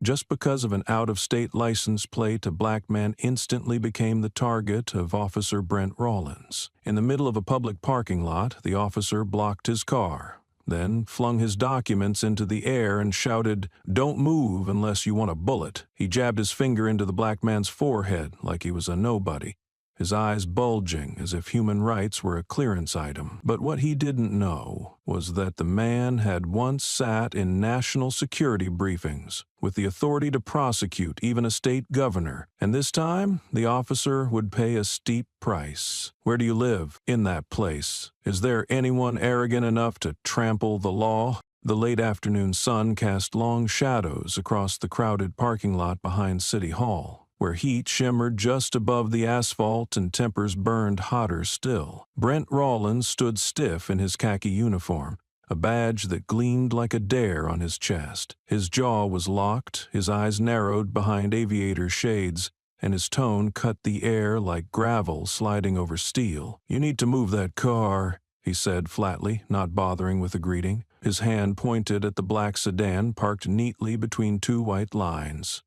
Just because of an out-of-state license plate, a black man instantly became the target of Officer Brent Rollins. In the middle of a public parking lot, the officer blocked his car, then flung his documents into the air and shouted, "Don't move unless you want a bullet." He jabbed his finger into the black man's forehead like he was a nobody, his eyes bulging as if human rights were a clearance item. But what he didn't know was that the man had once sat in national security briefings with the authority to prosecute even a state governor, and this time the officer would pay a steep price. "Where do you live?" "In that place." "Is there anyone arrogant enough to trample the law?" The late afternoon sun cast long shadows across the crowded parking lot behind City Hall, where heat shimmered just above the asphalt and tempers burned hotter still. Brent Rollins stood stiff in his khaki uniform, a badge that gleamed like a dare on his chest. His jaw was locked, his eyes narrowed behind aviator shades, and his tone cut the air like gravel sliding over steel. "You need to move that car," he said flatly, not bothering with a greeting. His hand pointed at the black sedan parked neatly between two white lines.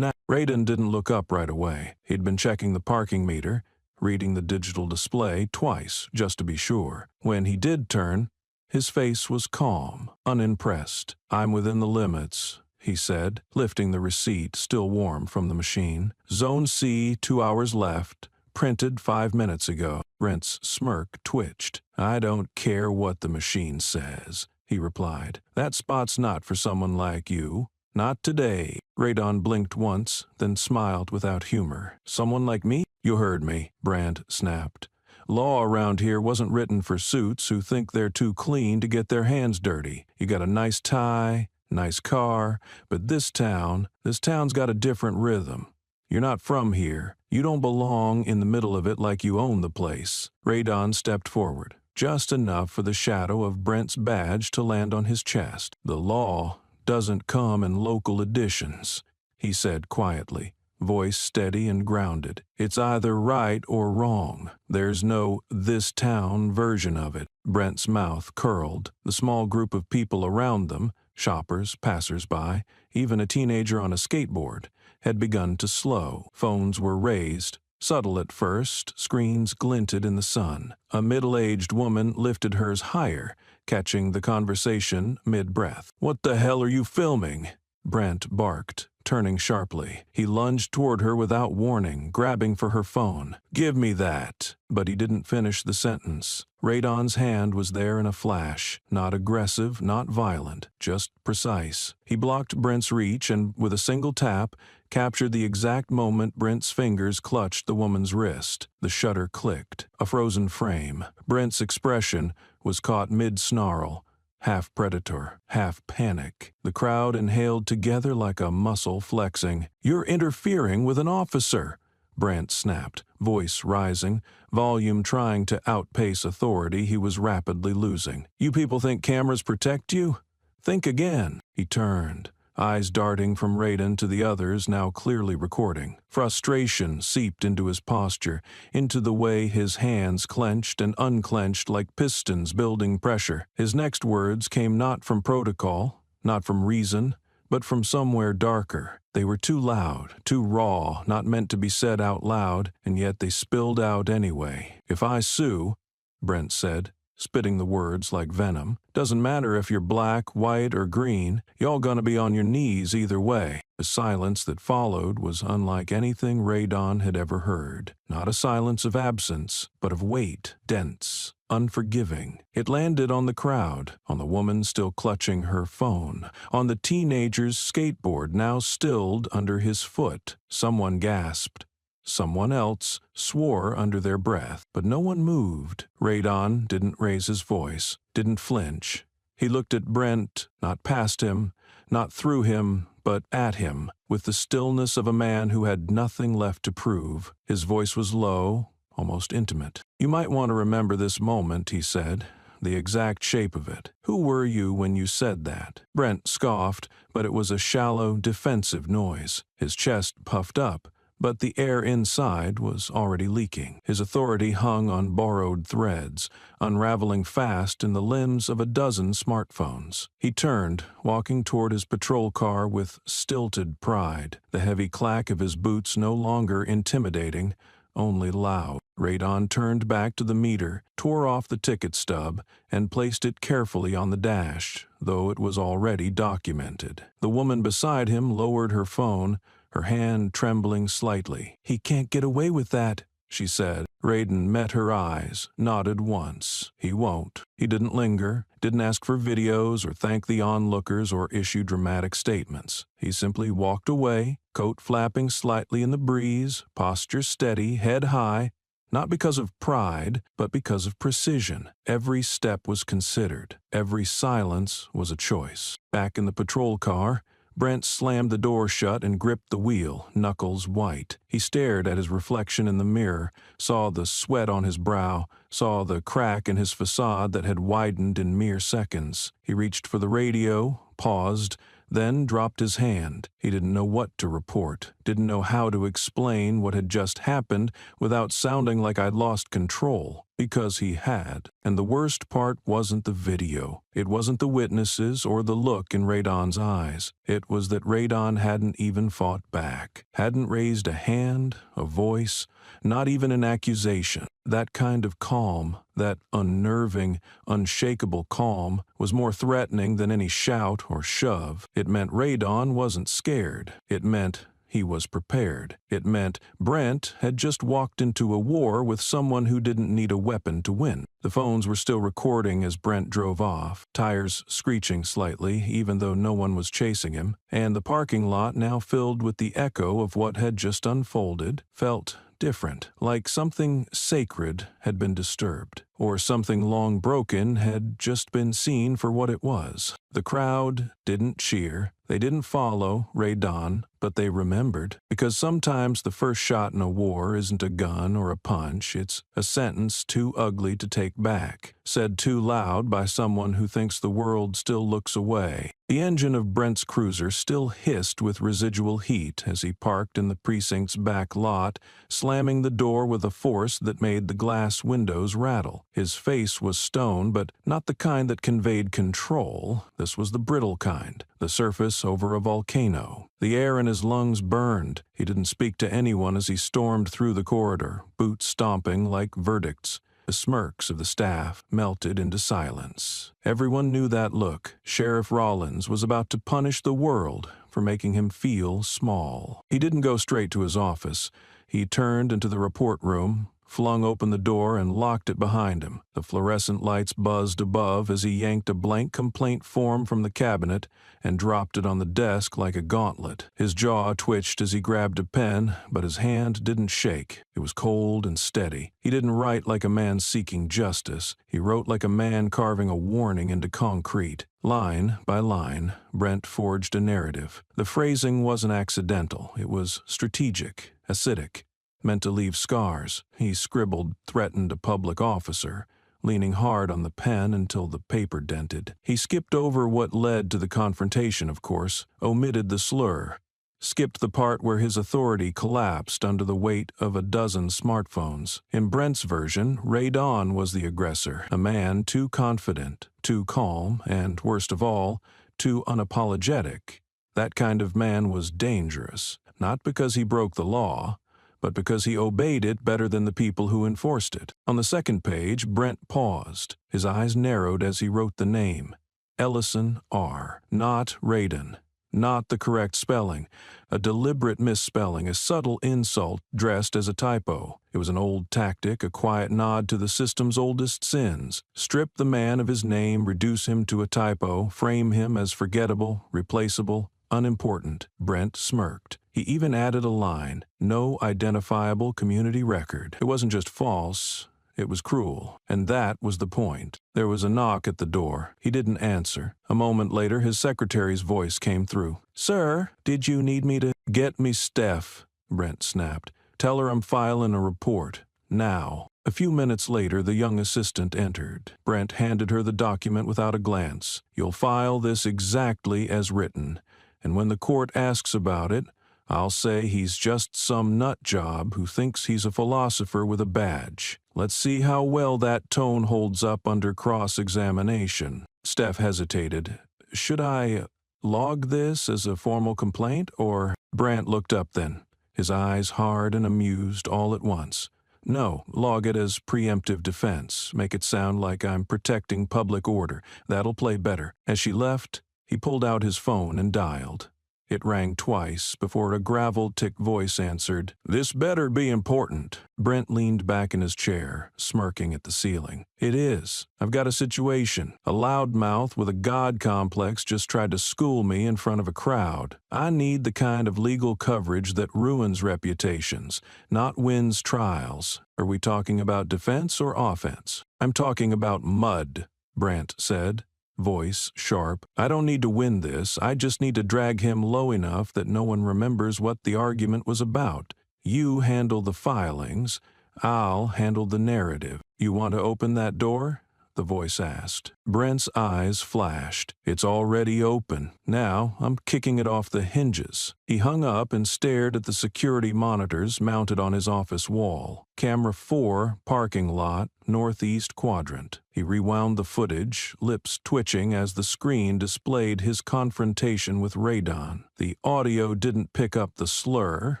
Radon didn't look up right away. He'd been checking the parking meter, reading the digital display twice, just to be sure. When he did turn, his face was calm, unimpressed. "I'm within the limits," he said, lifting the receipt, still warm from the machine. "Zone C, 2 hours left, printed 5 minutes ago." Brent's smirk twitched. "I don't care what the machine says," he replied. "That spot's not for someone like you. Not today." Radon blinked once, then smiled without humor. "Someone like me?" "You heard me," Brand snapped. "Law around here wasn't written for suits who think they're too clean to get their hands dirty. You got a nice tie, nice car, but this town's got a different rhythm. You're not from here. You don't belong in the middle of it like you own the place." Radon stepped forward, just enough for the shadow of Brent's badge to land on his chest. "The law doesn't come in local editions," he said quietly, voice steady and grounded. "It's either right or wrong. There's no this town version of it." Brent's mouth curled. The small group of people around them, shoppers, passers-by, even a teenager on a skateboard, had begun to slow. Phones were raised. Subtle at first, screens glinted in the sun. A middle-aged woman lifted hers higher, catching the conversation mid-breath. "What the hell are you filming?" Brent barked, turning sharply. He lunged toward her without warning, grabbing for her phone. "Give me that." But he didn't finish the sentence. Radon's hand was there in a flash, not aggressive, not violent, just precise. He blocked Brent's reach and, with a single tap, captured the exact moment Brent's fingers clutched the woman's wrist. The shutter clicked. A frozen frame. Brent's expression was caught mid-snarl, half predator, half panic. The crowd inhaled together like a muscle flexing. "You're interfering with an officer," Brent snapped, voice rising, volume trying to outpace authority he was rapidly losing. "You people think cameras protect you? Think again." He turned, eyes darting from Radon to the others now clearly recording. Frustration seeped into his posture, into the way his hands clenched and unclenched like pistons building pressure. His next words came not from protocol, not from reason, but from somewhere darker. They were too loud, too raw, not meant to be said out loud, and yet they spilled out anyway. "If I sue," Brent said, spitting the words like venom, "doesn't matter if you're black, white, or green, y'all gonna be on your knees either way." The silence that followed was unlike anything Radon had ever heard. Not a silence of absence, but of weight, dense, unforgiving. It landed on the crowd, on the woman still clutching her phone, on the teenager's skateboard now stilled under his foot. Someone gasped. Someone else swore under their breath, but no one moved. Radon didn't raise his voice, didn't flinch. He looked at Brent, not past him, not through him, but at him, with the stillness of a man who had nothing left to prove. His voice was low, almost intimate. "You might want to remember this moment," he said, "the exact shape of it. Who were you when you said that?" Brent scoffed, but it was a shallow, defensive noise. His chest puffed up, But the air inside was already leaking. His authority hung on borrowed threads, unraveling fast in the limbs of a dozen smartphones. He turned, walking toward his patrol car with stilted pride, the heavy clack of his boots no longer intimidating, only loud. Radon turned back to the meter, tore off the ticket stub, and placed it carefully on the dash, though it was already documented. The woman beside him lowered her phone, her hand trembling slightly. "He can't get away with that," she said. Radon met her eyes, nodded once. He won't. He didn't linger, didn't ask for videos or thank the onlookers or issue dramatic statements. He simply walked away, coat flapping slightly in the breeze, posture steady, head high, not because of pride, but because of precision. Every step was considered. Every silence was a choice. Back in the patrol car, Brent slammed the door shut and gripped the wheel, knuckles white. He stared at his reflection in the mirror, saw the sweat on his brow, saw the crack in his facade that had widened in mere seconds. He reached for the radio, paused, then dropped his hand. He didn't know what to report, didn't know how to explain what had just happened without sounding like I'd lost control, because he had. And the worst part wasn't the video. It wasn't the witnesses or the look in Radon's eyes. It was that Radon hadn't even fought back, hadn't raised a hand, a voice, not even an accusation. That kind of calm, that unnerving, unshakable calm, was more threatening than any shout or shove. It meant Radon wasn't scared. It meant he was prepared. It meant Brent had just walked into a war with someone who didn't need a weapon to win. The phones were still recording as Brent drove off, tires screeching slightly even though no one was chasing him, and the parking lot, now filled with the echo of what had just unfolded, felt different, like something sacred had been disturbed, or something long broken had just been seen for what it was. The crowd didn't cheer, they didn't follow Radon, but they remembered, because sometimes the first shot in a war isn't a gun or a punch, it's a sentence too ugly to take back, said too loud by someone who thinks the world still looks away. The engine of Brent's cruiser still hissed with residual heat as he parked in the precinct's back lot, slamming the door with a force that made the glass windows rattle. His face was stone, but not the kind that conveyed control. This was the brittle kind, the surface over a volcano. The air in his lungs burned. He didn't speak to anyone as he stormed through the corridor, boots stomping like verdicts. The smirks of the staff melted into silence. Everyone knew that look. Sheriff Rollins was about to punish the world for making him feel small. He didn't go straight to his office. He turned into the report room, flung open the door and locked it behind him. The fluorescent lights buzzed above as he yanked a blank complaint form from the cabinet and dropped it on the desk like a gauntlet. His jaw twitched as he grabbed a pen, but his hand didn't shake. It was cold and steady. He didn't write like a man seeking justice. He wrote like a man carving a warning into concrete. Line by line, Brent forged a narrative. The phrasing wasn't accidental. It was strategic, acidic, meant to leave scars. He scribbled, "threatened a public officer," leaning hard on the pen until the paper dented. He skipped over what led to the confrontation, of course, omitted the slur, skipped the part where his authority collapsed under the weight of a dozen smartphones. In Brent's version, Radon was the aggressor, a man too confident, too calm, and, worst of all, too unapologetic. That kind of man was dangerous, not because he broke the law, but because he obeyed it better than the people who enforced it. On the second page, Brent paused. His eyes narrowed as he wrote the name. Ellison R. Not Radon. Not the correct spelling. A deliberate misspelling, a subtle insult dressed as a typo. It was an old tactic, a quiet nod to the system's oldest sins. Strip the man of his name, reduce him to a typo, frame him as forgettable, replaceable, unimportant. Brent smirked. He even added a line, "No identifiable community record." It wasn't just false, it was cruel. And that was the point. There was a knock at the door. He didn't answer. A moment later, his secretary's voice came through. "Sir, did you need me to—" "Get me Steph," Brent snapped. "Tell her I'm filing a report. Now." A few minutes later, the young assistant entered. Brent handed her the document without a glance. "You'll file this exactly as written. And when the court asks about it, I'll say he's just some nut job who thinks he's a philosopher with a badge. Let's see how well that tone holds up under cross-examination." Steph hesitated. "Should I log this as a formal complaint, or—" Brandt looked up then, his eyes hard and amused all at once. "No, log it as preemptive defense. Make it sound like I'm protecting public order. That'll play better." As she left, he pulled out his phone and dialed. It rang twice before a gravel-tick voice answered. "This better be important." Brent leaned back in his chair, smirking at the ceiling. "It is. I've got a situation. A loudmouth with a god complex just tried to school me in front of a crowd. I need the kind of legal coverage that ruins reputations, not wins trials. Are we talking about defense or offense?" "I'm talking about mud," Brandt said, voice sharp. "I don't need to win this. I just need to drag him low enough that no one remembers what the argument was about. You handle the filings. I'll handle the narrative. You want to open that door?" the voice asked. Brent's eyes flashed. "It's already open. Now I'm kicking it off the hinges." He hung up and stared at the security monitors mounted on his office wall. Camera 4, parking lot, northeast quadrant. He rewound the footage, lips twitching as the screen displayed his confrontation with Radon. The audio didn't pick up the slur,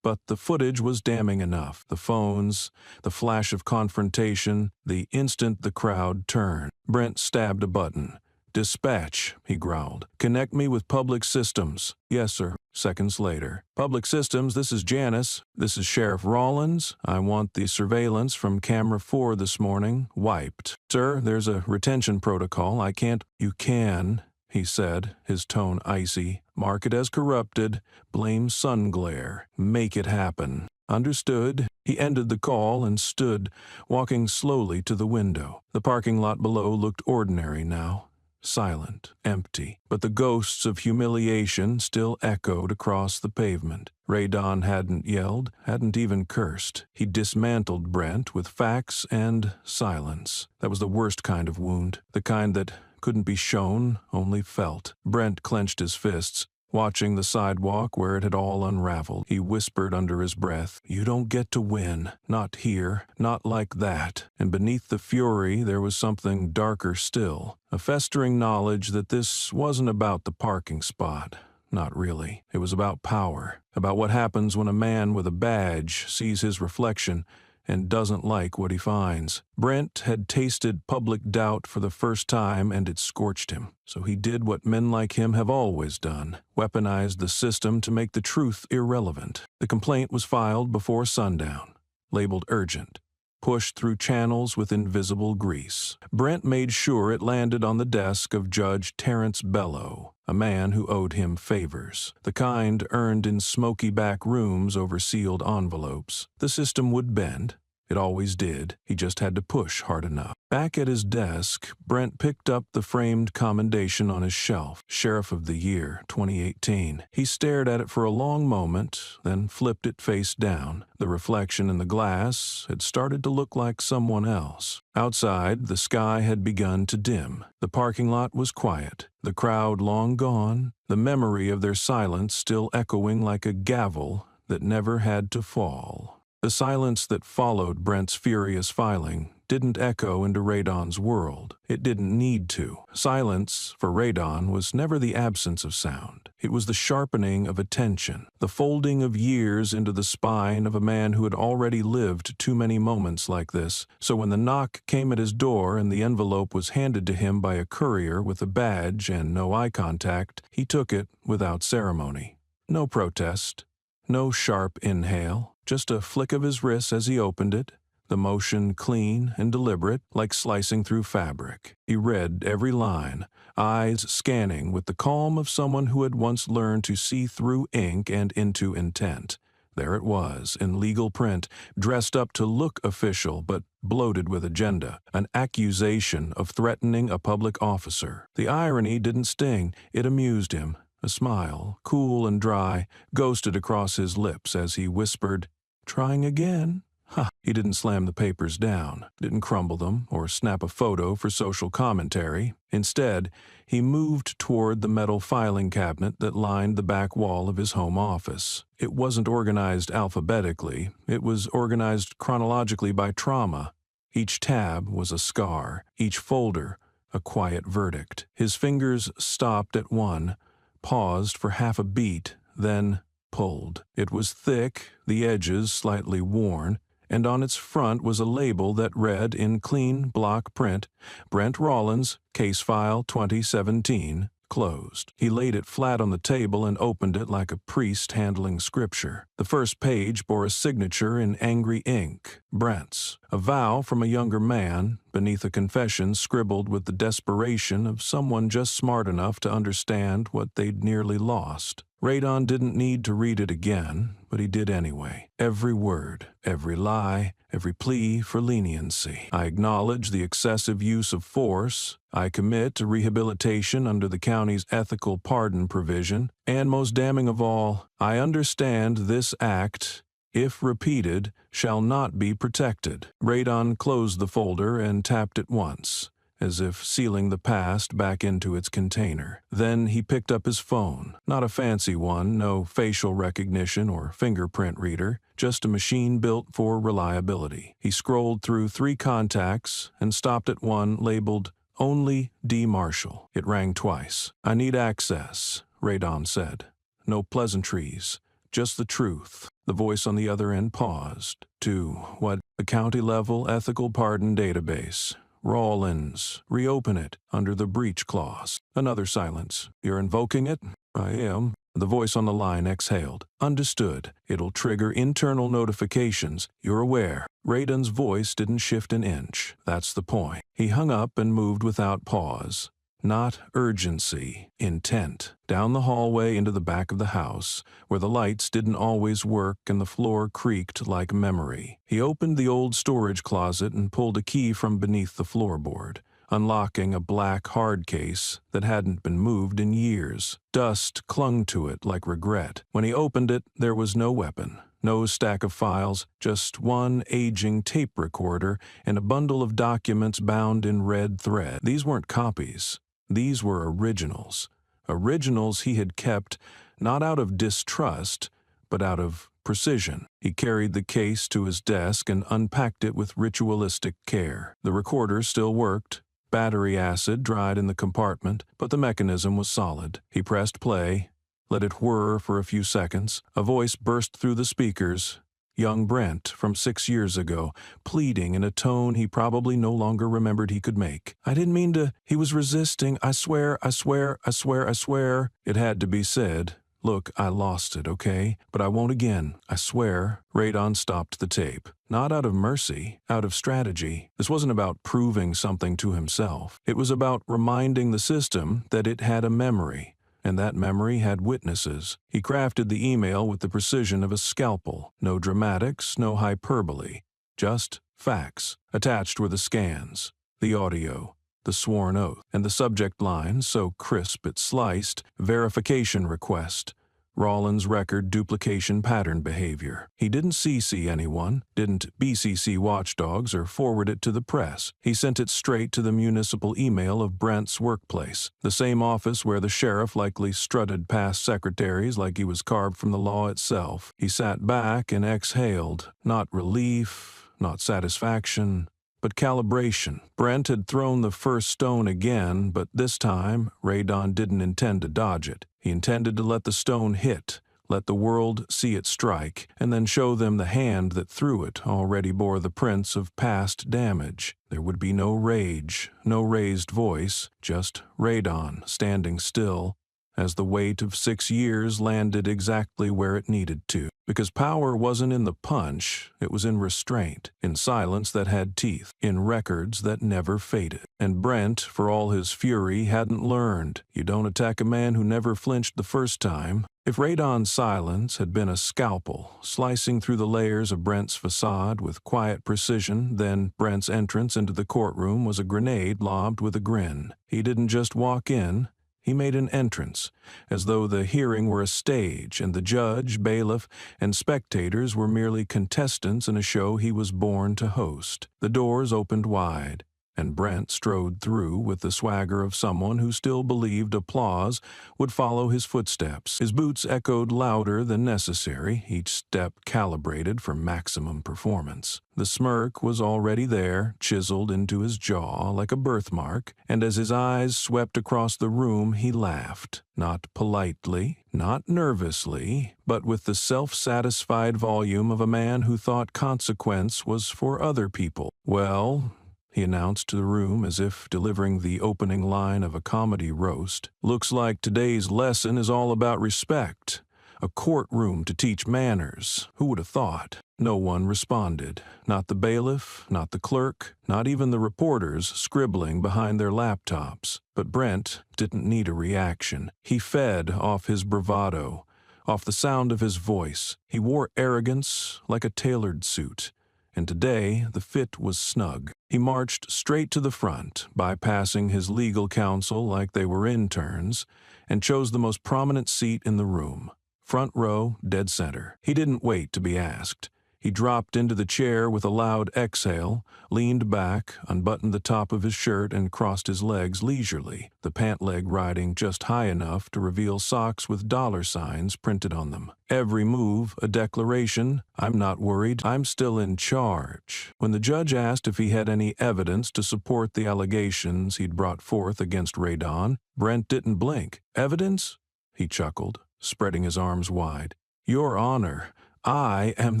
but the footage was damning enough. The phones, the flash of confrontation, the instant the crowd turned. Brent stabbed a button. "Dispatch," he growled. "Connect me with Public Systems." "Yes, sir." Seconds later. "Public Systems, this is Janice. This is Sheriff Rollins. I want the surveillance from camera 4 this morning wiped." "Sir, there's a retention protocol. I can't—" "You can," he said, his tone icy. "Mark it as corrupted. Blame sun glare. Make it happen." "Understood." He ended the call and stood, walking slowly to the window. The parking lot below looked ordinary now. Silent, empty, but the ghosts of humiliation still echoed across the pavement. Radon hadn't yelled, hadn't even cursed. He dismantled Brent with facts and silence. That was the worst kind of wound, the kind that couldn't be shown, only felt. Brent clenched his fists. Watching the sidewalk where it had all unraveled, he whispered under his breath, "You don't get to win. Not here. Not like that." And beneath the fury there was something darker still, a festering knowledge that this wasn't about the parking spot. Not really. It was about power, about what happens when a man with a badge sees his reflection and doesn't like what he finds. Brent had tasted public doubt for the first time, and it scorched him. So he did what men like him have always done, weaponized the system to make the truth irrelevant. The complaint was filed before sundown, labeled urgent, pushed through channels with invisible grease. Brent made sure it landed on the desk of Judge Terrence Bellow, a man who owed him favors, the kind earned in smoky back rooms over sealed envelopes. The system would bend. It always did. He just had to push hard enough. Back at his desk, Brent picked up the framed commendation on his shelf, Sheriff of the Year, 2018. He stared at it for a long moment, then flipped it face down. The reflection in the glass had started to look like someone else. Outside, the sky had begun to dim. The parking lot was quiet, the crowd long gone, the memory of their silence still echoing like a gavel that never had to fall. The silence that followed Brent's furious filing didn't echo into Radon's world. It didn't need to. Silence, for Radon, was never the absence of sound. It was the sharpening of attention, the folding of years into the spine of a man who had already lived too many moments like this. So when the knock came at his door and the envelope was handed to him by a courier with a badge and no eye contact, he took it without ceremony. No protest, no sharp inhale. Just a flick of his wrist as he opened it, the motion clean and deliberate, like slicing through fabric. He read every line, eyes scanning with the calm of someone who had once learned to see through ink and into intent. There it was, in legal print, dressed up to look official but bloated with agenda, an accusation of threatening a public officer. The irony didn't sting, it amused him. A smile, cool and dry, ghosted across his lips as he whispered, "Trying again?" Ha! He didn't slam the papers down, didn't crumble them, or snap a photo for social commentary. Instead, he moved toward the metal filing cabinet that lined the back wall of his home office. It wasn't organized alphabetically, it was organized chronologically by trauma. Each tab was a scar, each folder a quiet verdict. His fingers stopped at one, paused for half a beat, then pulled. It was thick, the edges slightly worn, and on its front was a label that read in clean block print, Brent Rollins, Case File 2017, closed. He laid it flat on the table and opened it like a priest handling scripture. The first page bore a signature in angry ink, Brent's, a vow from a younger man, beneath a confession scribbled with the desperation of someone just smart enough to understand what they'd nearly lost. Radon didn't need to read it again, but he did anyway. Every word, every lie, every plea for leniency. I acknowledge the excessive use of force. I commit to rehabilitation under the county's ethical pardon provision. And most damning of all, I understand this act, if repeated, shall not be protected. Radon closed the folder and tapped it once, as if sealing the past back into its container. Then he picked up his phone. Not a fancy one, no facial recognition or fingerprint reader, just a machine built for reliability. He scrolled through 3 contacts and stopped at one labeled Only D. Marshall. It rang twice. I need access, Radon said. No pleasantries, just the truth. The voice on the other end paused. To what? The county-level ethical pardon database. Rollins, reopen it under the breach clause. Another silence. You're invoking it? I am. The voice on the line exhaled. Understood. It'll trigger internal notifications. You're aware. Radon's voice didn't shift an inch. That's the point. He hung up and moved without pause. Not urgency, intent. Down the hallway into the back of the house, where the lights didn't always work and the floor creaked like memory. He opened the old storage closet and pulled a key from beneath the floorboard, unlocking a black hard case that hadn't been moved in years. Dust clung to it like regret. When he opened it, there was no weapon. No stack of files, just one aging tape recorder and a bundle of documents bound in red thread. These weren't copies. These were originals. Originals he had kept not out of distrust, but out of precision. He carried the case to his desk and unpacked it with ritualistic care. The recorder still worked. Battery acid dried in the compartment, but the mechanism was solid. He pressed play, let it whir for a few seconds. A voice burst through the speakers. Young Brent from 6 years ago, pleading in a tone he probably no longer remembered he could make. I didn't mean to. He was resisting. I swear, I swear, I swear, I swear. It had to be said. Look, I lost it, okay? But I won't again. I swear. Radon stopped the tape. Not out of mercy, out of strategy. This wasn't about proving something to himself. It was about reminding the system that it had a memory. And that memory had witnesses. He crafted the email with the precision of a scalpel. No dramatics, no hyperbole. Just facts. Attached were the scans, the audio, the sworn oath, and the subject line, so crisp it sliced, verification request. Rollins' record duplication pattern behavior. He didn't CC anyone, didn't BCC watchdogs or forward it to the press. He sent it straight to the municipal email of Brent's workplace, the same office where the sheriff likely strutted past secretaries like he was carved from the law itself. He sat back and exhaled, not relief, not satisfaction, but calibration. Brent had thrown the first stone again, but this time, Radon didn't intend to dodge it. He intended to let the stone hit, let the world see it strike, and then show them the hand that threw it already bore the prints of past damage. There would be no rage, no raised voice, just Radon standing still, as the weight of 6 years landed exactly where it needed to. Because power wasn't in the punch, it was in restraint, in silence that had teeth, in records that never faded. And Brent, for all his fury, hadn't learned. You don't attack a man who never flinched the first time. If Radon's silence had been a scalpel, slicing through the layers of Brent's facade with quiet precision, then Brent's entrance into the courtroom was a grenade lobbed with a grin. He didn't just walk in, He made an entrance, as though the hearing were a stage and the judge, bailiff, and spectators were merely contestants in a show he was born to host. The doors opened wide, and Brent strode through with the swagger of someone who still believed applause would follow his footsteps. His boots echoed louder than necessary, each step calibrated for maximum performance. The smirk was already there, chiseled into his jaw like a birthmark, and as his eyes swept across the room he laughed, not politely, not nervously, but with the self-satisfied volume of a man who thought consequence was for other people. "Well," he announced to the room as if delivering the opening line of a comedy roast, "looks like today's lesson is all about respect. A courtroom to teach manners. Who would have thought?" No one responded. Not the bailiff, not the clerk, not even the reporters scribbling behind their laptops. But Brent didn't need a reaction. He fed off his bravado, off the sound of his voice. He wore arrogance like a tailored suit, and today the fit was snug. He marched straight to the front, bypassing his legal counsel like they were interns, and chose the most prominent seat in the room. Front row, dead center. He didn't wait to be asked. He dropped into the chair with a loud exhale, leaned back, unbuttoned the top of his shirt, and crossed his legs leisurely, the pant leg riding just high enough to reveal socks with dollar signs printed on them. Every move a declaration. "I'm not worried. I'm still in charge." When the judge asked if he had any evidence to support the allegations he'd brought forth against Radon, Brent didn't blink. "Evidence?" he chuckled, spreading his arms wide. "Your Honor, I am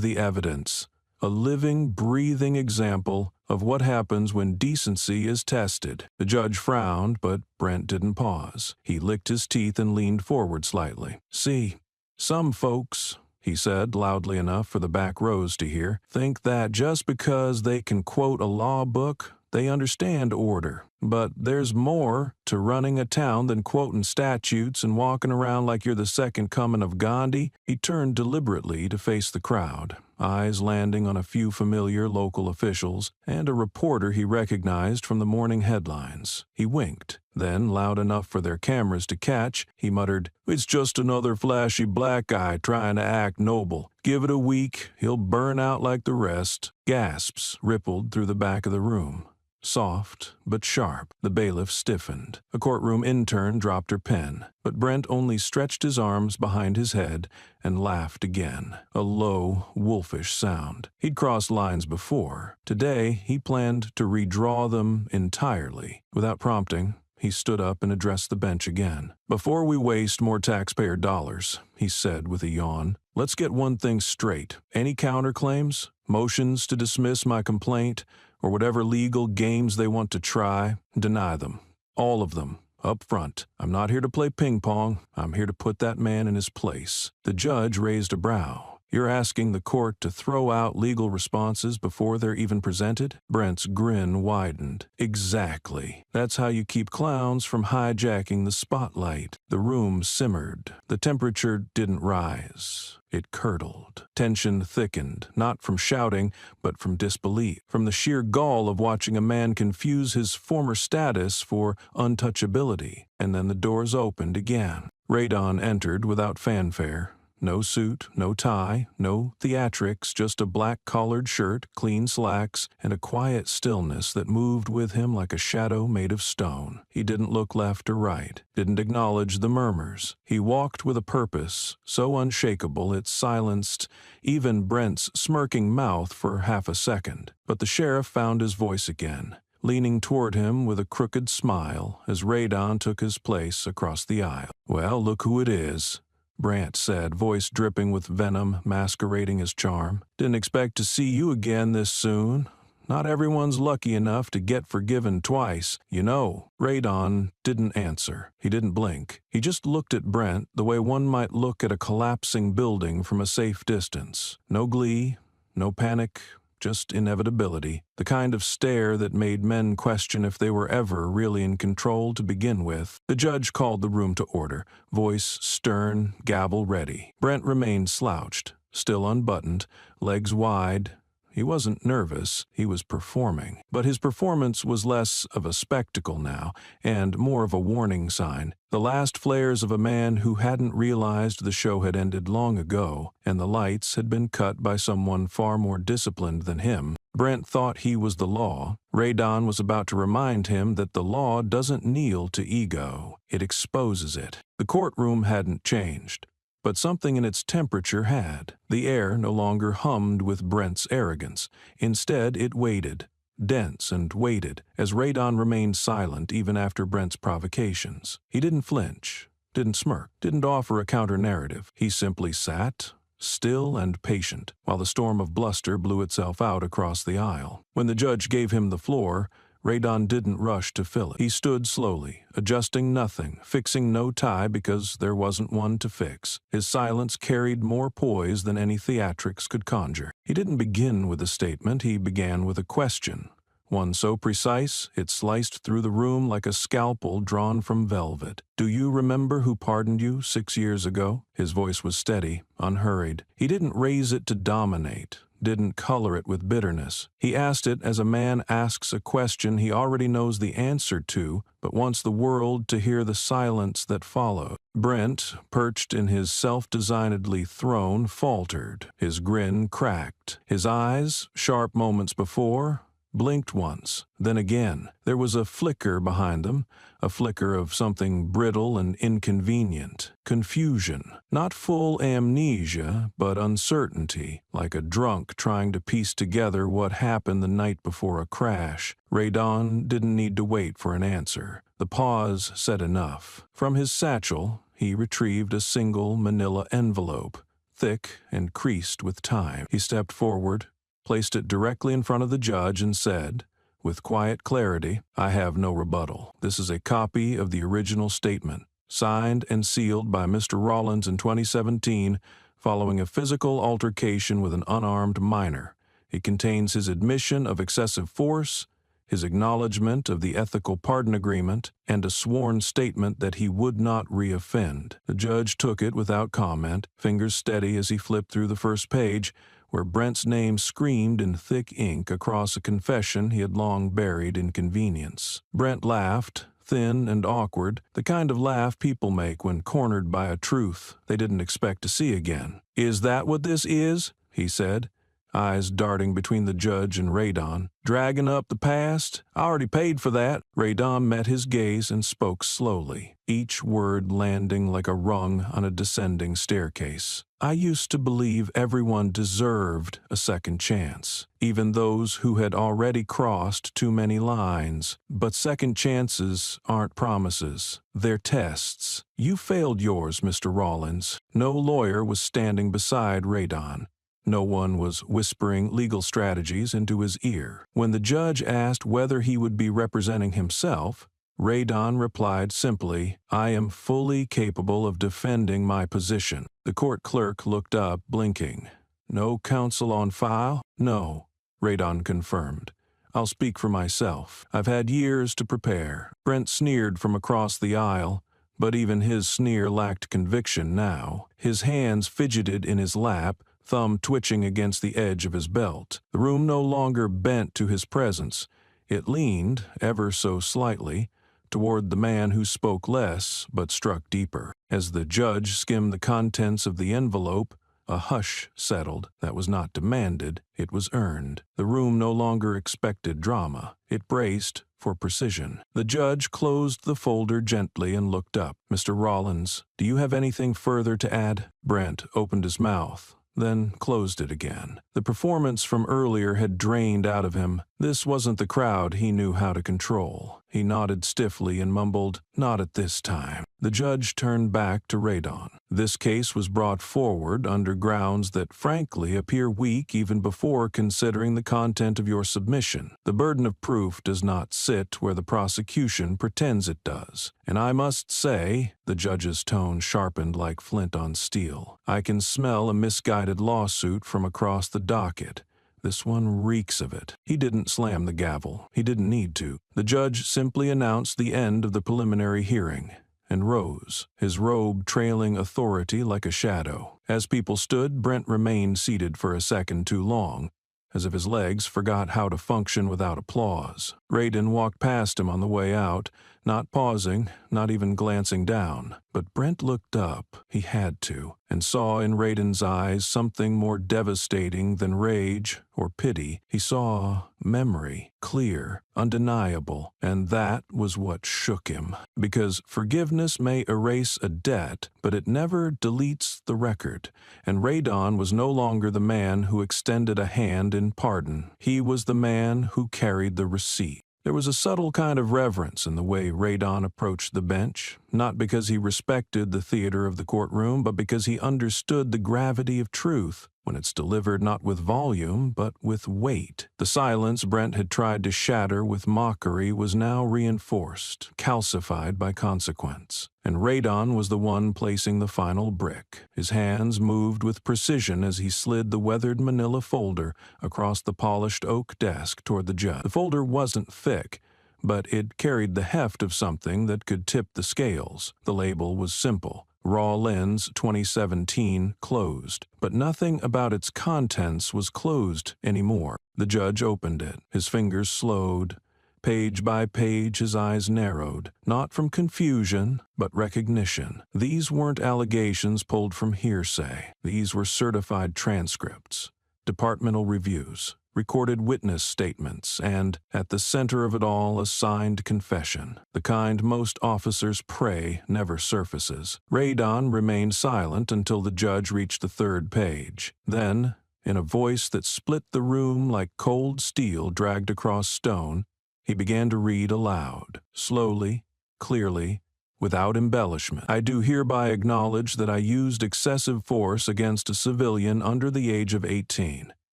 the evidence, a living, breathing example of what happens when decency is tested." The judge frowned, but Brent didn't pause. He licked his teeth and leaned forward slightly. "See, some folks," he said loudly enough for the back rows to hear, "think that just because they can quote a law book, they understand order. But there's more to running a town than quoting statutes and walking around like you're the second coming of Gandhi." He turned deliberately to face the crowd, eyes landing on a few familiar local officials and a reporter he recognized from the morning headlines. He winked. Then, loud enough for their cameras to catch, he muttered, "It's just another flashy black guy trying to act noble. Give it a week, he'll burn out like the rest." Gasps rippled through the back of the room. Soft, but sharp. The bailiff stiffened. A courtroom intern dropped her pen, but Brent only stretched his arms behind his head and laughed again, a low, wolfish sound. He'd crossed lines before. Today, he planned to redraw them entirely. Without prompting, he stood up and addressed the bench again. "Before we waste more taxpayer dollars," he said with a yawn, "let's get one thing straight. Any counterclaims? Motions to dismiss my complaint? Or whatever legal games they want to try, deny them. All of them, up front. I'm not here to play ping pong. I'm here to put that man in his place." The judge raised a brow. "You're asking the court to throw out legal responses before they're even presented?" Brent's grin widened. "Exactly. That's how you keep clowns from hijacking the spotlight." The room simmered. The temperature didn't rise. It curdled. Tension thickened, not from shouting, but from disbelief, from the sheer gall of watching a man confuse his former status for untouchability. And then the doors opened again. Radon entered without fanfare. No suit, no tie, no theatrics, just a black-collared shirt, clean slacks, and a quiet stillness that moved with him like a shadow made of stone. He didn't look left or right, didn't acknowledge the murmurs. He walked with a purpose, so unshakable it silenced even Brent's smirking mouth for half a second. But the sheriff found his voice again, leaning toward him with a crooked smile as Radon took his place across the aisle. "Well, look who it is," Brant said, voice dripping with venom masquerading as charm. "Didn't expect to see you again this soon. Not everyone's lucky enough to get forgiven twice, you know." Radon didn't answer. He didn't blink. He just looked at Brent the way one might look at a collapsing building from a safe distance. No glee, no panic, just inevitability. The kind of stare that made men question if they were ever really in control to begin with. The judge called the room to order, voice stern, gavel ready. Brent remained slouched, still unbuttoned, legs wide, He wasn't nervous, he was performing. But his performance was less of a spectacle now, and more of a warning sign. The last flares of a man who hadn't realized the show had ended long ago, and the lights had been cut by someone far more disciplined than him. Brent thought he was the law. Radon was about to remind him that the law doesn't kneel to ego, it exposes it. The courtroom hadn't changed, but something in its temperature had. The air no longer hummed with Brent's arrogance. Instead, it waited, dense and waited, as Radon remained silent even after Brent's provocations. He didn't flinch, didn't smirk, didn't offer a counter-narrative. He simply sat, still and patient, while the storm of bluster blew itself out across the aisle. When the judge gave him the floor, Radon didn't rush to fill it. He stood slowly, adjusting nothing, fixing no tie because there wasn't one to fix. His silence carried more poise than any theatrics could conjure. He didn't begin with a statement, he began with a question. One so precise, it sliced through the room like a scalpel drawn from velvet. "Do you remember who pardoned you 6 years ago?" His voice was steady, unhurried. He didn't raise it to dominate, didn't color it with bitterness. He asked it as a man asks a question he already knows the answer to, but wants the world to hear the silence that followed. Brent, perched in his self-designedly throne, faltered. His grin cracked. His eyes, sharp moments before, blinked once, then again. There was a flicker behind them, a flicker of something brittle and inconvenient. Confusion. Not full amnesia, but uncertainty, like a drunk trying to piece together what happened the night before a crash. Radon didn't need to wait for an answer. The pause said enough. From his satchel, he retrieved a single manila envelope, thick and creased with time. He stepped forward, placed it directly in front of the judge, and said, with quiet clarity, "I have no rebuttal. This is a copy of the original statement, signed and sealed by Mr. Rollins in 2017 following a physical altercation with an unarmed minor. It contains his admission of excessive force, his acknowledgement of the ethical pardon agreement, and a sworn statement that he would not reoffend." The judge took it without comment, fingers steady as he flipped through the first page, where Brent's name screamed in thick ink across a confession he had long buried in convenience. Brent laughed, thin and awkward, the kind of laugh people make when cornered by a truth they didn't expect to see again. "Is that what this is?" he said, eyes darting between the judge and Radon. "Dragging up the past? I already paid for that." Radon met his gaze and spoke slowly, each word landing like a rung on a descending staircase. "I used to believe everyone deserved a second chance, even those who had already crossed too many lines. But second chances aren't promises, they're tests. You failed yours, Mr. Rollins." No lawyer was standing beside Radon. No one was whispering legal strategies into his ear. When the judge asked whether he would be representing himself, Radon replied simply, "I am fully capable of defending my position." The court clerk looked up, blinking. "No counsel on file?" "No," Radon confirmed. "I'll speak for myself. I've had years to prepare." Brent sneered from across the aisle, but even his sneer lacked conviction now. His hands fidgeted in his lap, thumb twitching against the edge of his belt. The room no longer bent to his presence. It leaned, ever so slightly, toward the man who spoke less but struck deeper. As the judge skimmed the contents of the envelope, a hush settled that was not demanded, it was earned. The room no longer expected drama. It braced for precision. The judge closed the folder gently and looked up. "Mr. Rollins, do you have anything further to add?" Brent opened his mouth, then closed it again. The performance from earlier had drained out of him. This wasn't the crowd he knew how to control. He nodded stiffly and mumbled, "Not at this time." The judge turned back to Radon. "This case was brought forward under grounds that frankly appear weak even before considering the content of your submission. The burden of proof does not sit where the prosecution pretends it does. And I must say," the judge's tone sharpened like flint on steel, "I can smell a misguided lawsuit from across the docket. This one reeks of it." He didn't slam the gavel. He didn't need to. The judge simply announced the end of the preliminary hearing and rose, his robe trailing authority like a shadow. As people stood, Brent remained seated for a second too long. as if his legs forgot how to function without applause. Radon walked past him on the way out, not pausing, not even glancing down. But Brent looked up, he had to, and saw in Radon's eyes something more devastating than rage or pity. He saw memory, clear, undeniable, and that was what shook him. Because forgiveness may erase a debt, but it never deletes the record. And Radon was no longer the man who extended a hand in pardon. He was the man who carried the receipt. There was a subtle kind of reverence in the way Radon approached the bench, not because he respected the theater of the courtroom, but because he understood the gravity of truth when it's delivered not with volume, but with weight. The silence Brent had tried to shatter with mockery was now reinforced, calcified by consequence. And Radon was the one placing the final brick. His hands moved with precision as he slid the weathered manila folder across the polished oak desk toward the judge. The folder wasn't thick, but it carried the heft of something that could tip the scales. The label was simple: Raw Lens 2017 closed. But nothing about its contents was closed anymore. The judge opened it. His fingers slowed. Page by page his eyes narrowed, not from confusion, but recognition. These weren't allegations pulled from hearsay. These were certified transcripts, departmental reviews, recorded witness statements, and, at the center of it all, a signed confession. The kind most officers pray never surfaces. Radon remained silent until the judge reached the third page. Then, in a voice that split the room like cold steel dragged across stone, he began to read aloud, slowly, clearly, without embellishment. I do hereby acknowledge that I used excessive force against a civilian under the age of 18.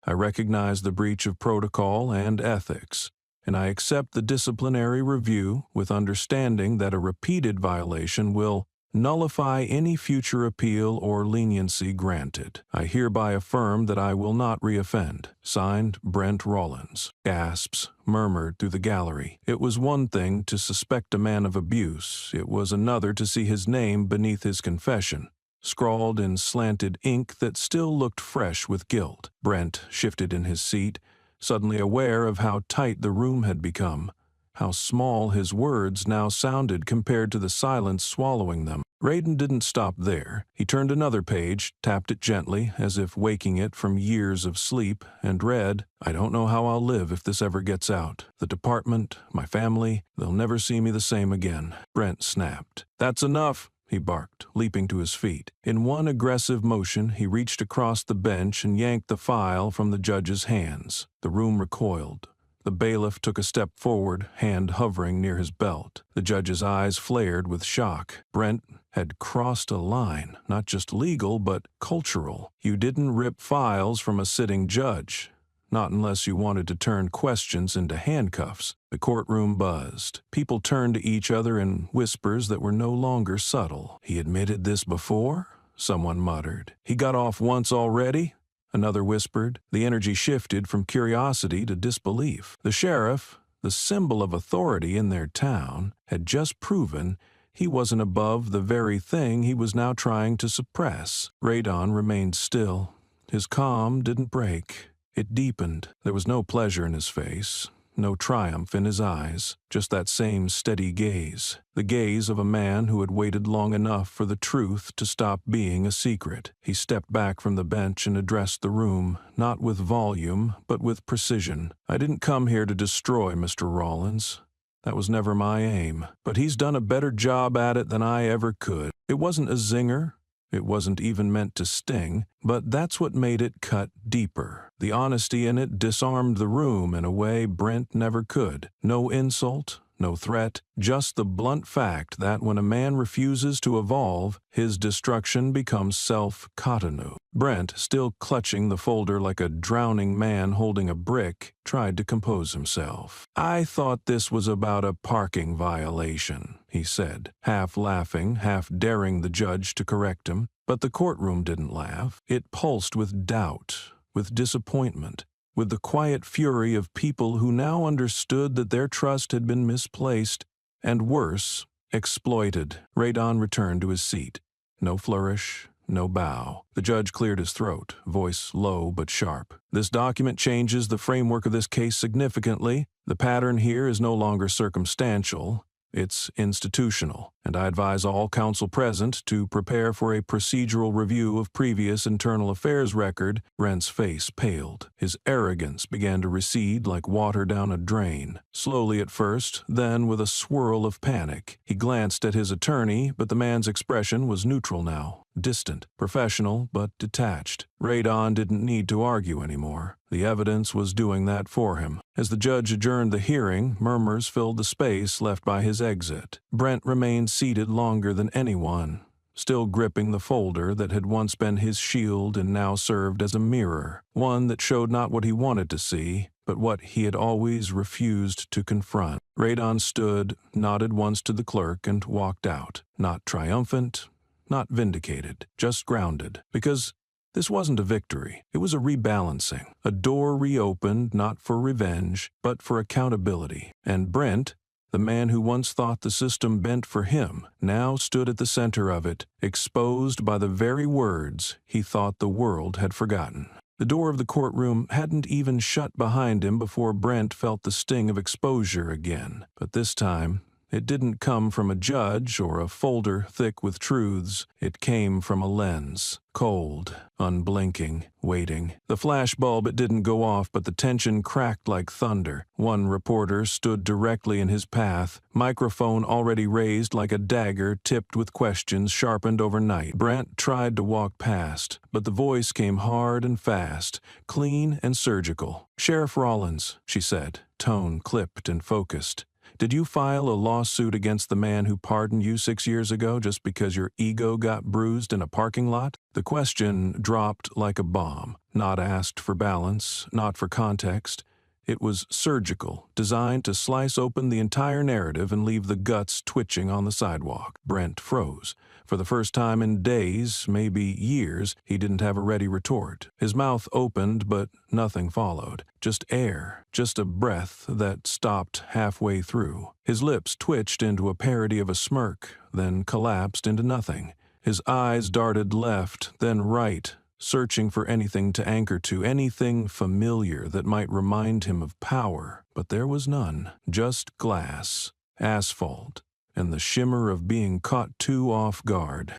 I recognize the breach of protocol and ethics, and I accept the disciplinary review with understanding that a repeated violation will nullify any future appeal or leniency granted. I hereby affirm that I will not reoffend. Signed, Brent Rollins. Gasps murmured through the gallery. It was one thing to suspect a man of abuse. It was another to see his name beneath his confession, scrawled in slanted ink that still looked fresh with guilt. Brent shifted in his seat, suddenly aware of how tight the room had become, how small his words now sounded compared to the silence swallowing them. Radon didn't stop there. He turned another page, tapped it gently, as if waking it from years of sleep, and read, I don't know how I'll live if this ever gets out. The department, my family, they'll never see me the same again. Brent snapped. That's enough, he barked, leaping to his feet. In one aggressive motion, he reached across the bench and yanked the file from the judge's hands. The room recoiled. The bailiff took a step forward, hand hovering near his belt. The judge's eyes flared with shock. Brent had crossed a line, not just legal, but cultural. You didn't rip files from a sitting judge. Not unless you wanted to turn questions into handcuffs. The courtroom buzzed. People turned to each other in whispers that were no longer subtle. He admitted this before? Someone muttered. He got off once already? Another whispered. The energy shifted from curiosity to disbelief. The sheriff, the symbol of authority in their town, had just proven he wasn't above the very thing he was now trying to suppress. Radon remained still. His calm didn't break. It deepened. There was no pleasure in his face, no triumph in his eyes, just that same steady gaze, the gaze of a man who had waited long enough for the truth to stop being a secret. He stepped back from the bench and addressed the room, not with volume, but with precision. I didn't come here to destroy Mr. Rollins. That was never my aim, but he's done a better job at it than I ever could. It wasn't a zinger. It wasn't even meant to sting, but that's what made it cut deeper. The honesty in it disarmed the room in a way Brent never could. No insult, no threat, just the blunt fact that when a man refuses to evolve, his destruction becomes self-cotonou. Brent, still clutching the folder like a drowning man holding a brick, tried to compose himself. I thought this was about a parking violation, he said, half laughing, half daring the judge to correct him. But the courtroom didn't laugh. It pulsed with doubt, with disappointment, with the quiet fury of people who now understood that their trust had been misplaced, and worse, exploited. Radon returned to his seat. No flourish, no bow. The judge cleared his throat, voice low but sharp. This document changes the framework of this case significantly. The pattern here is no longer circumstantial. It's institutional, and I advise all counsel present to prepare for a procedural review of previous internal affairs record. Brent's face paled. His arrogance began to recede like water down a drain. Slowly at first, then with a swirl of panic. He glanced at his attorney, but the man's expression was neutral now. Distant, professional, but detached. Radon didn't need to argue anymore. The evidence was doing that for him. As the judge adjourned the hearing, murmurs filled the space left by his exit. Brent remained seated longer than anyone, still gripping the folder that had once been his shield and now served as a mirror, one that showed not what he wanted to see, but what he had always refused to confront. Radon stood, nodded once to the clerk, and walked out, not triumphant, not vindicated, just grounded, because this wasn't a victory. It was a rebalancing, a door reopened not for revenge, but for accountability. And Brent, the man who once thought the system bent for him, now stood at the center of it, exposed by the very words he thought the world had forgotten. The door of the courtroom hadn't even shut behind him before Brent felt the sting of exposure again. But this time, it didn't come from a judge or a folder thick with truths. It came from a lens, cold, unblinking, waiting. The flashbulb, it didn't go off, but the tension cracked like thunder. One reporter stood directly in his path, microphone already raised like a dagger tipped with questions sharpened overnight. Brent tried to walk past, but the voice came hard and fast, clean and surgical. "Sheriff Rollins," she said, tone clipped and focused. "Did you file a lawsuit against the man who pardoned you 6 years ago just because your ego got bruised in a parking lot?" The question dropped like a bomb, not asked for balance, not for context. It was surgical, designed to slice open the entire narrative and leave the guts twitching on the sidewalk. Brent froze. For the first time in days, maybe years, he didn't have a ready retort. His mouth opened, but nothing followed. Just air, just a breath that stopped halfway through. His lips twitched into a parody of a smirk, then collapsed into nothing. His eyes darted left, then right, searching for anything to anchor to, anything familiar that might remind him of power. But there was none, just glass, asphalt, and the shimmer of being caught too off guard.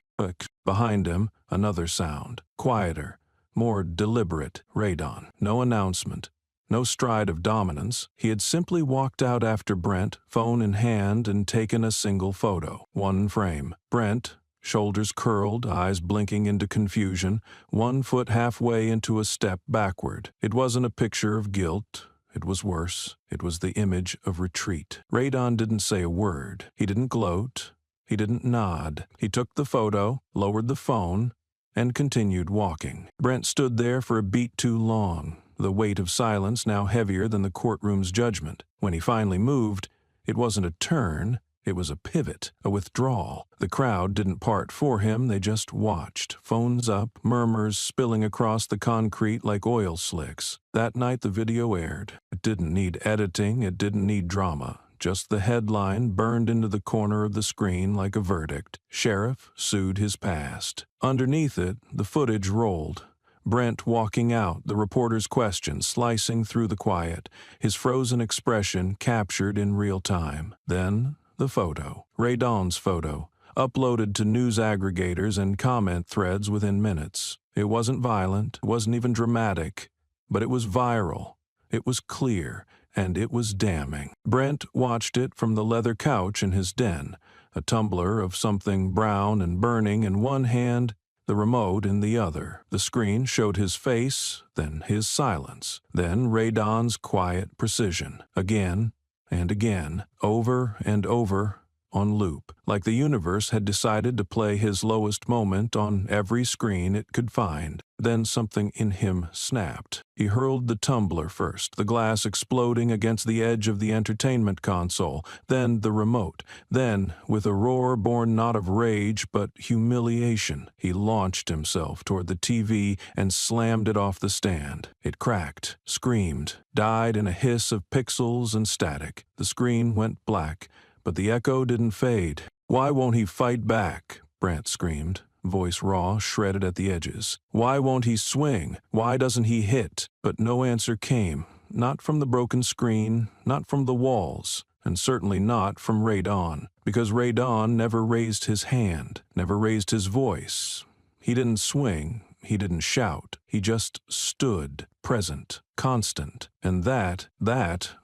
Behind him, another sound, quieter, more deliberate. Radon. No announcement, no stride of dominance. He had simply walked out after Brent, phone in hand, and taken a single photo. One frame. Brent, shoulders curled, eyes blinking into confusion, 1 foot halfway into a step backward. It wasn't a picture of guilt. It was worse. It was the image of retreat. Radon didn't say a word. He didn't gloat. He didn't nod. He took the photo, lowered the phone, and continued walking. Brent stood there for a beat too long, the weight of silence now heavier than the courtroom's judgment. When he finally moved, it wasn't a turn. It was a pivot, a withdrawal. The crowd didn't part for him, they just watched, phones up, murmurs spilling across the concrete like oil slicks. That night the video aired. It didn't need editing, it didn't need drama. Just the headline burned into the corner of the screen like a verdict. Sheriff sued his past. Underneath it, the footage rolled. Brent walking out, the reporter's questions slicing through the quiet, his frozen expression captured in real time. Then the photo, Radon's photo, uploaded to news aggregators and comment threads within minutes. It wasn't violent, it wasn't even dramatic, but it was viral. It was clear, and it was damning. Brent watched it from the leather couch in his den, a tumbler of something brown and burning in one hand, the remote in the other. The screen showed his face, then his silence, then Radon's quiet precision. Again and again, over and over, on loop, like the universe had decided to play his lowest moment on every screen it could find. Then something in him snapped. He hurled the tumbler first, the glass exploding against the edge of the entertainment console, then the remote. Then, with a roar born not of rage but humiliation, he launched himself toward the TV and slammed it off the stand. It cracked, screamed, died in a hiss of pixels and static. The screen went black, but the echo didn't fade. "Why won't he fight back?" Brent screamed. voice raw, shredded at the edges. "Why won't he swing? Why doesn't he hit?" But no answer came, not from the broken screen, not from the walls, and certainly not from Radon, because Radon never raised his hand, never raised his voice. He didn't swing, he didn't shout, he just stood, present, constant, and that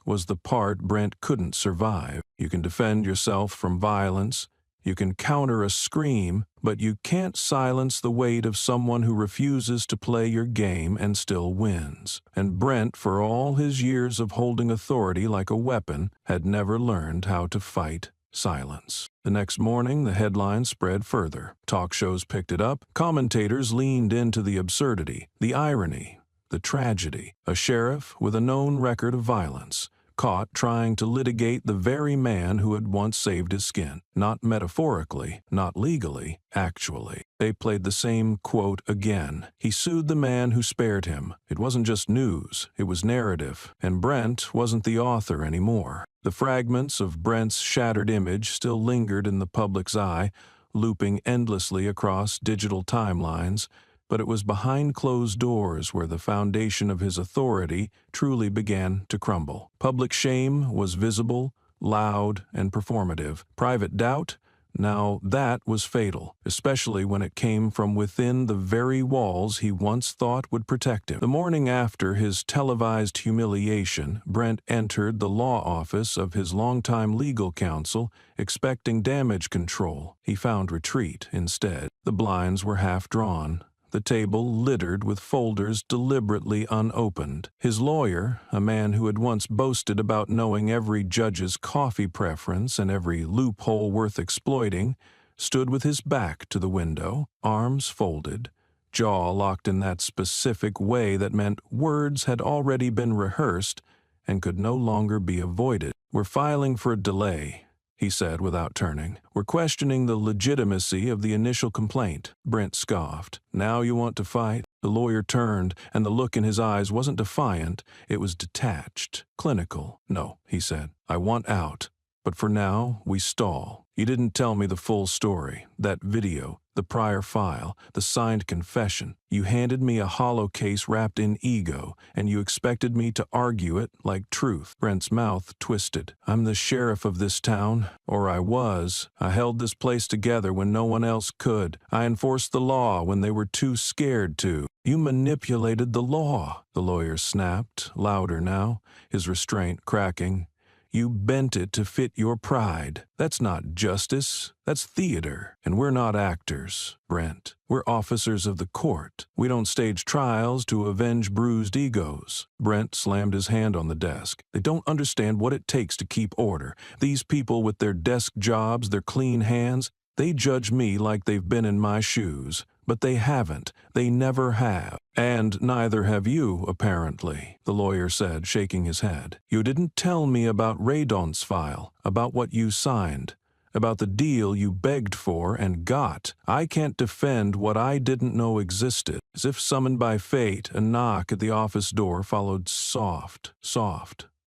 was the part Brent couldn't survive. You can defend yourself from violence, you can counter a scream, but you can't silence the weight of someone who refuses to play your game and still wins. And Brent, for all his years of holding authority like a weapon, had never learned how to fight silence. The next morning, the headlines spread further. Talk shows picked it up. Commentators leaned into the absurdity, the irony, the tragedy. A sheriff with a known record of violence, caught trying to litigate the very man who had once saved his skin. Not metaphorically, not legally, actually. They played the same quote again. He sued the man who spared him. It wasn't just news, it was narrative, and Brent wasn't the author anymore. The fragments of Brent's shattered image still lingered in the public's eye, looping endlessly across digital timelines, but it was behind closed doors where the foundation of his authority truly began to crumble. Public shame was visible, loud, and performative. Private doubt, now that was fatal, especially when it came from within the very walls he once thought would protect him. The morning after his televised humiliation, Brent entered the law office of his longtime legal counsel, expecting damage control. He found retreat instead. The blinds were half drawn, the table littered with folders deliberately unopened. His lawyer, a man who had once boasted about knowing every judge's coffee preference and every loophole worth exploiting, stood with his back to the window, arms folded, jaw locked in that specific way that meant words had already been rehearsed and could no longer be avoided. "We're filing for a delay," he said without turning. "We're questioning the legitimacy of the initial complaint." Brent scoffed. "Now you want to fight?" The lawyer turned, and the look in his eyes wasn't defiant, it was detached, clinical. "No," he said, "I want out. But for now, we stall. You didn't tell me the full story, that video, the prior file, the signed confession. You handed me a hollow case wrapped in ego, and you expected me to argue it like truth." Brent's mouth twisted. "I'm the sheriff of this town, or I was. I held this place together when no one else could. I enforced the law when they were too scared to." "You manipulated the law," the lawyer snapped, louder now, his restraint cracking. "You bent it to fit your pride. That's not justice. That's theater. And we're not actors, Brent. We're officers of the court. We don't stage trials to avenge bruised egos." Brent slammed his hand on the desk. "They don't understand what it takes to keep order. These people with their desk jobs, their clean hands, they judge me like they've been in my shoes. But they haven't. They never have. And neither have you, apparently," the lawyer said, shaking his head. "You didn't tell me about Radon's file, about what you signed, about the deal you begged for and got. I can't defend what I didn't know existed." As if summoned by fate, a knock at the office door followed soft,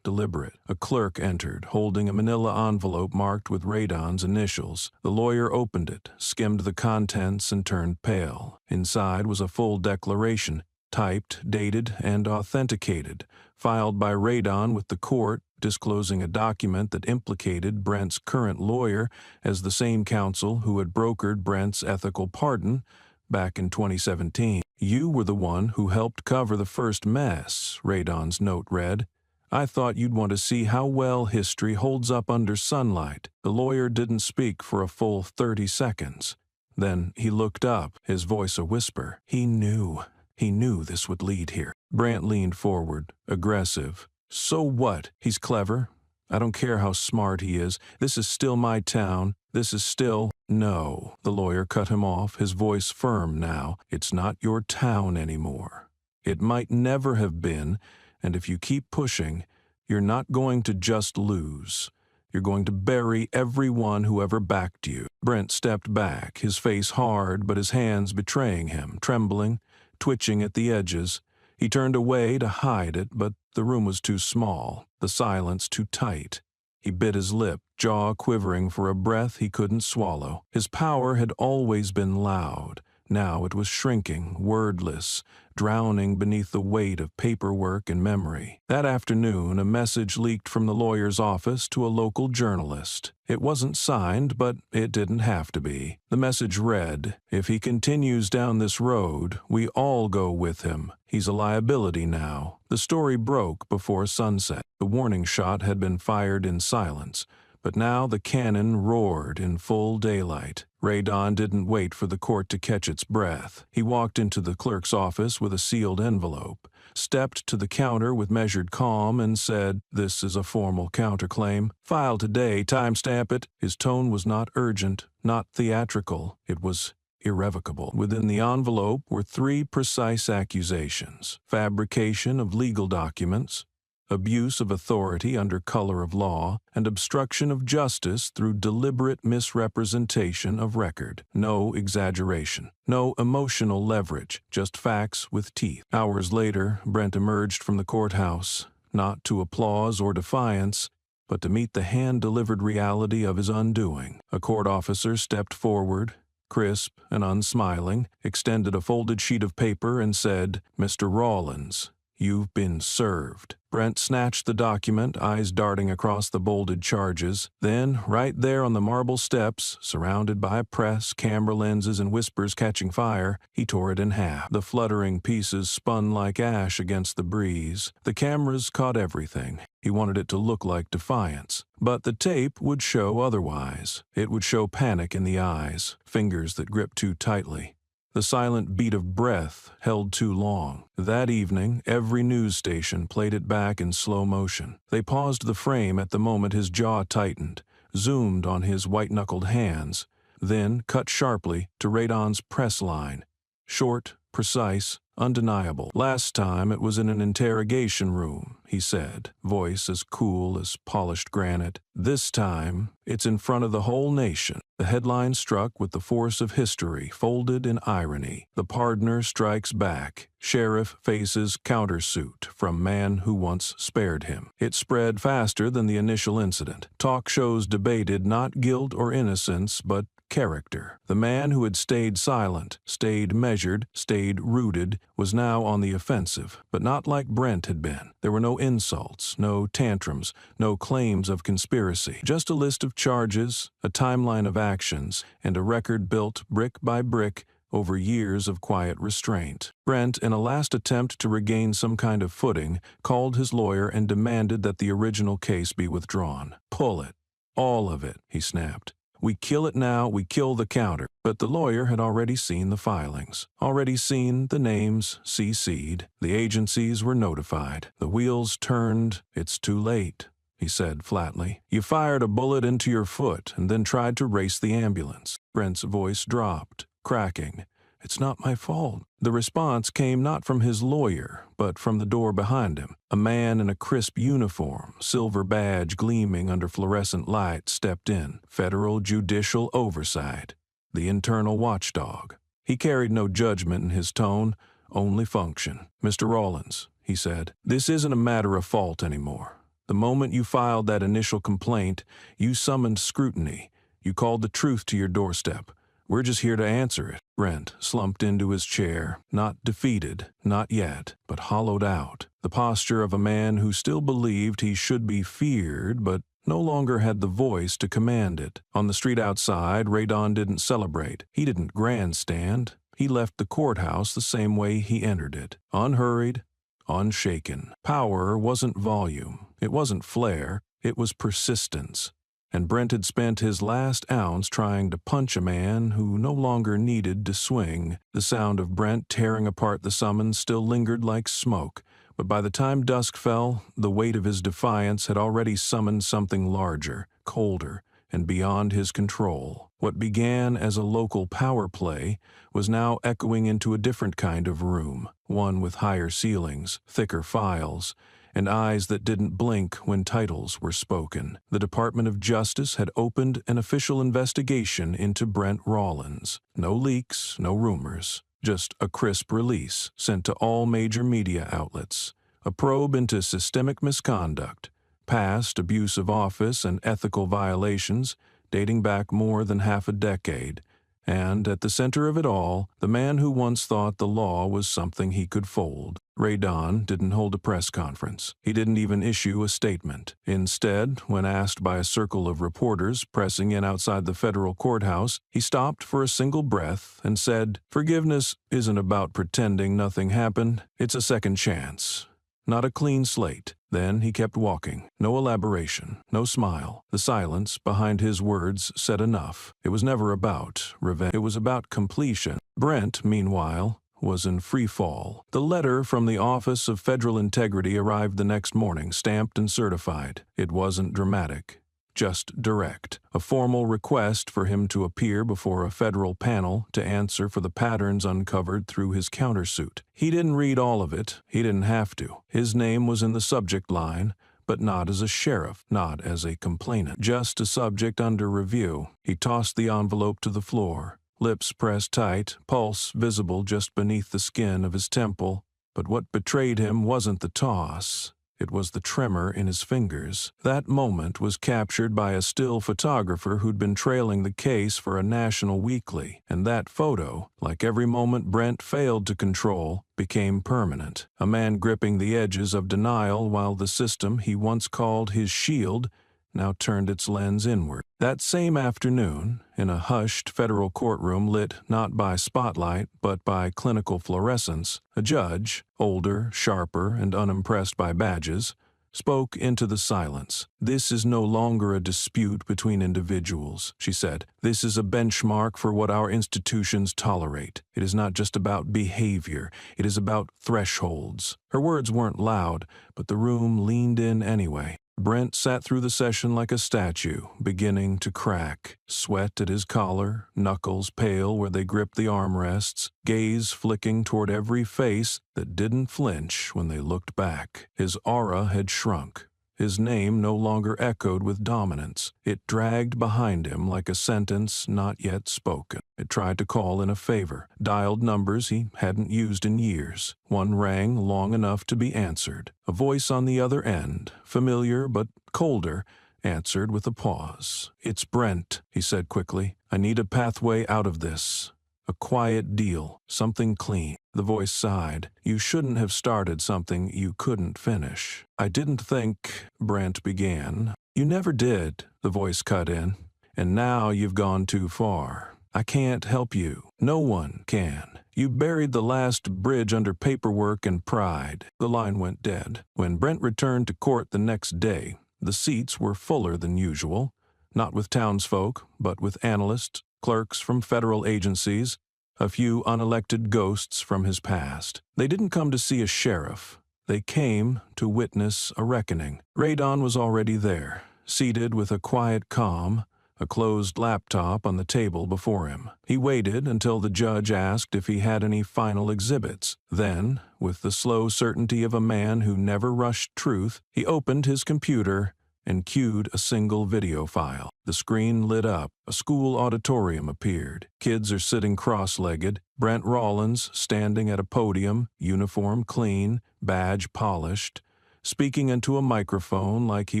deliberate. A clerk entered, holding a manila envelope marked with Radon's initials. The lawyer opened it, skimmed the contents, and turned pale. Inside was a full declaration, typed, dated, and authenticated, filed by Radon with the court, disclosing a document that implicated Brent's current lawyer as the same counsel who had brokered Brent's ethical pardon back in 2017. "You were the one who helped cover the first mess," Radon's note read. "I thought you'd want to see how well history holds up under sunlight." The lawyer didn't speak for a full 30 seconds. Then he looked up, his voice a whisper. He knew this would lead here. Brant leaned forward, aggressive. "So what? He's clever. I don't care how smart he is. This is still my town. This is still—" "No," the lawyer cut him off, his voice firm now. "It's not your town anymore. It might never have been, and if you keep pushing, you're not going to just lose. You're going to bury everyone who ever backed you." Brent stepped back, his face hard but his hands betraying him, trembling, twitching at the edges. He turned away to hide it, but the room was too small, the silence too tight. He bit his lip, jaw quivering for a breath he couldn't swallow. His power had always been loud. Now it was shrinking, wordless, drowning beneath the weight of paperwork and memory. That afternoon, a message leaked from the lawyer's office to a local journalist. It wasn't signed, but it didn't have to be. The message read, "If he continues down this road, we all go with him. He's a liability now." The story broke before sunset. The warning shot had been fired in silence, but now the cannon roared in full daylight. Radon didn't wait for the court to catch its breath. He walked into the clerk's office with a sealed envelope, stepped to the counter with measured calm, and said, "This is a formal counterclaim. File today, timestamp it." His tone was not urgent, not theatrical. It was irrevocable. Within the envelope were 3 precise accusations: fabrication of legal documents, abuse of authority under color of law, and obstruction of justice through deliberate misrepresentation of record. No exaggeration, no emotional leverage, just facts with teeth. Hours later, Brent emerged from the courthouse, not to applause or defiance, but to meet the hand-delivered reality of his undoing. A court officer stepped forward, crisp and unsmiling, extended a folded sheet of paper and said, "Mr. Rawlins, you've been served." Brent snatched the document, eyes darting across the bolded charges. Then, right there on the marble steps, surrounded by press, camera lenses, and whispers catching fire, he tore it in half. The fluttering pieces spun like ash against the breeze. The cameras caught everything. He wanted it to look like defiance. But the tape would show otherwise. It would show panic in the eyes, fingers that gripped too tightly, the silent beat of breath held too long. That evening, every news station played it back in slow motion. They paused the frame at the moment his jaw tightened, zoomed on his white-knuckled hands, then cut sharply to Radon's press line. Short, precise, undeniable. "Last time it was in an interrogation room," he said, voice as cool as polished granite. "This time, it's in front of the whole nation." The headline struck with the force of history, folded in irony. "The Pardner strikes back. Sheriff faces countersuit from man who once spared him." It spread faster than the initial incident. Talk shows debated not guilt or innocence, but character. The man who had stayed silent, stayed measured, stayed rooted, was now on the offensive, but not like Brent had been. There were no insults, no tantrums, no claims of conspiracy. Just a list of charges, a timeline of actions, and a record built brick by brick over years of quiet restraint. Brent, in a last attempt to regain some kind of footing, called his lawyer and demanded that the original case be withdrawn. "Pull it. All of it," he snapped. "We kill it now, we kill the counter." But the lawyer had already seen the filings, already seen the names CC'd. The agencies were notified. The wheels turned. "It's too late," he said flatly. "You fired a bullet into your foot and then tried to race the ambulance." Brent's voice dropped, cracking. "It's not my fault." The response came not from his lawyer, but from the door behind him. A man in a crisp uniform, silver badge gleaming under fluorescent light, stepped in. Federal Judicial Oversight, the internal watchdog. He carried no judgment in his tone, only function. "Mr. Rawlins," he said, "this isn't a matter of fault anymore. The moment you filed that initial complaint, you summoned scrutiny. You called the truth to your doorstep. We're just here to answer it." Brent slumped into his chair, not defeated, not yet, but hollowed out. The posture of a man who still believed he should be feared, but no longer had the voice to command it. On the street outside, Radon didn't celebrate. He didn't grandstand. He left the courthouse the same way he entered it, unhurried, unshaken. Power wasn't volume. It wasn't flair. It was persistence. And Brent had spent his last ounce trying to punch a man who no longer needed to swing. The sound of Brent tearing apart the summons still lingered like smoke, but by the time dusk fell, the weight of his defiance had already summoned something larger, colder, and beyond his control. What began as a local power play was now echoing into a different kind of room, one with higher ceilings, thicker files, and eyes that didn't blink when titles were spoken. The Department of Justice had opened an official investigation into Brent Rawlins. No leaks, no rumors, just a crisp release sent to all major media outlets. A probe into systemic misconduct, past abuse of office and ethical violations dating back more than half a decade. And at the center of it all, the man who once thought the law was something he could fold. Ray Don didn't hold a press conference. He didn't even issue a statement. Instead, when asked by a circle of reporters pressing in outside the federal courthouse, he stopped for a single breath and said, "Forgiveness isn't about pretending nothing happened. It's a second chance. Not a clean slate." Then he kept walking. No elaboration, no smile. The silence behind his words said enough. It was never about revenge. It was about completion. Brent, meanwhile, was in free fall. The letter from the Office of Federal Integrity arrived the next morning, stamped and certified. It wasn't dramatic, just direct. A formal request for him to appear before a federal panel to answer for the patterns uncovered through his countersuit. He didn't read all of it. He didn't have to. His name was in the subject line, but not as a sheriff, not as a complainant, just a subject under review. He tossed the envelope to the floor, lips pressed tight, pulse visible just beneath the skin of his temple. But what betrayed him wasn't the toss. It was the tremor in his fingers. That moment was captured by a still photographer who'd been trailing the case for a national weekly, and that photo, like every moment Brent failed to control, became permanent. A man gripping the edges of denial while the system he once called his shield now turned its lens inward. That same afternoon, in a hushed federal courtroom lit not by spotlight but by clinical fluorescence, a judge, older, sharper, and unimpressed by badges, spoke into the silence. "This is no longer a dispute between individuals," she said. "This is a benchmark for what our institutions tolerate. It is not just about behavior. It is about thresholds." Her words weren't loud, but the room leaned in anyway. Brent sat through the session like a statue, beginning to crack. Sweat at his collar, knuckles pale where they gripped the armrests, gaze flicking toward every face that didn't flinch when they looked back. His aura had shrunk. His name no longer echoed with dominance. It dragged behind him like a sentence not yet spoken. It tried to call in a favor, dialed numbers he hadn't used in years. One rang long enough to be answered. A voice on the other end, familiar but colder, answered with a pause. "It's Brent," he said quickly. "I need a pathway out of this. A quiet deal, something clean." The voice sighed. "You shouldn't have started something you couldn't finish." "I didn't think," Brent began. "You never did," the voice cut in. "And now you've gone too far. I can't help you. No one can. You buried the last bridge under paperwork and pride." The line went dead. When Brent returned to court the next day, the seats were fuller than usual, not with townsfolk, but with analysts, clerks from federal agencies, a few unelected ghosts from his past. They didn't come to see a sheriff. They came to witness a reckoning. Ray Don was already there, seated with a quiet calm, a closed laptop on the table before him. He waited until the judge asked if he had any final exhibits. Then, with the slow certainty of a man who never rushed truth, he opened his computer and cued a single video file. The screen lit up. A school auditorium appeared. Kids are sitting cross-legged. Brent Rollins standing at a podium, uniform clean, badge polished, speaking into a microphone like he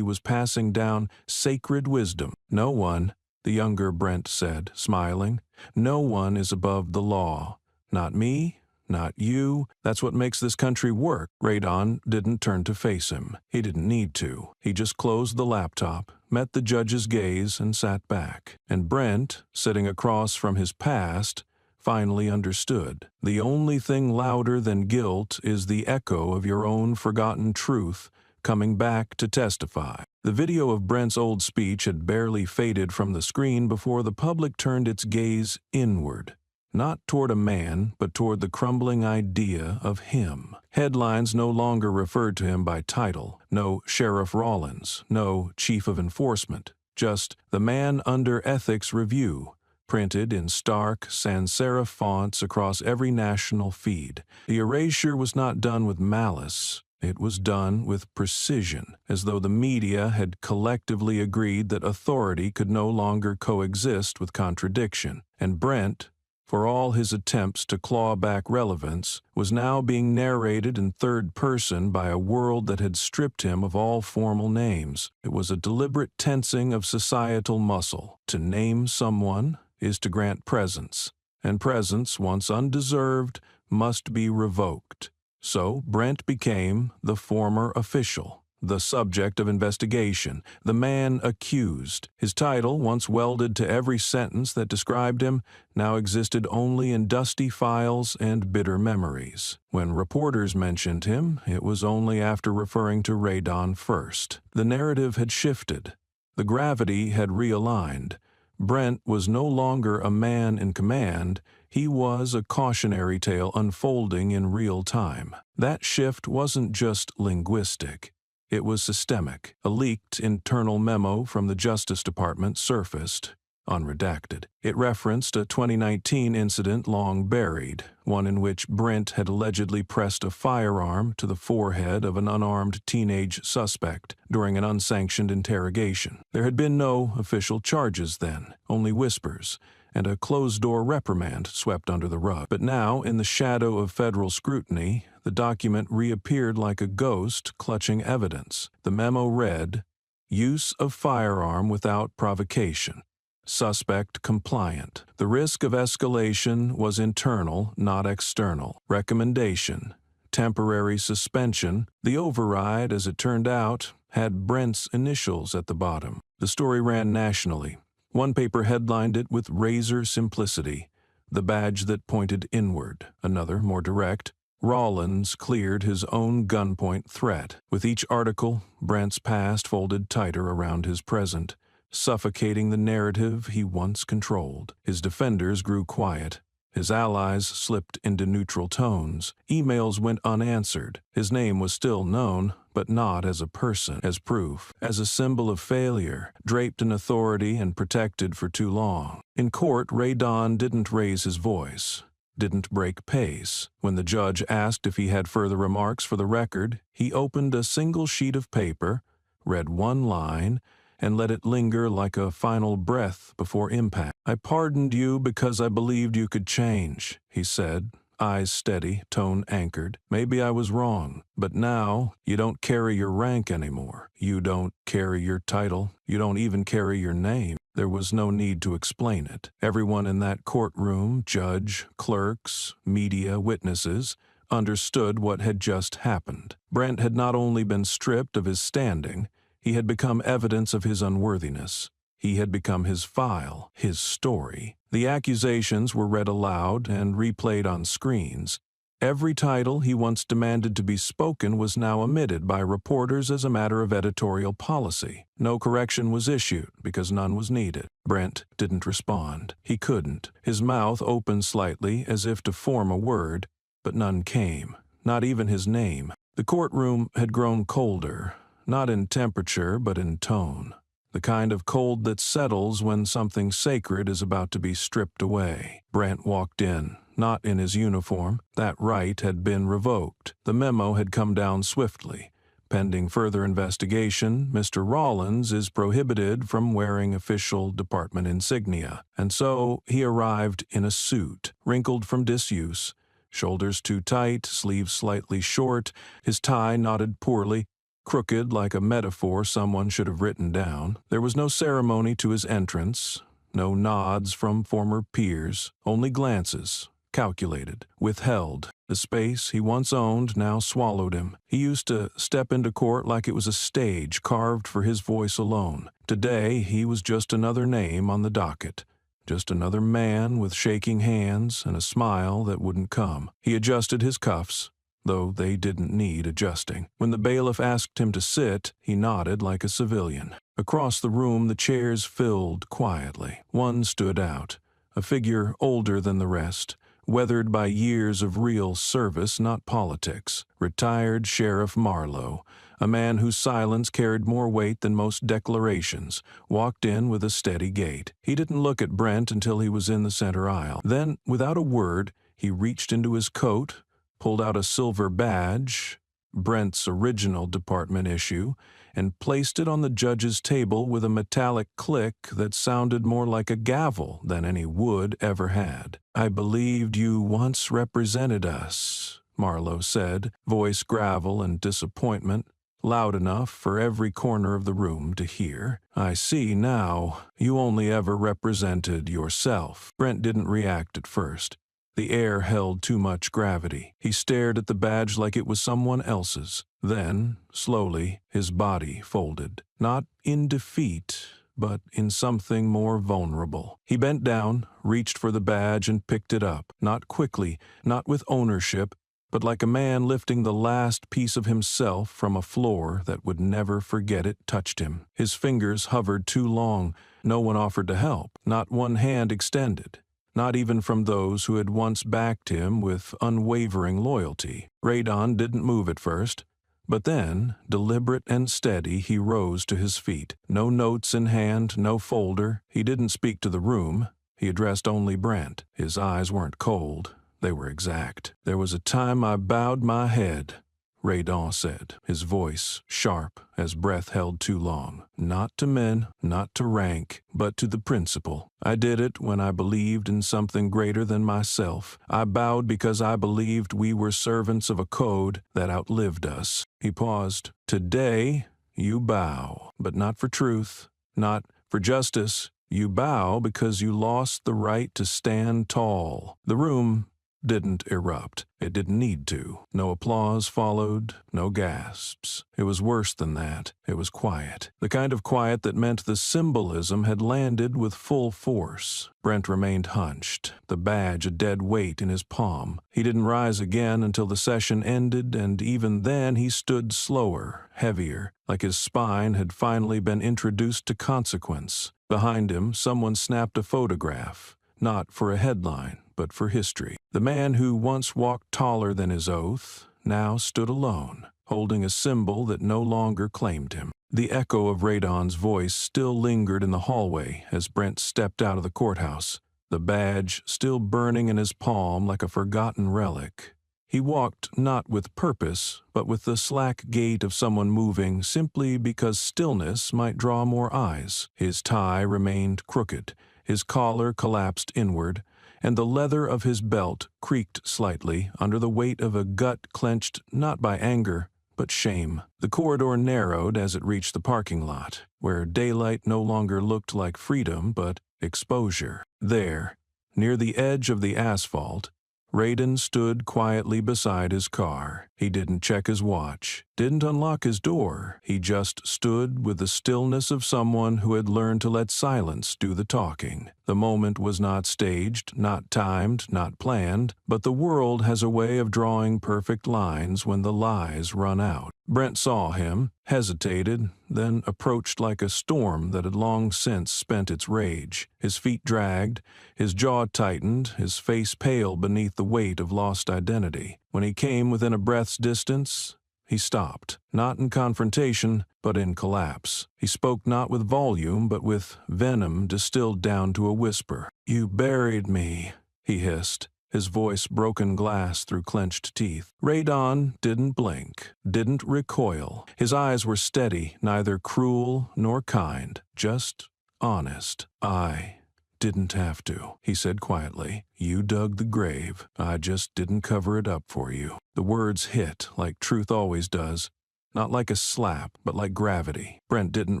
was passing down sacred wisdom. "No one," the younger Brent said, smiling, "no one is above the law. Not me, not you. That's what makes this country work." Ray Don didn't turn to face him. He didn't need to. He just closed the laptop, met the judge's gaze, and sat back. And Brent, sitting across from his past, finally understood. The only thing louder than guilt is the echo of your own forgotten truth coming back to testify. The video of Brent's old speech had barely faded from the screen before the public turned its gaze inward. Not toward a man, but toward the crumbling idea of him. Headlines no longer referred to him by title. No Sheriff Rollins, no Chief of Enforcement. Just the man under ethics review, printed in stark sans-serif fonts across every national feed. The erasure was not done with malice. It was done with precision, as though the media had collectively agreed that authority could no longer coexist with contradiction. And Brent, for all his attempts to claw back relevance, was now being narrated in third person by a world that had stripped him of all formal names. It was a deliberate tensing of societal muscle. To name someone is to grant presence, and presence, once undeserved, must be revoked. So Brent became the former official, the subject of investigation, the man accused. His title, once welded to every sentence that described him, now existed only in dusty files and bitter memories. When reporters mentioned him, it was only after referring to Radon first. The narrative had shifted. The gravity had realigned. Brent was no longer a man in command. He was a cautionary tale unfolding in real time. That shift wasn't just linguistic. It was systemic. A leaked internal memo from the Justice Department surfaced, unredacted. It referenced a 2019 incident long buried, one in which Brent had allegedly pressed a firearm to the forehead of an unarmed teenage suspect during an unsanctioned interrogation. There had been no official charges then, only whispers, and a closed-door reprimand swept under the rug. But now, in the shadow of federal scrutiny, the document reappeared like a ghost clutching evidence. The memo read, "Use of firearm without provocation. Suspect compliant. The risk of escalation was internal, not external. Recommendation: temporary suspension." The override, as it turned out, had Brent's initials at the bottom. The story ran nationally. One paper headlined it with razor simplicity, "The badge that pointed inward." Another, more direct, "Rollins cleared his own gunpoint threat." With each article, Brent's past folded tighter around his present, suffocating the narrative he once controlled. His defenders grew quiet. His allies slipped into neutral tones. Emails went unanswered. His name was still known, but not as a person, as proof, as a symbol of failure, draped in authority and protected for too long. In court, Radon didn't raise his voice, didn't break pace. When the judge asked if he had further remarks for the record, he opened a single sheet of paper, read one line, and let it linger like a final breath before impact. "I pardoned you because I believed you could change," he said, eyes steady, tone anchored. "Maybe I was wrong, but now you don't carry your rank anymore. You don't carry your title. You don't even carry your name." There was no need to explain it. Everyone in that courtroom, judge, clerks, media, witnesses, understood what had just happened. Brent had not only been stripped of his standing, he had become evidence of his unworthiness. He had become his file, his story. The accusations were read aloud and replayed on screens. Every title he once demanded to be spoken was now omitted by reporters as a matter of editorial policy. No correction was issued because none was needed. Brent didn't respond. He couldn't. His mouth opened slightly as if to form a word, but none came, not even his name. The courtroom had grown colder. Not in temperature, but in tone. The kind of cold that settles when something sacred is about to be stripped away. Brent walked in, not in his uniform. That right had been revoked. The memo had come down swiftly. Pending further investigation, Mr. Rollins is prohibited from wearing official department insignia. And so he arrived in a suit, wrinkled from disuse, shoulders too tight, sleeves slightly short, his tie knotted poorly, crooked like a metaphor someone should have written down. There was no ceremony to his entrance, no nods from former peers, only glances, calculated, withheld. The space he once owned now swallowed him. He used to step into court like it was a stage carved for his voice alone. Today he was just another name on the docket. Just another man with shaking hands and a smile that wouldn't come. He adjusted his cuffs, though they didn't need adjusting. When the bailiff asked him to sit, he nodded like a civilian. Across the room, the chairs filled quietly. One stood out, a figure older than the rest, weathered by years of real service, not politics. Retired Sheriff Marlowe, a man whose silence carried more weight than most declarations, walked in with a steady gait. He didn't look at Brent until he was in the center aisle. Then, without a word, he reached into his coat, pulled out a silver badge, Brent's original department issue, and placed it on the judge's table with a metallic click that sounded more like a gavel than any wood ever had. "I believed you once represented us," Marlowe said, voice gravel and disappointment, loud enough for every corner of the room to hear. "I see now. You only ever represented yourself." Brent didn't react at first. The air held too much gravity. He stared at the badge like it was someone else's. Then, slowly, his body folded. Not in defeat, but in something more vulnerable. He bent down, reached for the badge, and picked it up. Not quickly, not with ownership, but like a man lifting the last piece of himself from a floor that would never forget it touched him. His fingers hovered too long. No one offered to help. Not one hand extended. Not even from those who had once backed him with unwavering loyalty. Radon didn't move at first, but then, deliberate and steady, he rose to his feet. No notes in hand, no folder. He didn't speak to the room. He addressed only Brent. His eyes weren't cold. They were exact. "There was a time I bowed my head," Radon said, his voice sharp as breath held too long. "Not to men, not to rank, but to the principle. I did it when I believed in something greater than myself. I bowed because I believed we were servants of a code that outlived us." He paused. "Today, you bow, but not for truth, not for justice. You bow because you lost the right to stand tall." The room didn't erupt. It didn't need to. No applause followed, no gasps. It was worse than that. It was quiet. The kind of quiet that meant the symbolism had landed with full force. Brent remained hunched, the badge a dead weight in his palm. He didn't rise again until the session ended, and even then he stood slower, heavier, like his spine had finally been introduced to consequence. Behind him, someone snapped a photograph, not for a headline, but for history. The man who once walked taller than his oath now stood alone, holding a symbol that no longer claimed him. The echo of Radon's voice still lingered in the hallway as Brent stepped out of the courthouse, the badge still burning in his palm like a forgotten relic. He walked not with purpose, but with the slack gait of someone moving simply because stillness might draw more eyes. His tie remained crooked, his collar collapsed inward, and the leather of his belt creaked slightly under the weight of a gut clenched not by anger, but shame. The corridor narrowed as it reached the parking lot, where daylight no longer looked like freedom but exposure. There, near the edge of the asphalt, Radon stood quietly beside his car. He didn't check his watch, didn't unlock his door. He just stood with the stillness of someone who had learned to let silence do the talking. The moment was not staged, not timed, not planned, but the world has a way of drawing perfect lines when the lies run out. Brent saw him, hesitated, then approached like a storm that had long since spent its rage. His feet dragged, his jaw tightened, his face pale beneath the weight of lost identity. When he came within a breath's distance, he stopped, not in confrontation, but in collapse. He spoke not with volume, but with venom distilled down to a whisper. "You buried me," he hissed, his voice broken glass through clenched teeth. Radon didn't blink, didn't recoil. His eyes were steady, neither cruel nor kind, just honest. "I didn't have to," he said quietly. "You dug the grave. I just didn't cover it up for you." The words hit like truth always does. Not like a slap, but like gravity. Brent didn't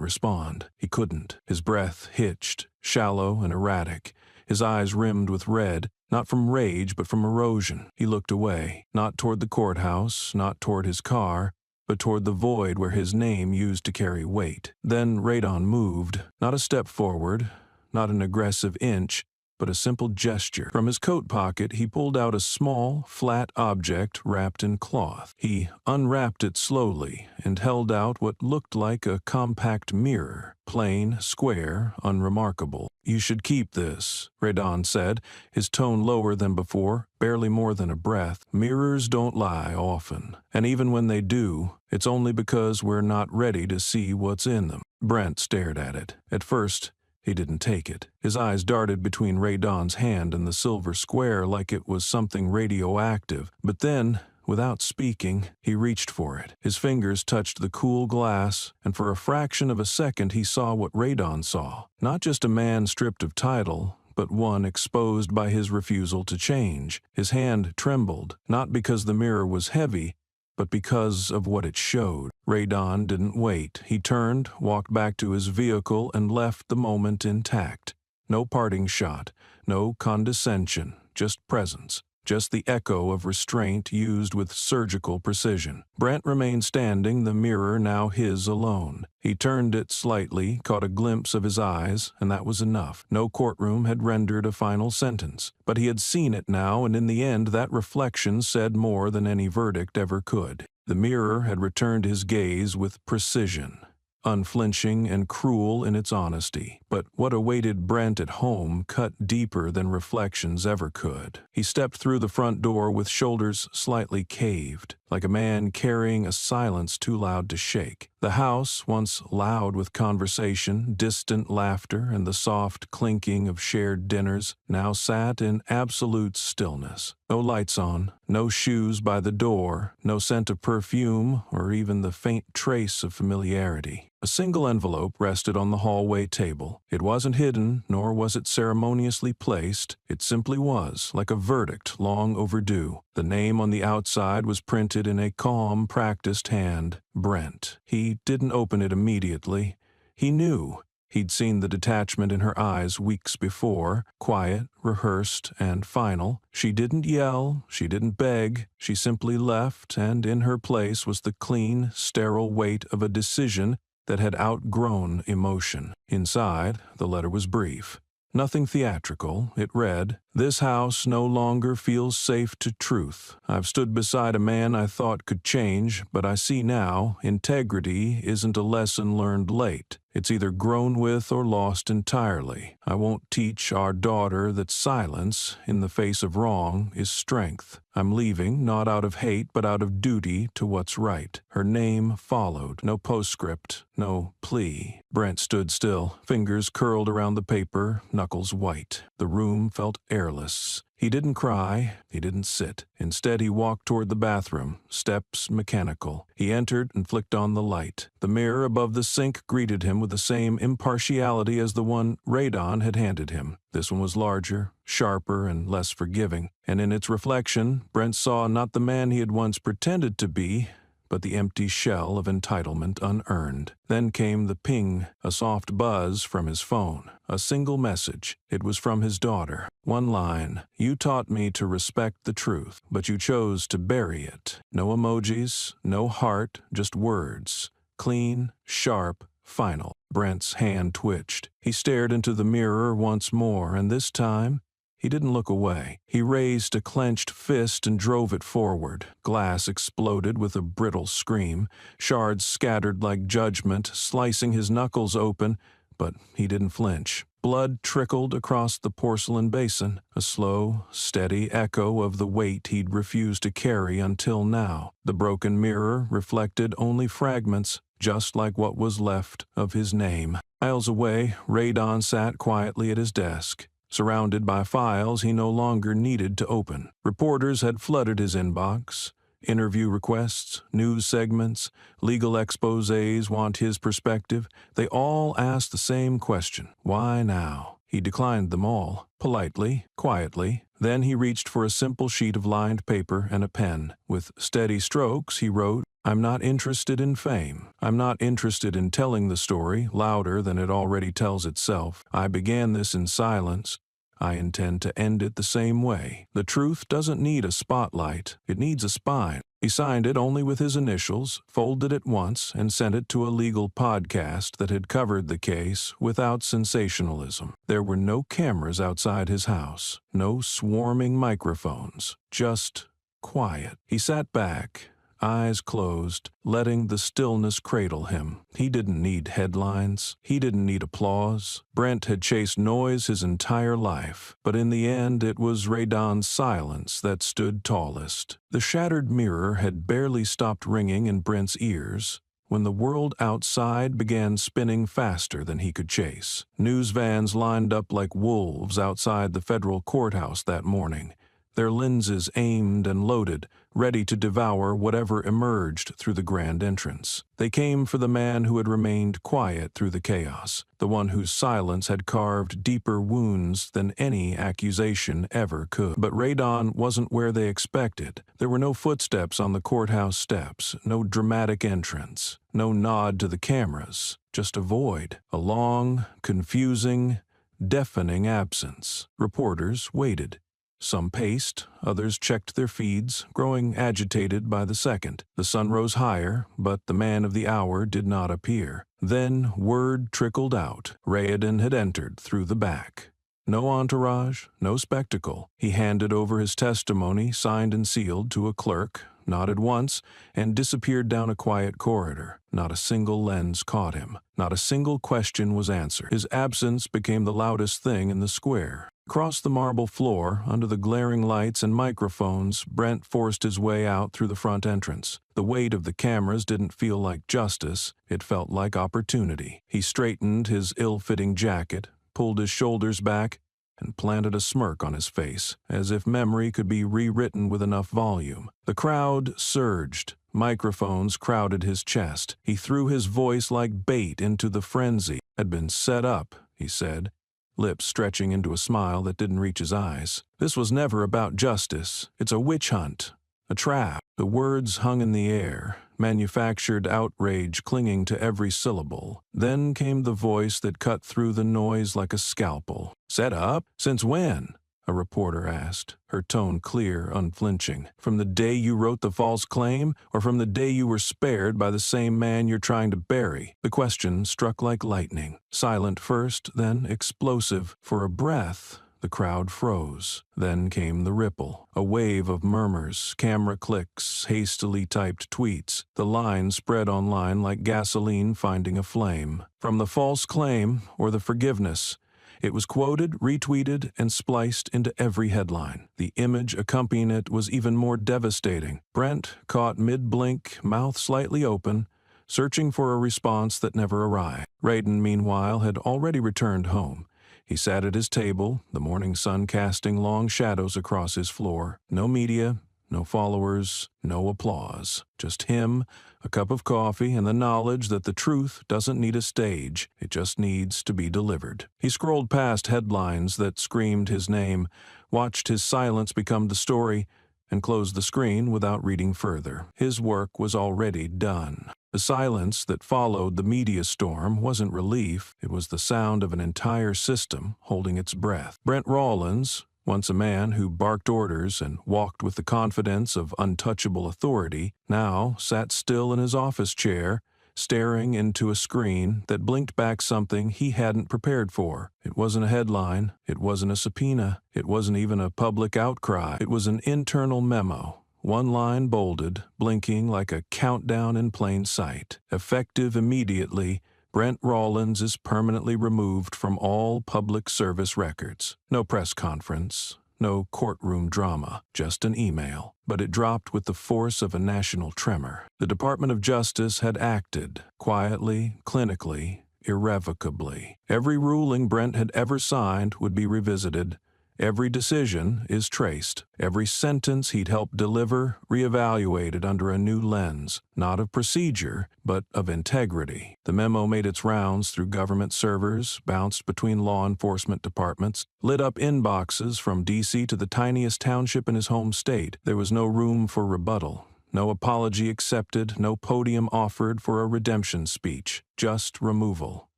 respond. He couldn't. His breath hitched, shallow and erratic. His eyes rimmed with red, not from rage but from erosion. He looked away, not toward the courthouse, not toward his car, but toward the void where his name used to carry weight. Then Radon moved, not a step forward, not an aggressive inch, but a simple gesture. From his coat pocket, he pulled out a small, flat object wrapped in cloth. He unwrapped it slowly and held out what looked like a compact mirror, plain, square, unremarkable. "You should keep this," Radon said, his tone lower than before, barely more than a breath. "Mirrors don't lie often, and even when they do, it's only because we're not ready to see what's in them." Brent stared at it. At first, he didn't take it. His eyes darted between Radon's hand and the silver square like it was something radioactive. But then, Without speaking, he reached for it. His fingers touched the cool glass, and for a fraction of a second he saw what Radon saw. Not just a man stripped of title, but one exposed by his refusal to change. His hand trembled, not because the mirror was heavy, but because of what it showed. Radon didn't wait. He turned, walked back to his vehicle, and left the moment intact. No parting shot, no condescension, just presence. Just the echo of restraint used with surgical precision. Brent remained standing, the mirror now his alone. He turned it slightly, caught a glimpse of his eyes, and that was enough. No courtroom had rendered a final sentence. But he had seen it now, and in the end that reflection said more than any verdict ever could. The mirror had returned his gaze with precision, unflinching and cruel in its honesty. But what awaited Brent at home cut deeper than reflections ever could. He stepped through the front door with shoulders slightly caved, like a man carrying a silence too loud to shake. The house, once loud with conversation, distant laughter, and the soft clinking of shared dinners, now sat in absolute stillness. No lights on, no shoes by the door, no scent of perfume, or even the faint trace of familiarity. A single envelope rested on the hallway table. It wasn't hidden, nor was it ceremoniously placed. It simply was, like a verdict long overdue. The name on the outside was printed in a calm, practiced hand, Brent. He didn't open it immediately. He knew. He'd seen the detachment in her eyes weeks before, quiet, rehearsed, and final. She didn't yell, she didn't beg, she simply left, and in her place was the clean, sterile weight of a decision that had outgrown emotion. Inside, the letter was brief. Nothing theatrical. It read, "This house no longer feels safe to truth. I've stood beside a man I thought could change, but I see now integrity isn't a lesson learned late. It's either grown with or lost entirely. I won't teach our daughter that silence, in the face of wrong, is strength. I'm leaving, not out of hate, but out of duty to what's right." Her name followed. No postscript, no plea. Brent stood still, fingers curled around the paper, knuckles white. The room felt airless. He didn't cry, he didn't sit. Instead, he walked toward the bathroom, steps mechanical. He entered and flicked on the light. The mirror above the sink greeted him with the same impartiality as the one Radon had handed him. This one was larger, sharper, and less forgiving. And in its reflection, Brent saw not the man he had once pretended to be, but the empty shell of entitlement unearned. Then came the ping, a soft buzz from his phone. A single message. It was from his daughter. One line, "You taught me to respect the truth, but you chose to bury it." No emojis, no heart, just words. Clean, sharp, final. Brent's hand twitched. He stared into the mirror once more, and this time, he didn't look away. He raised a clenched fist and drove it forward. Glass exploded with a brittle scream. Shards scattered like judgment, slicing his knuckles open, but he didn't flinch. Blood trickled across the porcelain basin, a slow, steady echo of the weight he'd refused to carry until now. The broken mirror reflected only fragments, just like what was left of his name. Miles away, Radon sat quietly at his desk. Surrounded by files he no longer needed to open. Reporters had flooded his inbox. Interview requests, news segments, legal exposés want his perspective. They all asked the same question. Why now? He declined them all, politely, quietly. Then he reached for a simple sheet of lined paper and a pen. With steady strokes, he wrote, "I'm not interested in fame. I'm not interested in telling the story louder than it already tells itself. I began this in silence. I intend to end it the same way. The truth doesn't need a spotlight. It needs a spine." He signed it only with his initials, folded it once, and sent it to a legal podcast that had covered the case without sensationalism. There were no cameras outside his house, no swarming microphones, just quiet. He sat back, eyes closed, letting the stillness cradle him. He didn't need headlines. He didn't need applause. Brent had chased noise his entire life, but in the end it was Radon's silence that stood tallest. The shattered mirror had barely stopped ringing in Brent's ears when the world outside began spinning faster than he could chase. News vans lined up like wolves outside the federal courthouse that morning. their lenses aimed and loaded, ready to devour whatever emerged through the grand entrance. They came for the man who had remained quiet through the chaos, the one whose silence had carved deeper wounds than any accusation ever could. But Radon wasn't where they expected. There were no footsteps on the courthouse steps, no dramatic entrance, no nod to the cameras, just a void, a long, confusing, deafening absence. Reporters waited. Some paced, others checked their feeds, growing agitated by the second. The sun rose higher, but the man of the hour did not appear. Then word trickled out. Radon had entered through the back. No entourage, no spectacle. He handed over his testimony, signed and sealed, to a clerk, nodded once, and disappeared down a quiet corridor. Not a single lens caught him. Not a single question was answered. His absence became the loudest thing in the square. Across the marble floor, under the glaring lights and microphones, Brent forced his way out through the front entrance. The weight of the cameras didn't feel like justice, it felt like opportunity. He straightened his ill-fitting jacket, pulled his shoulders back, and planted a smirk on his face, as if memory could be rewritten with enough volume. The crowd surged. Microphones crowded his chest. He threw his voice like bait into the frenzy. "Had been set up," he said, lips stretching into a smile that didn't reach his eyes. "This was never about justice. It's a witch hunt, a trap." The words hung in the air, manufactured outrage clinging to every syllable. Then came the voice that cut through the noise like a scalpel. "Set up? Since when?" a reporter asked, her tone clear, unflinching. "From the day you wrote the false claim, or from the day you were spared by the same man you're trying to bury?" The question struck like lightning, silent first, then explosive. For a breath, the crowd froze. Then came the ripple, a wave of murmurs, camera clicks, hastily typed tweets. The line spread online like gasoline finding a flame. From the false claim, or the forgiveness, it was quoted, retweeted, and spliced into every headline. The image accompanying it was even more devastating. Brent, caught mid-blink, mouth slightly open, searching for a response that never arrived. Radon, meanwhile, had already returned home. He sat at his table, the morning sun casting long shadows across his floor. No media, no followers, no applause. Just him, a cup of coffee, and the knowledge that the truth doesn't need a stage, it just needs to be delivered. He scrolled past headlines that screamed his name, watched his silence become the story, and closed the screen without reading further. His work was already done. The silence that followed the media storm wasn't relief, it was the sound of an entire system holding its breath. Brent Rollins, once a man who barked orders and walked with the confidence of untouchable authority, now sat still in his office chair, staring into a screen that blinked back something he hadn't prepared for. It wasn't a headline, it wasn't a subpoena, it wasn't even a public outcry. It was an internal memo. One line bolded, blinking like a countdown in plain sight. Effective immediately, Brent Rollins is permanently removed from all public service records. No press conference, no courtroom drama, just an email. But it dropped with the force of a national tremor. The Department of Justice had acted, quietly, clinically, irrevocably. Every ruling Brent had ever signed would be revisited. Every decision is traced. Every sentence he'd helped deliver, reevaluated under a new lens, not of procedure, but of integrity. The memo made its rounds through government servers, bounced between law enforcement departments, lit up inboxes from D.C. to the tiniest township in his home state. There was no room for rebuttal. No apology accepted, no podium offered for a redemption speech. Just removal.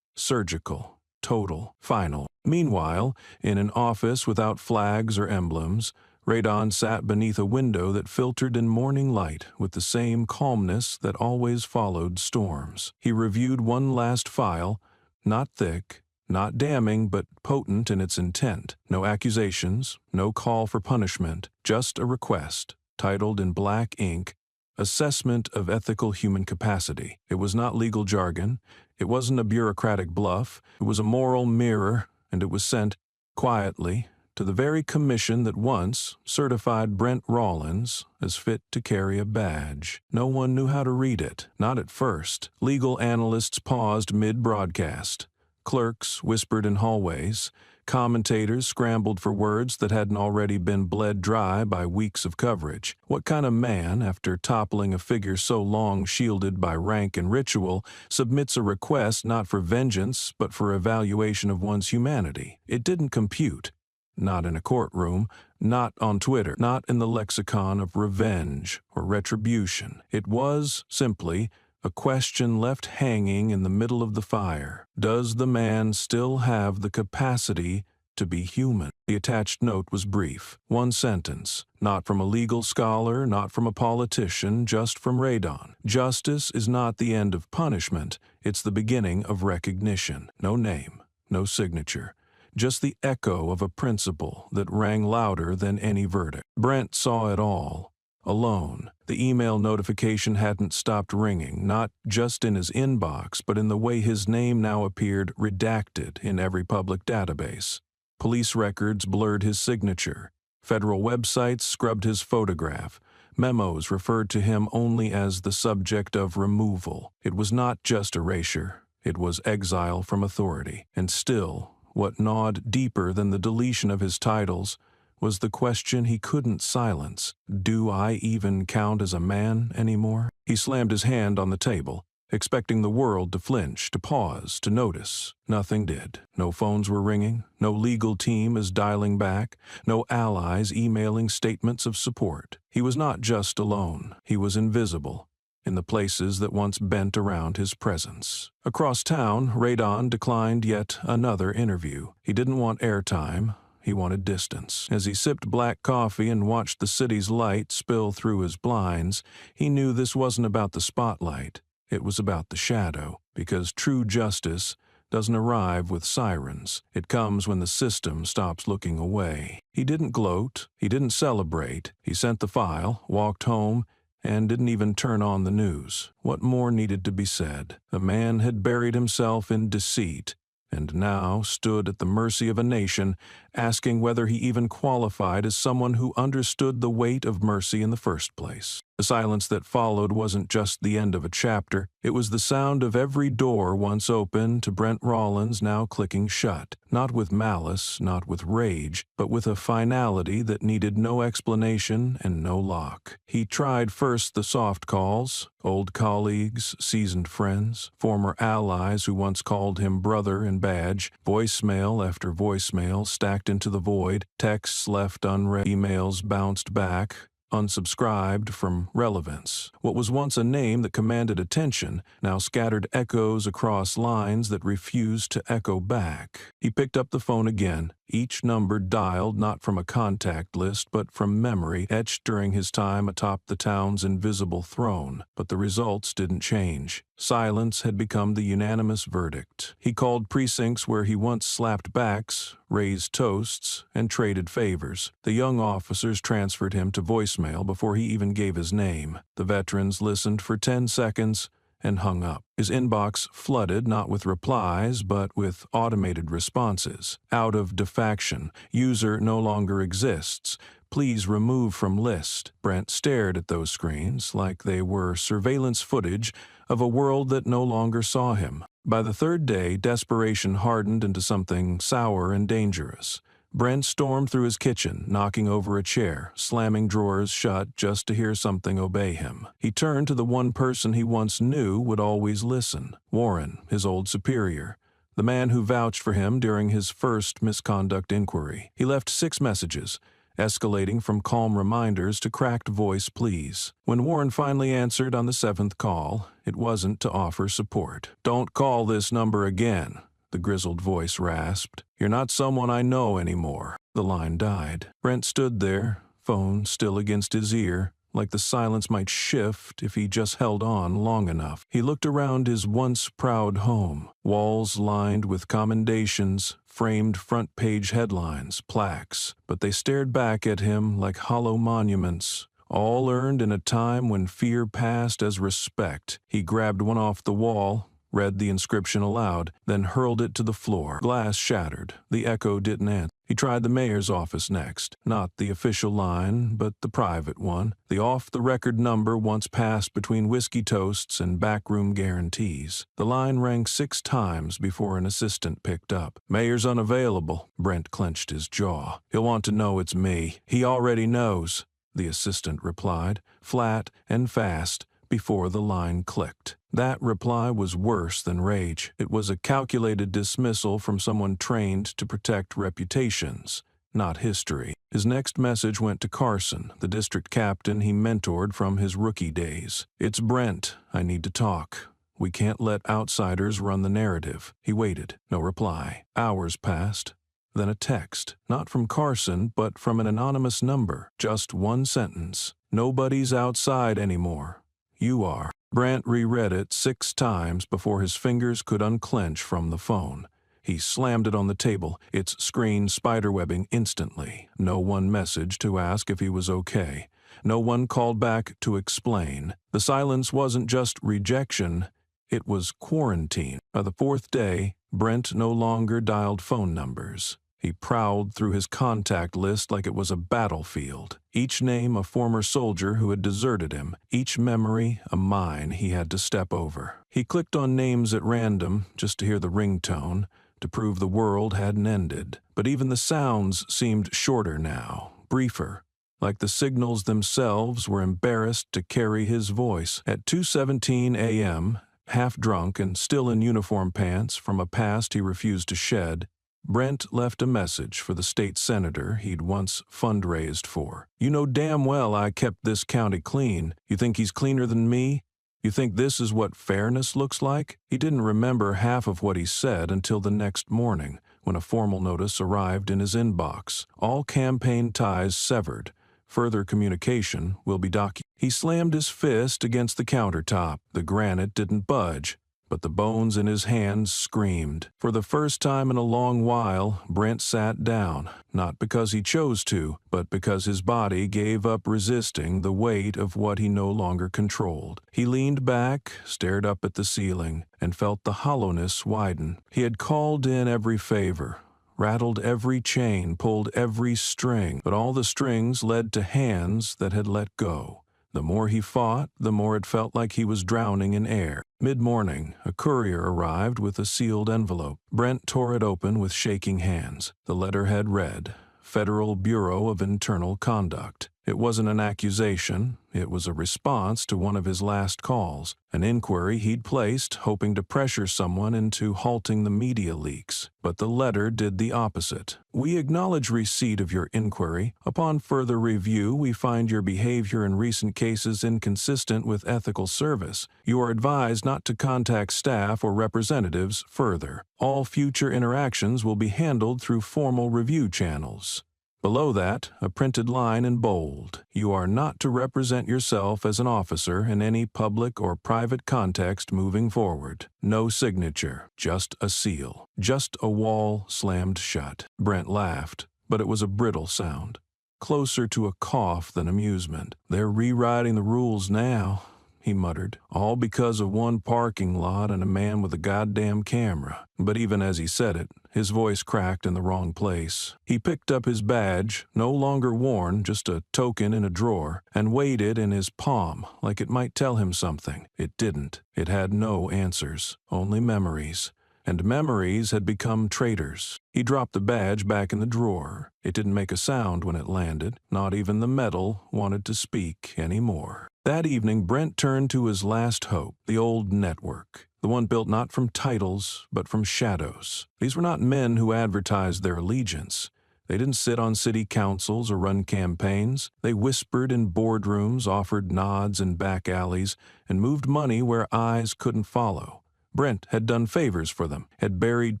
Surgical. Total. Final. Meanwhile, in an office without flags or emblems, Radon sat beneath a window that filtered in morning light with the same calmness that always followed storms. He reviewed one last file, not thick, not damning, but potent in its intent. No accusations, no call for punishment, just a request, titled in black ink, Assessment of Ethical Human Capacity. It was not legal jargon, it wasn't a bureaucratic bluff, it was a moral mirror, and it was sent, quietly, to the very commission that once certified Brent Rollins as fit to carry a badge. No one knew how to read it, not at first. Legal analysts paused mid-broadcast. Clerks whispered in hallways. Commentators scrambled for words that hadn't already been bled dry by weeks of coverage. What kind of man, after toppling a figure so long shielded by rank and ritual, submits a request not for vengeance but for evaluation of one's humanity? It didn't compute. Not in a courtroom, not on Twitter, not in the lexicon of revenge or retribution. It was, simply, a question left hanging in the middle of the fire. Does the man still have the capacity to be human? The attached note was brief. One sentence. Not from a legal scholar, not from a politician, just from Radon. Justice is not the end of punishment. It's the beginning of recognition. No name, no signature. Just the echo of a principle that rang louder than any verdict. Brent saw it all. Alone. The email notification hadn't stopped ringing, not just in his inbox, but in the way his name now appeared redacted in every public database. Police records blurred his signature. Federal websites scrubbed his photograph. Memos referred to him only as the subject of removal. It was not just erasure. It was exile from authority. And still, what gnawed deeper than the deletion of his titles was the question he couldn't silence. Do I even count as a man anymore? He slammed his hand on the table, expecting the world to flinch, to pause, to notice. Nothing did. No phones were ringing, no legal team is dialing back, no allies emailing statements of support. He was not just alone, he was invisible in the places that once bent around his presence. Across town, Radon declined yet another interview. He didn't want airtime. He wanted distance. As he sipped black coffee and watched the city's light spill through his blinds, he knew this wasn't about the spotlight. It was about the shadow, because true justice doesn't arrive with sirens. It comes when the system stops looking away. He didn't gloat. He didn't celebrate. He sent the file, walked home, and didn't even turn on the news. What more needed to be said? The man had buried himself in deceit, and now stood at the mercy of a nation, asking whether he even qualified as someone who understood the weight of mercy in the first place. The silence that followed wasn't just the end of a chapter. It was the sound of every door once open to Brent Rollins now clicking shut, not with malice, not with rage, but with a finality that needed no explanation and no lock. He tried first the soft calls, old colleagues, seasoned friends, former allies who once called him brother and badge, voicemail after voicemail stacked into the void, texts left unread, emails bounced back, unsubscribed from relevance. What was once a name that commanded attention now scattered echoes across lines that refused to echo back. He picked up the phone again, each number dialed not from a contact list but from memory etched during his time atop the town's invisible throne. But the results didn't change. Silence had become the unanimous verdict. He called precincts where he once slapped backs, raised toasts, and traded favors. The young officers transferred him to voicemail before he even gave his name. The veterans listened for 10 seconds and hung up. His inbox flooded not with replies but with automated responses. Out of defaction. User no longer exists. Please remove from list. Brent stared at those screens like they were surveillance footage of a world that no longer saw him. By the third day, desperation hardened into something sour and dangerous. Brent stormed through his kitchen, knocking over a chair, slamming drawers shut just to hear something obey him. He turned to the one person he once knew would always listen, Warren, his old superior, the man who vouched for him during his first misconduct inquiry. He left 6 messages, escalating from calm reminders to cracked voice pleas. When Warren finally answered on the 7th call, it wasn't to offer support. "Don't call this number again," the grizzled voice rasped. "You're not someone I know anymore." The line died. Brent stood there, phone still against his ear, like the silence might shift if he just held on long enough. He looked around his once proud home, walls lined with commendations, framed front-page headlines, plaques, but they stared back at him like hollow monuments, all earned in a time when fear passed as respect. He grabbed one off the wall, read the inscription aloud, then hurled it to the floor. Glass shattered. The echo didn't answer. He tried the mayor's office next. Not the official line, but the private one. The off-the-record number once passed between whiskey toasts and backroom guarantees. The line rang 6 times before an assistant picked up. "Mayor's unavailable." Brent clenched his jaw. "He'll want to know it's me. He already knows," the assistant replied, flat and fast, before the line clicked. That reply was worse than rage. It was a calculated dismissal from someone trained to protect reputations, not history. His next message went to Carson, the district captain he mentored from his rookie days. "It's Brent. I need to talk. We can't let outsiders run the narrative." He waited. No reply. Hours passed. Then a text, not from Carson, but from an anonymous number. Just one sentence. "Nobody's outside anymore. You are." Brent reread it 6 times before his fingers could unclench from the phone. He slammed it on the table, its screen spiderwebbing instantly. No one messaged to ask if he was okay. No one called back to explain. The silence wasn't just rejection, it was quarantine. By the 4th day, Brent no longer dialed phone numbers. He prowled through his contact list like it was a battlefield. Each name a former soldier who had deserted him, each memory a mine he had to step over. He clicked on names at random just to hear the ringtone, to prove the world hadn't ended. But even the sounds seemed shorter now, briefer, like the signals themselves were embarrassed to carry his voice. At 2:17 a.m., half drunk and still in uniform pants from a past he refused to shed, Brent left a message for the state senator he'd once fundraised for. "You know damn well I kept this county clean. You think he's cleaner than me? You think this is what fairness looks like?" He didn't remember half of what he said until the next morning, when a formal notice arrived in his inbox. "All campaign ties severed. Further communication will be documented." He slammed his fist against the countertop. The granite didn't budge, but the bones in his hands screamed. For the first time in a long while, Brent sat down, not because he chose to, but because his body gave up resisting the weight of what he no longer controlled. He leaned back, stared up at the ceiling, and felt the hollowness widen. He had called in every favor, rattled every chain, pulled every string, but all the strings led to hands that had let go. The more he fought, the more it felt like he was drowning in air. Mid-morning, a courier arrived with a sealed envelope. Brent tore it open with shaking hands. The letterhead read, "Federal Bureau of Internal Conduct." It wasn't an accusation. It was a response to one of his last calls, an inquiry he'd placed, hoping to pressure someone into halting the media leaks. But the letter did the opposite. "We acknowledge receipt of your inquiry. Upon further review, we find your behavior in recent cases inconsistent with ethical service. You are advised not to contact staff or representatives further. All future interactions will be handled through formal review channels." Below that, a printed line in bold. "You are not to represent yourself as an officer in any public or private context moving forward." No signature, just a seal. Just a wall slammed shut. Brent laughed, but it was a brittle sound, closer to a cough than amusement. "They're rewriting the rules now," he muttered, "all because of one parking lot and a man with a goddamn camera." But even as he said it, his voice cracked in the wrong place. He picked up his badge, no longer worn, just a token in a drawer, and weighed it in his palm like it might tell him something. It didn't. It had no answers, only memories. And memories had become traitors. He dropped the badge back in the drawer. It didn't make a sound when it landed. Not even the metal wanted to speak anymore. That evening, Brent turned to his last hope, the old network, the one built not from titles, but from shadows. These were not men who advertised their allegiance. They didn't sit on city councils or run campaigns. They whispered in boardrooms, offered nods in back alleys, and moved money where eyes couldn't follow. Brent had done favors for them, had buried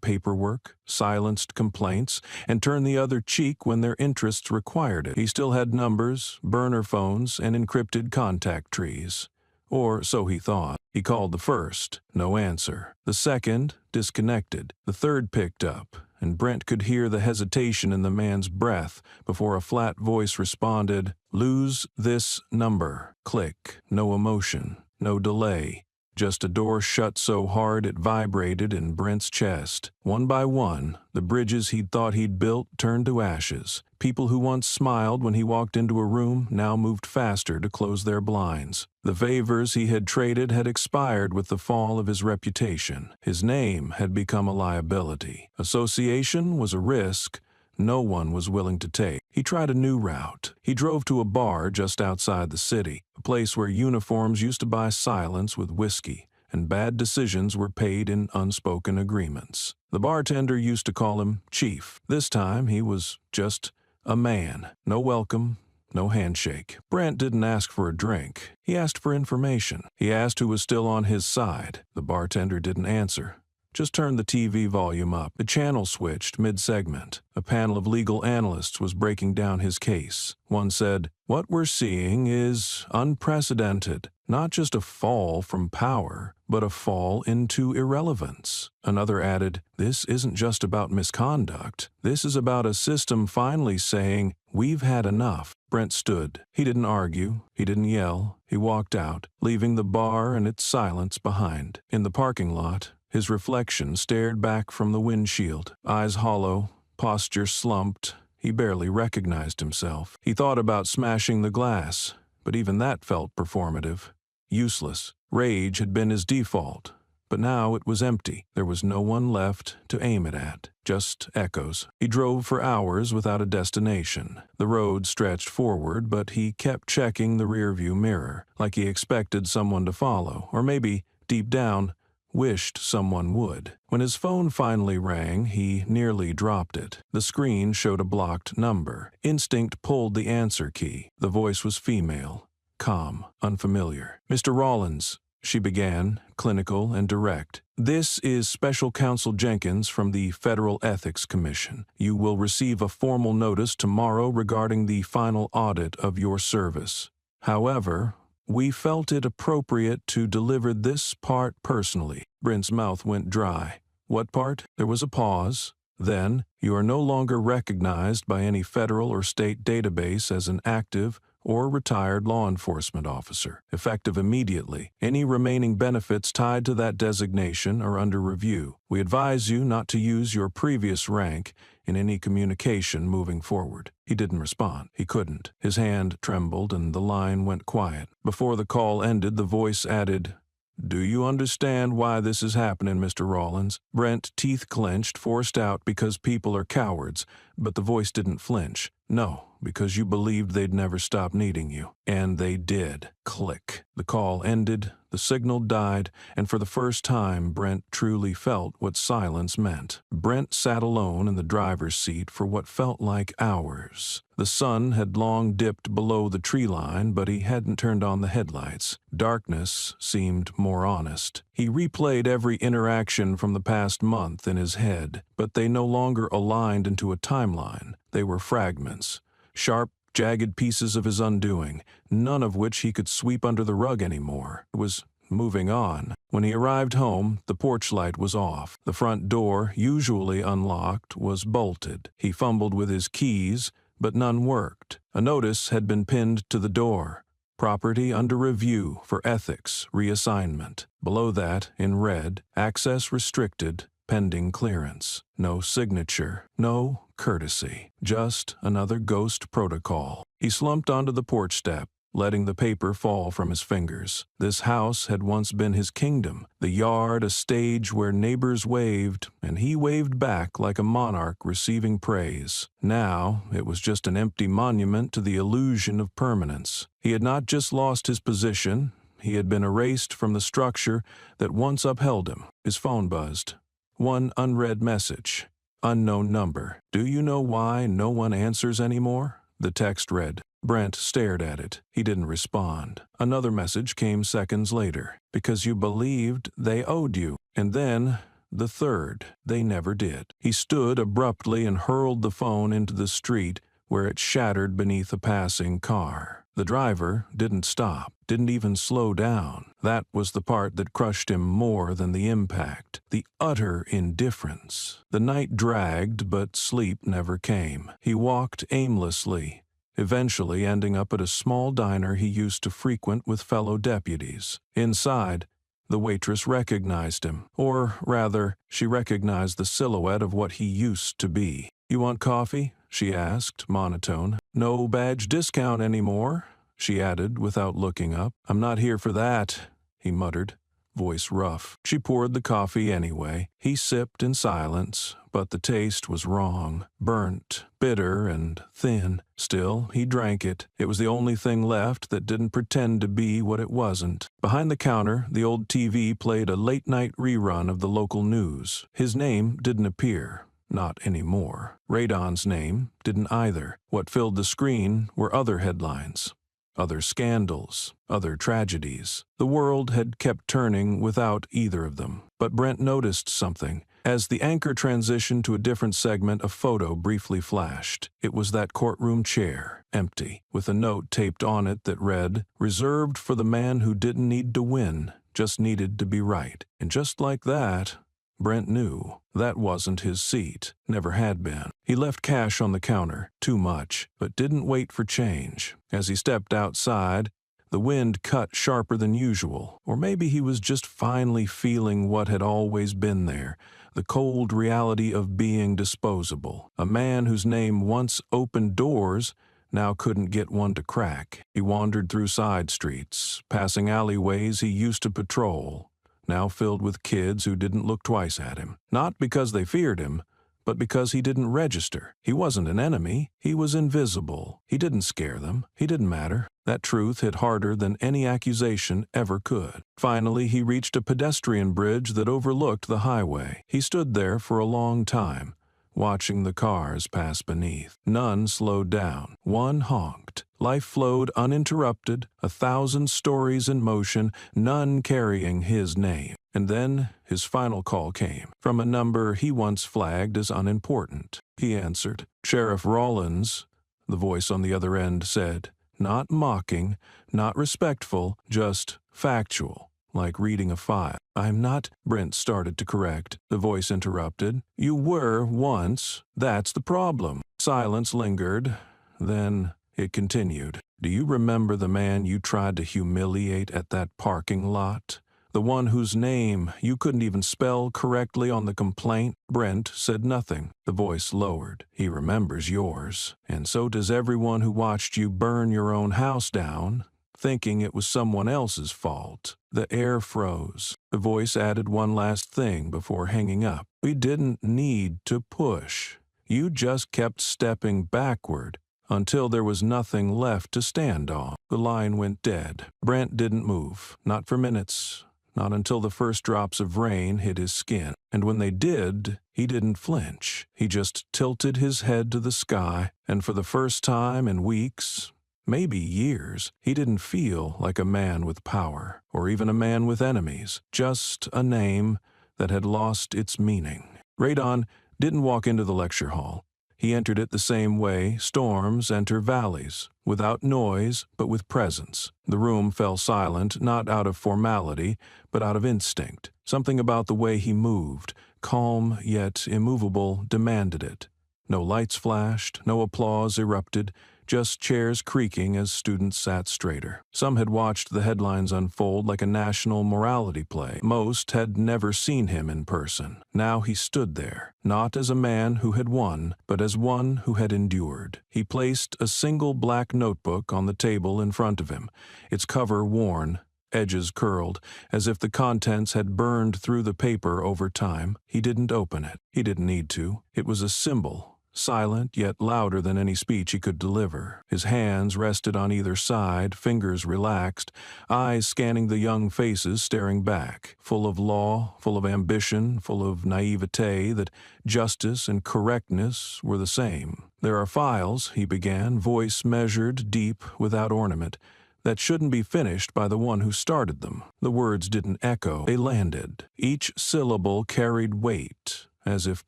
paperwork, silenced complaints, and turned the other cheek when their interests required it. He still had numbers, burner phones, and encrypted contact trees. Or so he thought. He called the first, no answer. The second, disconnected. The third picked up, and Brent could hear the hesitation in the man's breath before a flat voice responded, "Lose this number." Click. No emotion, no delay. Just a door shut so hard it vibrated in Brent's chest. One by one, the bridges he'd thought he'd built turned to ashes. People who once smiled when he walked into a room now moved faster to close their blinds. The favors he had traded had expired with the fall of his reputation. His name had become a liability. Association was a risk no one was willing to take. He tried a new route. He drove to a bar just outside the city, a place where uniforms used to buy silence with whiskey, and bad decisions were paid in unspoken agreements. The bartender used to call him Chief. This time he was just a man. No welcome, no handshake. Brent didn't ask for a drink. He asked for information. He asked who was still on his side. The bartender didn't answer. Just turned the TV volume up. The channel switched mid-segment. A panel of legal analysts was breaking down his case. One said, "What we're seeing is unprecedented. Not just a fall from power, but a fall into irrelevance." Another added, "This isn't just about misconduct. This is about a system finally saying, we've had enough." Brent stood. He didn't argue. He didn't yell. He walked out, leaving the bar and its silence behind. In the parking lot, his reflection stared back from the windshield, eyes hollow, posture slumped. He barely recognized himself. He thought about smashing the glass, but even that felt performative. Useless. Rage had been his default, but now it was empty. There was no one left to aim it at, just echoes. He drove for hours without a destination. The road stretched forward, but he kept checking the rearview mirror, like he expected someone to follow, or maybe, deep down, wished someone would. When his phone finally rang, he nearly dropped it. The screen showed a blocked number. Instinct pulled the answer key. The voice was female, calm, unfamiliar. "Mr. Rollins," she began, clinical and direct. "This is Special Counsel Jenkins from the Federal Ethics Commission. You will receive a formal notice tomorrow regarding the final audit of your service. However, we felt it appropriate to deliver this part personally." Brent's mouth went dry. "What part?" There was a pause. Then, "You are no longer recognized by any federal or state database as an active or retired law enforcement officer. Effective immediately, any remaining benefits tied to that designation are under review. We advise you not to use your previous rank in any communication moving forward." He didn't respond. He couldn't. His hand trembled and the line went quiet. Before the call ended, the voice added, "Do you understand why this is happening, Mr. Rollins?" Brent, teeth clenched, forced out because people are cowards, but the voice didn't flinch. "No, because you believed they'd never stop needing you." And they did. Click. The call ended, the signal died, and for the first time, Brent truly felt what silence meant. Brent sat alone in the driver's seat for what felt like hours. The sun had long dipped below the tree line, but he hadn't turned on the headlights. Darkness seemed more honest. He replayed every interaction from the past month in his head, but they no longer aligned into a timeline. They were fragments. Sharp, jagged pieces of his undoing, none of which he could sweep under the rug anymore. It was moving on. When he arrived home, the porch light was off. The front door, usually unlocked, was bolted. He fumbled with his keys, but none worked. A notice had been pinned to the door. "Property under review for ethics reassignment." Below that, in red, "Access restricted, pending clearance." No signature, no courtesy, just another ghost protocol. He slumped onto the porch step, letting the paper fall from his fingers. This house had once been his kingdom, the yard a stage where neighbors waved, and he waved back like a monarch receiving praise. Now, it was just an empty monument to the illusion of permanence. He had not just lost his position, he had been erased from the structure that once upheld him. His phone buzzed. One unread message. Unknown number. "Do you know why no one answers anymore?" The text read. Brent stared at it. He didn't respond. Another message came seconds later. "Because you believed they owed you." And then, the third. They never did. He stood abruptly and hurled the phone into the street, where it shattered beneath a passing car. The driver didn't stop, didn't even slow down. That was the part that crushed him more than the impact. The utter indifference. The night dragged, but sleep never came. He walked aimlessly, eventually ending up at a small diner he used to frequent with fellow deputies. Inside, The waitress recognized him, or rather, she recognized the silhouette of what he used to be. "You want coffee?" she asked, monotone. "No badge discount anymore," she added without looking up. "I'm not here for that," he muttered, voice rough. She poured the coffee anyway. He sipped in silence, but the taste was wrong, burnt, bitter, and thin. Still, he drank it. It was the only thing left that didn't pretend to be what it wasn't. Behind the counter, the old TV played a late-night rerun of the local news. His name didn't appear. Not anymore. Radon's name didn't either. What filled the screen were other headlines. Other scandals, other tragedies. The world had kept turning without either of them. But Brent noticed something. As the anchor transitioned to a different segment, a photo briefly flashed. It was that courtroom chair, empty, with a note taped on it that read, "Reserved for the man who didn't need to win, just needed to be right." And just like that, Brent knew that wasn't his seat, never had been. He left cash on the counter, too much, but didn't wait for change. As he stepped outside, the wind cut sharper than usual, or maybe he was just finally feeling what had always been there, the cold reality of being disposable. A man whose name once opened doors now couldn't get one to crack. He wandered through side streets, passing alleyways he used to patrol, now filled with kids who didn't look twice at him. Not because they feared him, but because he didn't register. He wasn't an enemy. He was invisible. He didn't scare them. He didn't matter. That truth hit harder than any accusation ever could. Finally, he reached a pedestrian bridge that overlooked the highway. He stood there for a long time, watching the cars pass beneath. None slowed down. One honked. Life flowed uninterrupted, 1,000 stories in motion, none carrying his name. And then his final call came, from a number he once flagged as unimportant. He answered. "Sheriff Rollins," the voice on the other end said, not mocking, not respectful, just factual, like reading a file. "I'm not," Brent started to correct. The voice interrupted. "You were once. That's the problem." Silence lingered. Then it continued. "Do you remember the man you tried to humiliate at that parking lot? The one whose name you couldn't even spell correctly on the complaint?" Brent said nothing. The voice lowered. "He remembers yours. And so does everyone who watched you burn your own house down, thinking it was someone else's fault." The air froze. The voice added one last thing before hanging up. "We didn't need to push. You just kept stepping backward until there was nothing left to stand on." The line went dead. Brent didn't move, not for minutes, not until the first drops of rain hit his skin. And when they did, he didn't flinch. He just tilted his head to the sky, and for the first time in weeks, maybe years, he didn't feel like a man with power, or even a man with enemies, just a name that had lost its meaning. Radon didn't walk into the lecture hall. He entered it the same way storms enter valleys, without noise but with presence. The room fell silent, not out of formality, but out of instinct. Something about the way he moved, calm yet immovable, demanded it. No lights flashed, no applause erupted, just chairs creaking as students sat straighter. Some had watched the headlines unfold like a national morality play. Most had never seen him in person. Now he stood there, not as a man who had won, but as one who had endured. He placed a single black notebook on the table in front of him, its cover worn, edges curled, as if the contents had burned through the paper over time. He didn't open it. He didn't need to. It was a symbol. Silent, yet louder than any speech he could deliver. His hands rested on either side, fingers relaxed, eyes scanning the young faces staring back, full of law, full of ambition, full of naivete that justice and correctness were the same. "There are files," he began, voice measured, deep, without ornament, "that shouldn't be finished by the one who started them." The words didn't echo, they landed. Each syllable carried weight, as if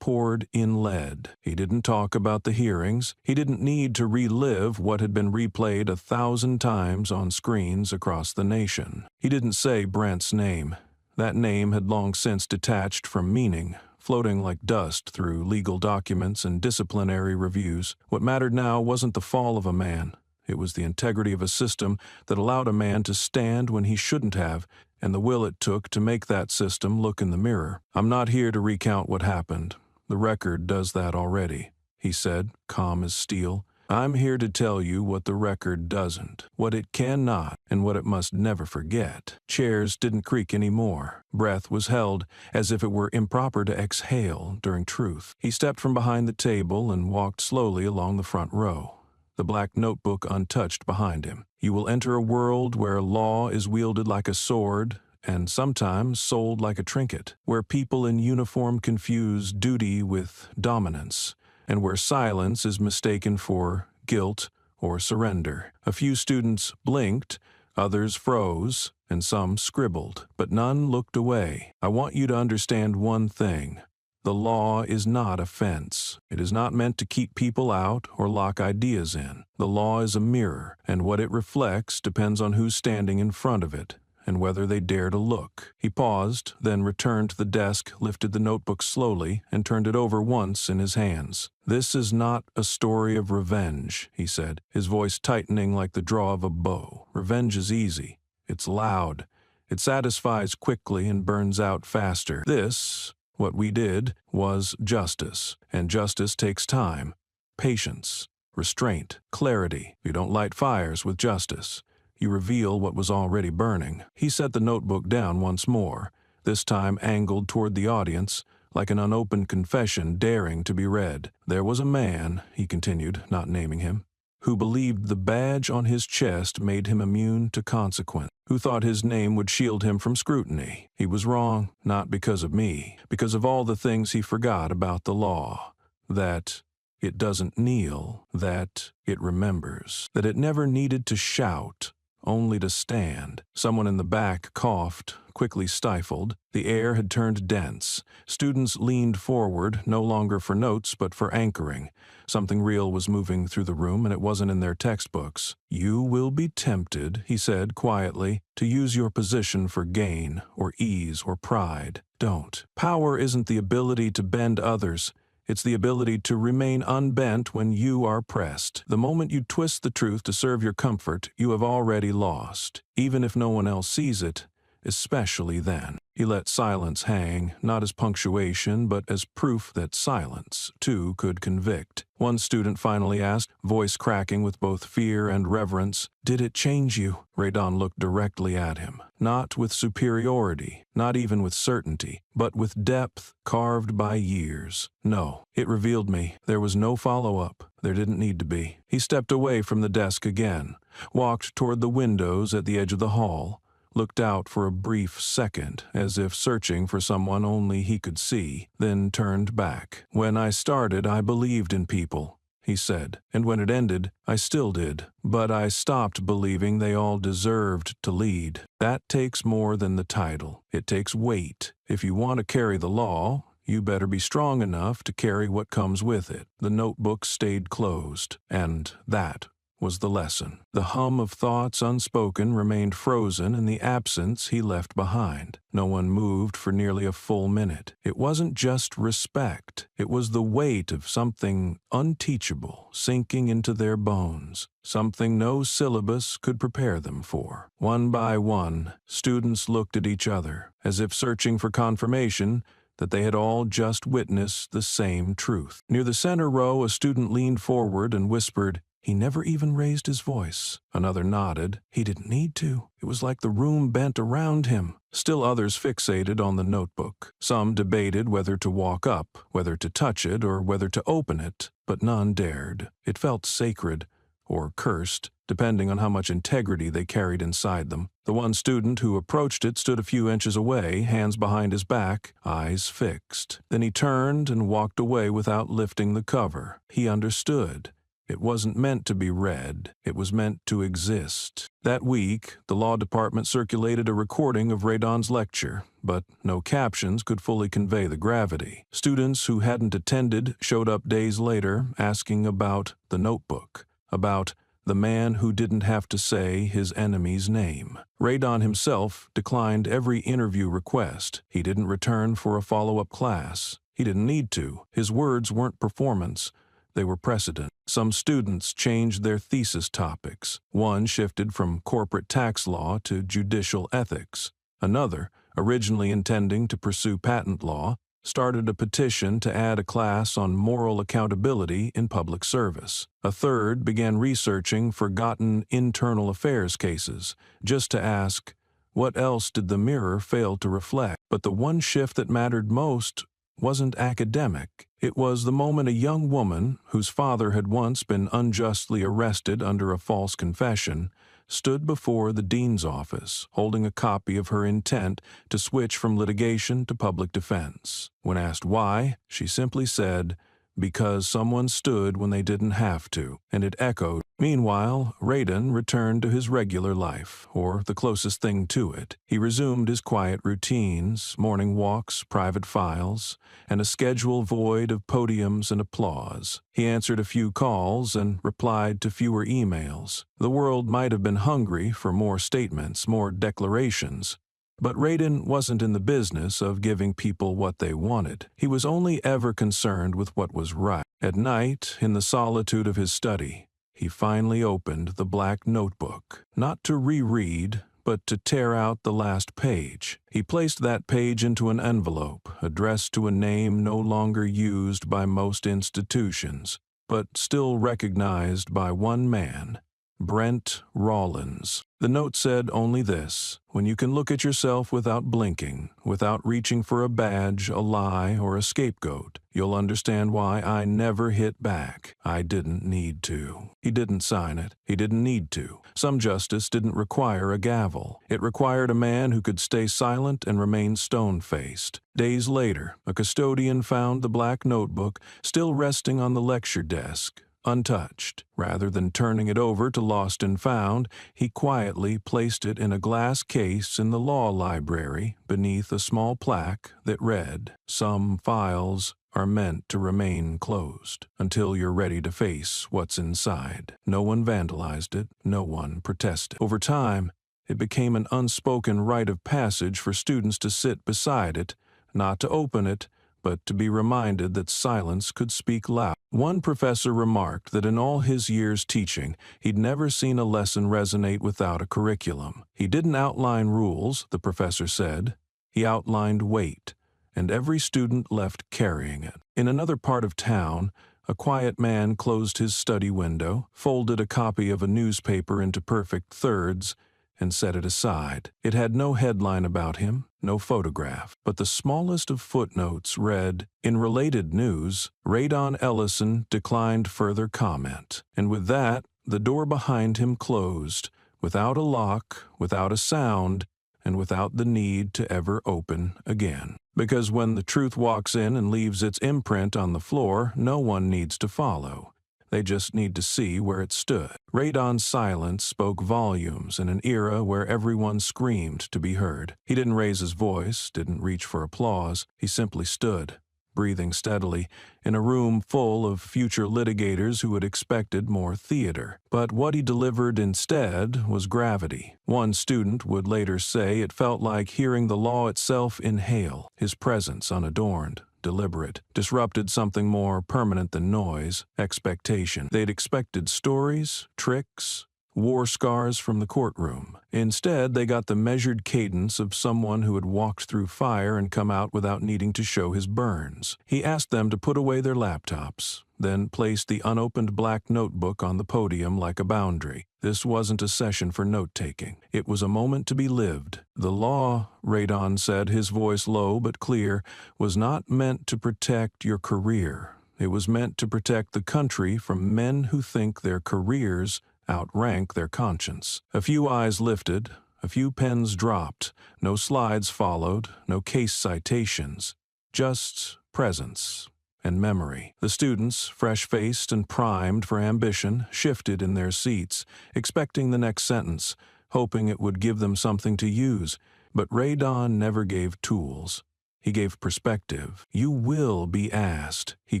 poured in lead. He didn't talk about the hearings. He didn't need to relive what had been replayed 1,000 times on screens across the nation. He didn't say Brent's name. That name had long since detached from meaning, floating like dust through legal documents and disciplinary reviews. What mattered now wasn't the fall of a man. It was the integrity of a system that allowed a man to stand when he shouldn't have, and the will it took to make that system look in the mirror. "I'm not here to recount what happened. The record does that already," he said, calm as steel. "I'm here to tell you what the record doesn't, what it cannot, and what it must never forget." Chairs didn't creak anymore. Breath was held, as if it were improper to exhale during truth. He stepped from behind the table and walked slowly along the front row, the black notebook untouched behind him. "You will enter a world where law is wielded like a sword and sometimes sold like a trinket, where people in uniform confuse duty with dominance, and where silence is mistaken for guilt or surrender." A few students blinked, others froze, and some scribbled, but none looked away. "I want you to understand one thing. The law is not a fence. It is not meant to keep people out or lock ideas in. The law is a mirror, and what it reflects depends on who's standing in front of it and whether they dare to look." He paused, then returned to the desk, lifted the notebook slowly, and turned it over once in his hands. "This is not a story of revenge," he said, his voice tightening like the draw of a bow. "Revenge is easy. It's loud. It satisfies quickly and burns out faster. This, what we did, was justice, and justice takes time, patience, restraint, clarity. You don't light fires with justice. You reveal what was already burning." He set the notebook down once more, this time angled toward the audience, like an unopened confession daring to be read. "There was a man," he continued, not naming him, "who believed the badge on his chest made him immune to consequence, who thought his name would shield him from scrutiny. He was wrong, not because of me, because of all the things he forgot about the law. That it doesn't kneel, that it remembers, that it never needed to shout, only to stand." Someone in the back coughed, quickly stifled. The air had turned dense. Students leaned forward, no longer for notes but for anchoring. Something real was moving through the room, and it wasn't in their textbooks. "You will be tempted," he said quietly, "to use your position for gain or ease or pride. Don't. Power isn't the ability to bend others. It's the ability to remain unbent when you are pressed. The moment you twist the truth to serve your comfort, you have already lost, even if no one else sees it, especially then." He let silence hang, not as punctuation, but as proof that silence, too, could convict. One student finally asked, voice cracking with both fear and reverence, "Did it change you?" Radon looked directly at him, not with superiority, not even with certainty, but with depth carved by years. "No, it revealed me. There was no follow-up. There didn't need to be." He stepped away from the desk again, walked toward the windows at the edge of the hall, looked out for a brief second, as if searching for someone only he could see, then turned back. "When I started, I believed in people," he said, "and when it ended, I still did. But I stopped believing they all deserved to lead. That takes more than the title. It takes weight. If you want to carry the law, you better be strong enough to carry what comes with it." The notebook stayed closed, and that was the lesson. The hum of thoughts unspoken remained frozen in the absence he left behind. No one moved for nearly a full minute. It wasn't just respect. It was the weight of something unteachable sinking into their bones, something no syllabus could prepare them for. One by one, students looked at each other, as if searching for confirmation that they had all just witnessed the same truth. Near the center row, a student leaned forward and whispered, "He never even raised his voice." Another nodded. "He didn't need to. It was like the room bent around him." Still others fixated on the notebook. Some debated whether to walk up, whether to touch it, or whether to open it, but none dared. It felt sacred, or cursed, depending on how much integrity they carried inside them. The one student who approached it stood a few inches away, hands behind his back, eyes fixed. Then he turned and walked away without lifting the cover. He understood. It wasn't meant to be read. It was meant to exist. That week, the law department circulated a recording of Radon's lecture, but no captions could fully convey the gravity. Students who hadn't attended showed up days later asking about the notebook, about the man who didn't have to say his enemy's name. Radon himself declined every interview request. He didn't return for a follow-up class. He didn't need to. His words weren't performance. They were precedent. Some students changed their thesis topics. One shifted from corporate tax law to judicial ethics. Another, originally intending to pursue patent law, started a petition to add a class on moral accountability in public service. A third began researching forgotten internal affairs cases, just to ask, what else did the mirror fail to reflect? But the one shift that mattered most wasn't academic. It was the moment a young woman, whose father had once been unjustly arrested under a false confession, stood before the dean's office, holding a copy of her intent to switch from litigation to public defense. When asked why, she simply said, "Because someone stood when they didn't have to," and it echoed. Meanwhile, Radon returned to his regular life, or the closest thing to it. He resumed his quiet routines, morning walks, private files, and a schedule void of podiums and applause. He answered a few calls and replied to fewer emails. The world might have been hungry for more statements, more declarations. But Radon wasn't in the business of giving people what they wanted. He was only ever concerned with what was right. At night, in the solitude of his study, he finally opened the black notebook, not to reread, but to tear out the last page. He placed that page into an envelope, addressed to a name no longer used by most institutions, but still recognized by one man, Brent Rollins. The note said only this: when you can look at yourself without blinking, without reaching for a badge, a lie, or a scapegoat, you'll understand why I never hit back. I didn't need to. He didn't sign it. He didn't need to. Some justice didn't require a gavel. It required a man who could stay silent and remain stone-faced. Days later, a custodian found the black notebook still resting on the lecture desk, untouched. Rather than turning it over to Lost and Found, he quietly placed it in a glass case in the law library beneath a small plaque that read, "Some files are meant to remain closed until you're ready to face what's inside." No one vandalized it. No one protested. Over time, it became an unspoken rite of passage for students to sit beside it, not to open it, but to be reminded that silence could speak loud. One professor remarked that in all his years teaching, he'd never seen a lesson resonate without a curriculum. He didn't outline rules, the professor said. He outlined weight, and every student left carrying it. In another part of town, a quiet man closed his study window, folded a copy of a newspaper into perfect thirds, and set it aside. It had no headline about him, no photograph, but the smallest of footnotes read, "In related news, Radon Ellison declined further comment." And with that, the door behind him closed, without a lock, without a sound, and without the need to ever open again. Because when the truth walks in and leaves its imprint on the floor, no one needs to follow. They just need to see where it stood. Radon's silence spoke volumes in an era where everyone screamed to be heard. He didn't raise his voice, didn't reach for applause. He simply stood, breathing steadily, in a room full of future litigators who had expected more theater. But what he delivered instead was gravity. One student would later say it felt like hearing the law itself inhale, his presence unadorned, deliberate, disrupted something more permanent than noise, expectation. They'd expected stories, tricks, war scars from the courtroom. Instead, they got the measured cadence of someone who had walked through fire and come out without needing to show his burns. He asked them to put away their laptops, then placed the unopened black notebook on the podium like a boundary. This wasn't a session for note-taking. It was a moment to be lived. The law, Radon said, his voice low but clear, was not meant to protect your career. It was meant to protect the country from men who think their careers outrank their conscience. A few eyes lifted, a few pens dropped, no slides followed, no case citations, just presence and memory. The students, fresh-faced and primed for ambition, shifted in their seats, expecting the next sentence, hoping it would give them something to use. But Radon never gave tools. He gave perspective. "You will be asked," he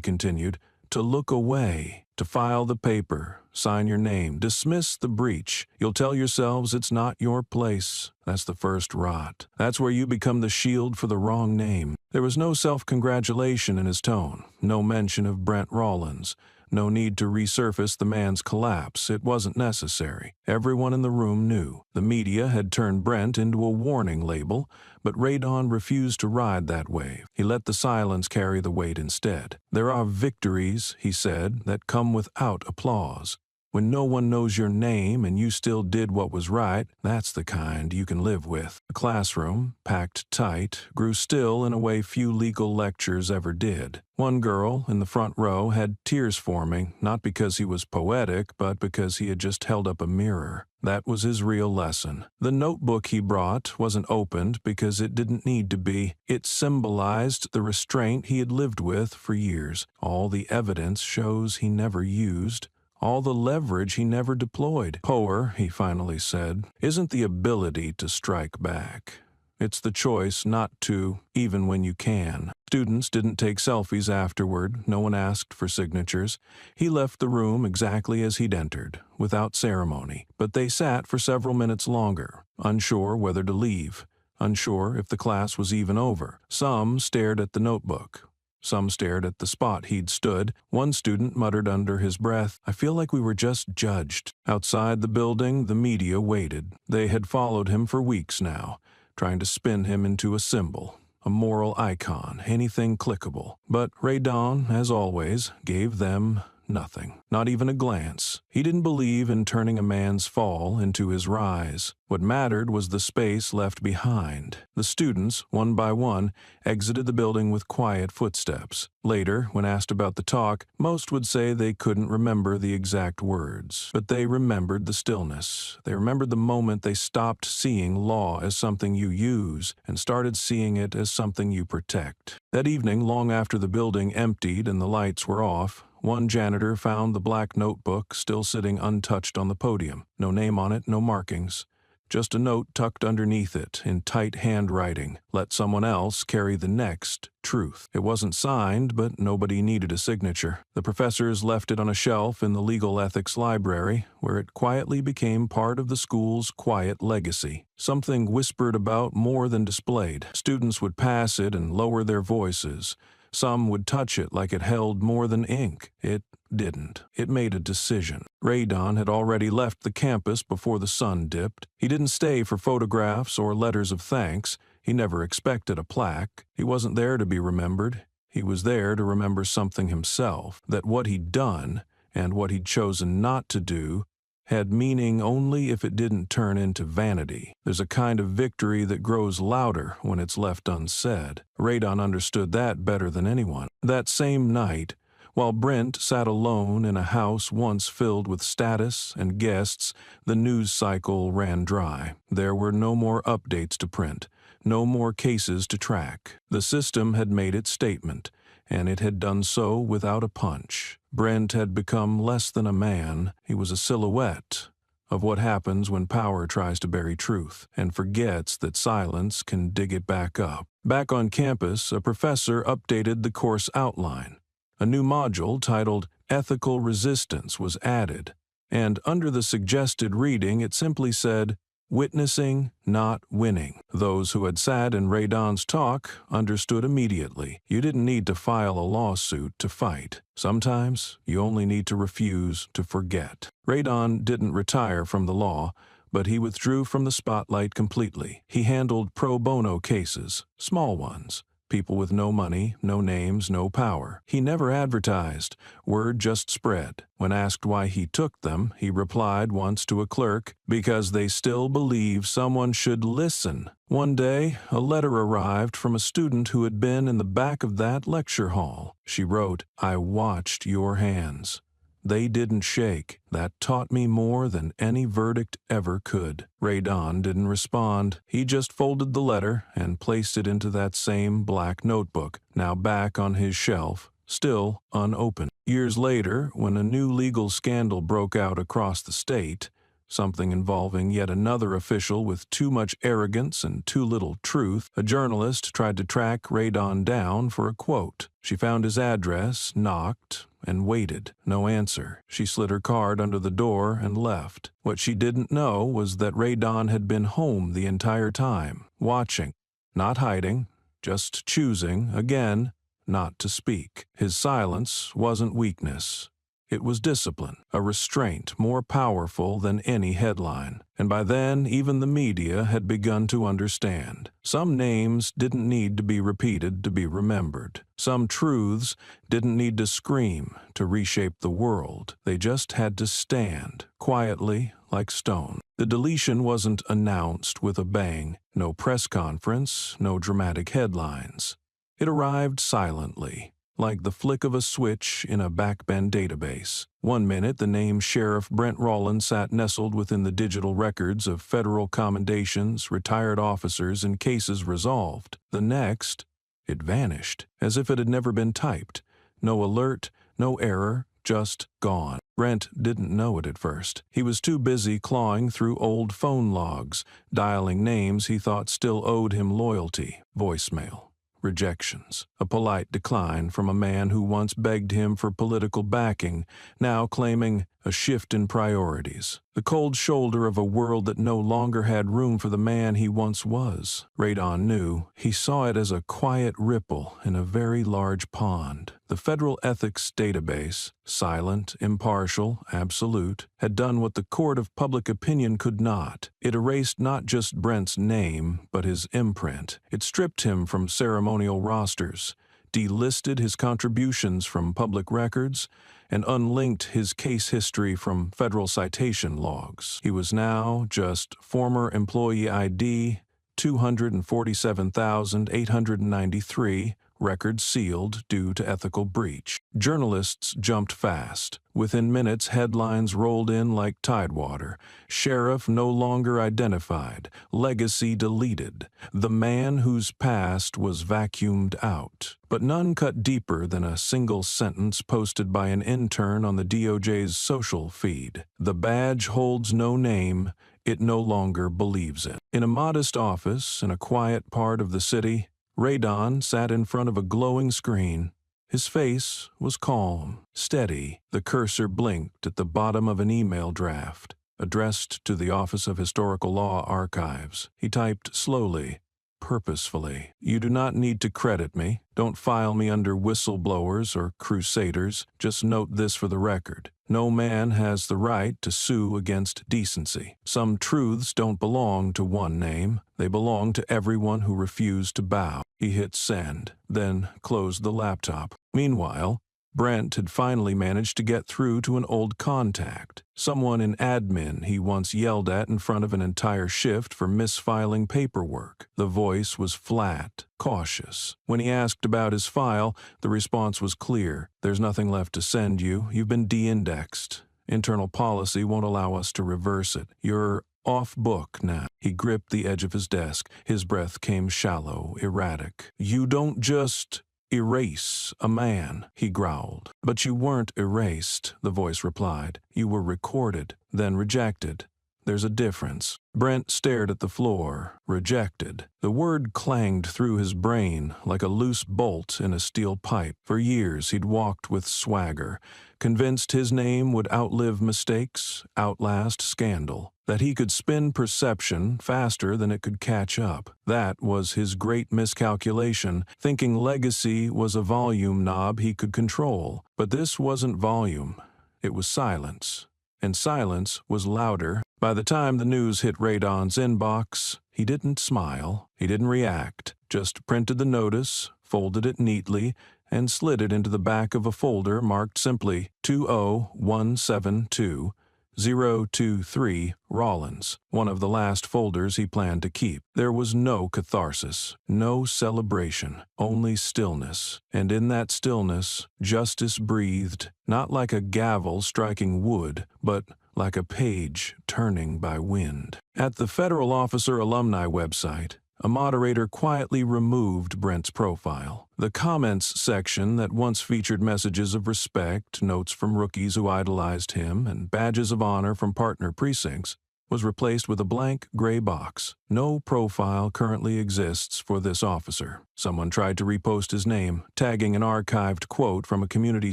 continued, "to look away, to file the paper, sign your name, dismiss the breach. You'll tell yourselves it's not your place. That's the first rot. That's where you become the shield for the wrong name." There was no self-congratulation in his tone, no mention of Brent Rollins, No need to resurface the man's collapse. It wasn't necessary. Everyone in the room knew. The media had turned Brent into a warning label, but Radon refused to ride that wave. He let the silence carry the weight instead. There are victories, he said, that come without applause. When no one knows your name and you still did what was right, that's the kind you can live with. The classroom, packed tight, grew still in a way few legal lectures ever did. One girl in the front row had tears forming, not because he was poetic, but because he had just held up a mirror. That was his real lesson. The notebook he brought wasn't opened because it didn't need to be. It symbolized the restraint he had lived with for years. All the evidence shows he never used. All the leverage he never deployed. Power, he finally said, isn't the ability to strike back. It's the choice not to, even when you can. Students didn't take selfies afterward. No one asked for signatures. He left the room exactly as he'd entered, without ceremony. But they sat for several minutes longer, unsure whether to leave, unsure if the class was even over. Some stared at the notebook. Some stared at the spot he'd stood. One student muttered under his breath, "I feel like we were just judged." Outside the building, the media waited. They had followed him for weeks now, trying to spin him into a symbol, a moral icon, anything clickable. But Radon, as always, gave them nothing, not even a glance. He didn't believe in turning a man's fall into his rise. What mattered was the space left behind. The students, one by one, exited the building with quiet footsteps. Later, when asked about the talk, most would say they couldn't remember the exact words. But they remembered the stillness. They remembered the moment they stopped seeing law as something you use and started seeing it as something you protect. That evening, long after the building emptied and the lights were off, one janitor found the black notebook still sitting untouched on the podium. No name on it, no markings. Just a note tucked underneath it in tight handwriting. Let someone else carry the next truth. It wasn't signed, but nobody needed a signature. The professors left it on a shelf in the legal ethics library, where it quietly became part of the school's quiet legacy. Something whispered about more than displayed. Students would pass it and lower their voices. Some would touch it like it held more than ink. It didn't. It made a decision. Radon had already left the campus before the sun dipped. He didn't stay for photographs or letters of thanks. He never expected a plaque. He wasn't there to be remembered. He was there to remember something himself, that what he'd done, and what he'd chosen not to do, had meaning only if it didn't turn into vanity. There's a kind of victory that grows louder when it's left unsaid. Radon understood that better than anyone. That same night, while Brent sat alone in a house once filled with status and guests, the news cycle ran dry. There were no more updates to print, no more cases to track. The system had made its statement, and it had done so without a punch. Brent had become less than a man. He was a silhouette of what happens when power tries to bury truth and forgets that silence can dig it back up. Back on campus, a professor updated the course outline. A new module titled Ethical Resistance was added, and under the suggested reading it simply said, "Witnessing, not winning." Those who had sat in Radon's talk understood immediately. You didn't need to file a lawsuit to fight. Sometimes you only need to refuse to forget. Radon didn't retire from the law, but he withdrew from the spotlight completely. He handled pro bono cases, small ones. People with no money, no names, no power. He never advertised. Word just spread. When asked why he took them, he replied once to a clerk, "Because they still believe someone should listen." One day, a letter arrived from a student who had been in the back of that lecture hall. She wrote, "I watched your hands. They didn't shake. That taught me more than any verdict ever could." Radon didn't respond. He just folded the letter and placed it into that same black notebook, now back on his shelf, still unopened. Years later, when a new legal scandal broke out across the state, something involving yet another official with too much arrogance and too little truth, a journalist tried to track Radon down for a quote. She found his address, knocked, and waited. No answer. She slid her card under the door and left. What she didn't know was that Radon had been home the entire time, watching, not hiding, just choosing, again, not to speak. His silence wasn't weakness. It was discipline, a restraint more powerful than any headline. And by then, even the media had begun to understand. Some names didn't need to be repeated to be remembered. Some truths didn't need to scream to reshape the world. They just had to stand, quietly, like stone. The deletion wasn't announced with a bang. No press conference, no dramatic headlines. It arrived silently, like the flick of a switch in a backbend database. One minute, the name Sheriff Brent Rollins sat nestled within the digital records of federal commendations, retired officers, and cases resolved. The next, it vanished, as if it had never been typed. No alert, no error, just gone. Brent didn't know it at first. He was too busy clawing through old phone logs, dialing names he thought still owed him loyalty. Voicemail. Rejections. A polite decline from a man who once begged him for political backing, now claiming a shift in priorities. The cold shoulder of a world that no longer had room for the man he once was. Radon knew. He saw it as a quiet ripple in a very large pond. The federal ethics database, silent, impartial, absolute, had done what the court of public opinion could not. It erased not just Brent's name, but his imprint. It stripped him from ceremonial rosters, delisted his contributions from public records, and unlinked his case history from federal citation logs. He was now just former employee ID 247,893, record sealed due to ethical breach. Journalists jumped fast. Within minutes, headlines rolled in like tidewater. Sheriff no longer identified. Legacy deleted. The man whose past was vacuumed out. But none cut deeper than a single sentence posted by an intern on the DOJ's social feed. The badge holds no name. It no longer believes it. In a modest office in a quiet part of the city, Radon sat in front of a glowing screen. His face was calm, steady. The cursor blinked at the bottom of an email draft, addressed to the Office of Historical Law Archives. He typed slowly, purposefully. You do not need to credit me. Don't file me under whistleblowers or crusaders. Just note this for the record. No man has the right to sue against decency. Some truths don't belong to one name. They belong to everyone who refused to bow. He hit send, then closed the laptop. Meanwhile, Brent had finally managed to get through to an old contact, someone in admin he once yelled at in front of an entire shift for misfiling paperwork. The voice was flat, cautious. When he asked about his file, the response was clear. There's nothing left to send you. You've been de-indexed. Internal policy won't allow us to reverse it. You're off book now. He gripped the edge of his desk. His breath came shallow, erratic. You don't just erase a man, he growled. But you weren't erased, the voice replied. You were recorded, then rejected. There's a difference. Brent stared at the floor, rejected. The word clanged through his brain like a loose bolt in a steel pipe. For years he'd walked with swagger, convinced his name would outlive mistakes, outlast scandal, that he could spin perception faster than it could catch up. That was his great miscalculation, thinking legacy was a volume knob he could control. But this wasn't volume, it was silence. And silence was louder. By the time the news hit Radon's inbox, he didn't smile, he didn't react, just printed the notice, folded it neatly, and slid it into the back of a folder marked simply 20172-023 Rollins, one of the last folders he planned to keep. There was no catharsis, no celebration, only stillness. And in that stillness, justice breathed, not like a gavel striking wood, but like a page turning by wind. At the Federal Officer Alumni website, a moderator quietly removed Brent's profile. The comments section that once featured messages of respect, notes from rookies who idolized him, and badges of honor from partner precincts was replaced with a blank gray box. No profile currently exists for this officer. Someone tried to repost his name, tagging an archived quote from a community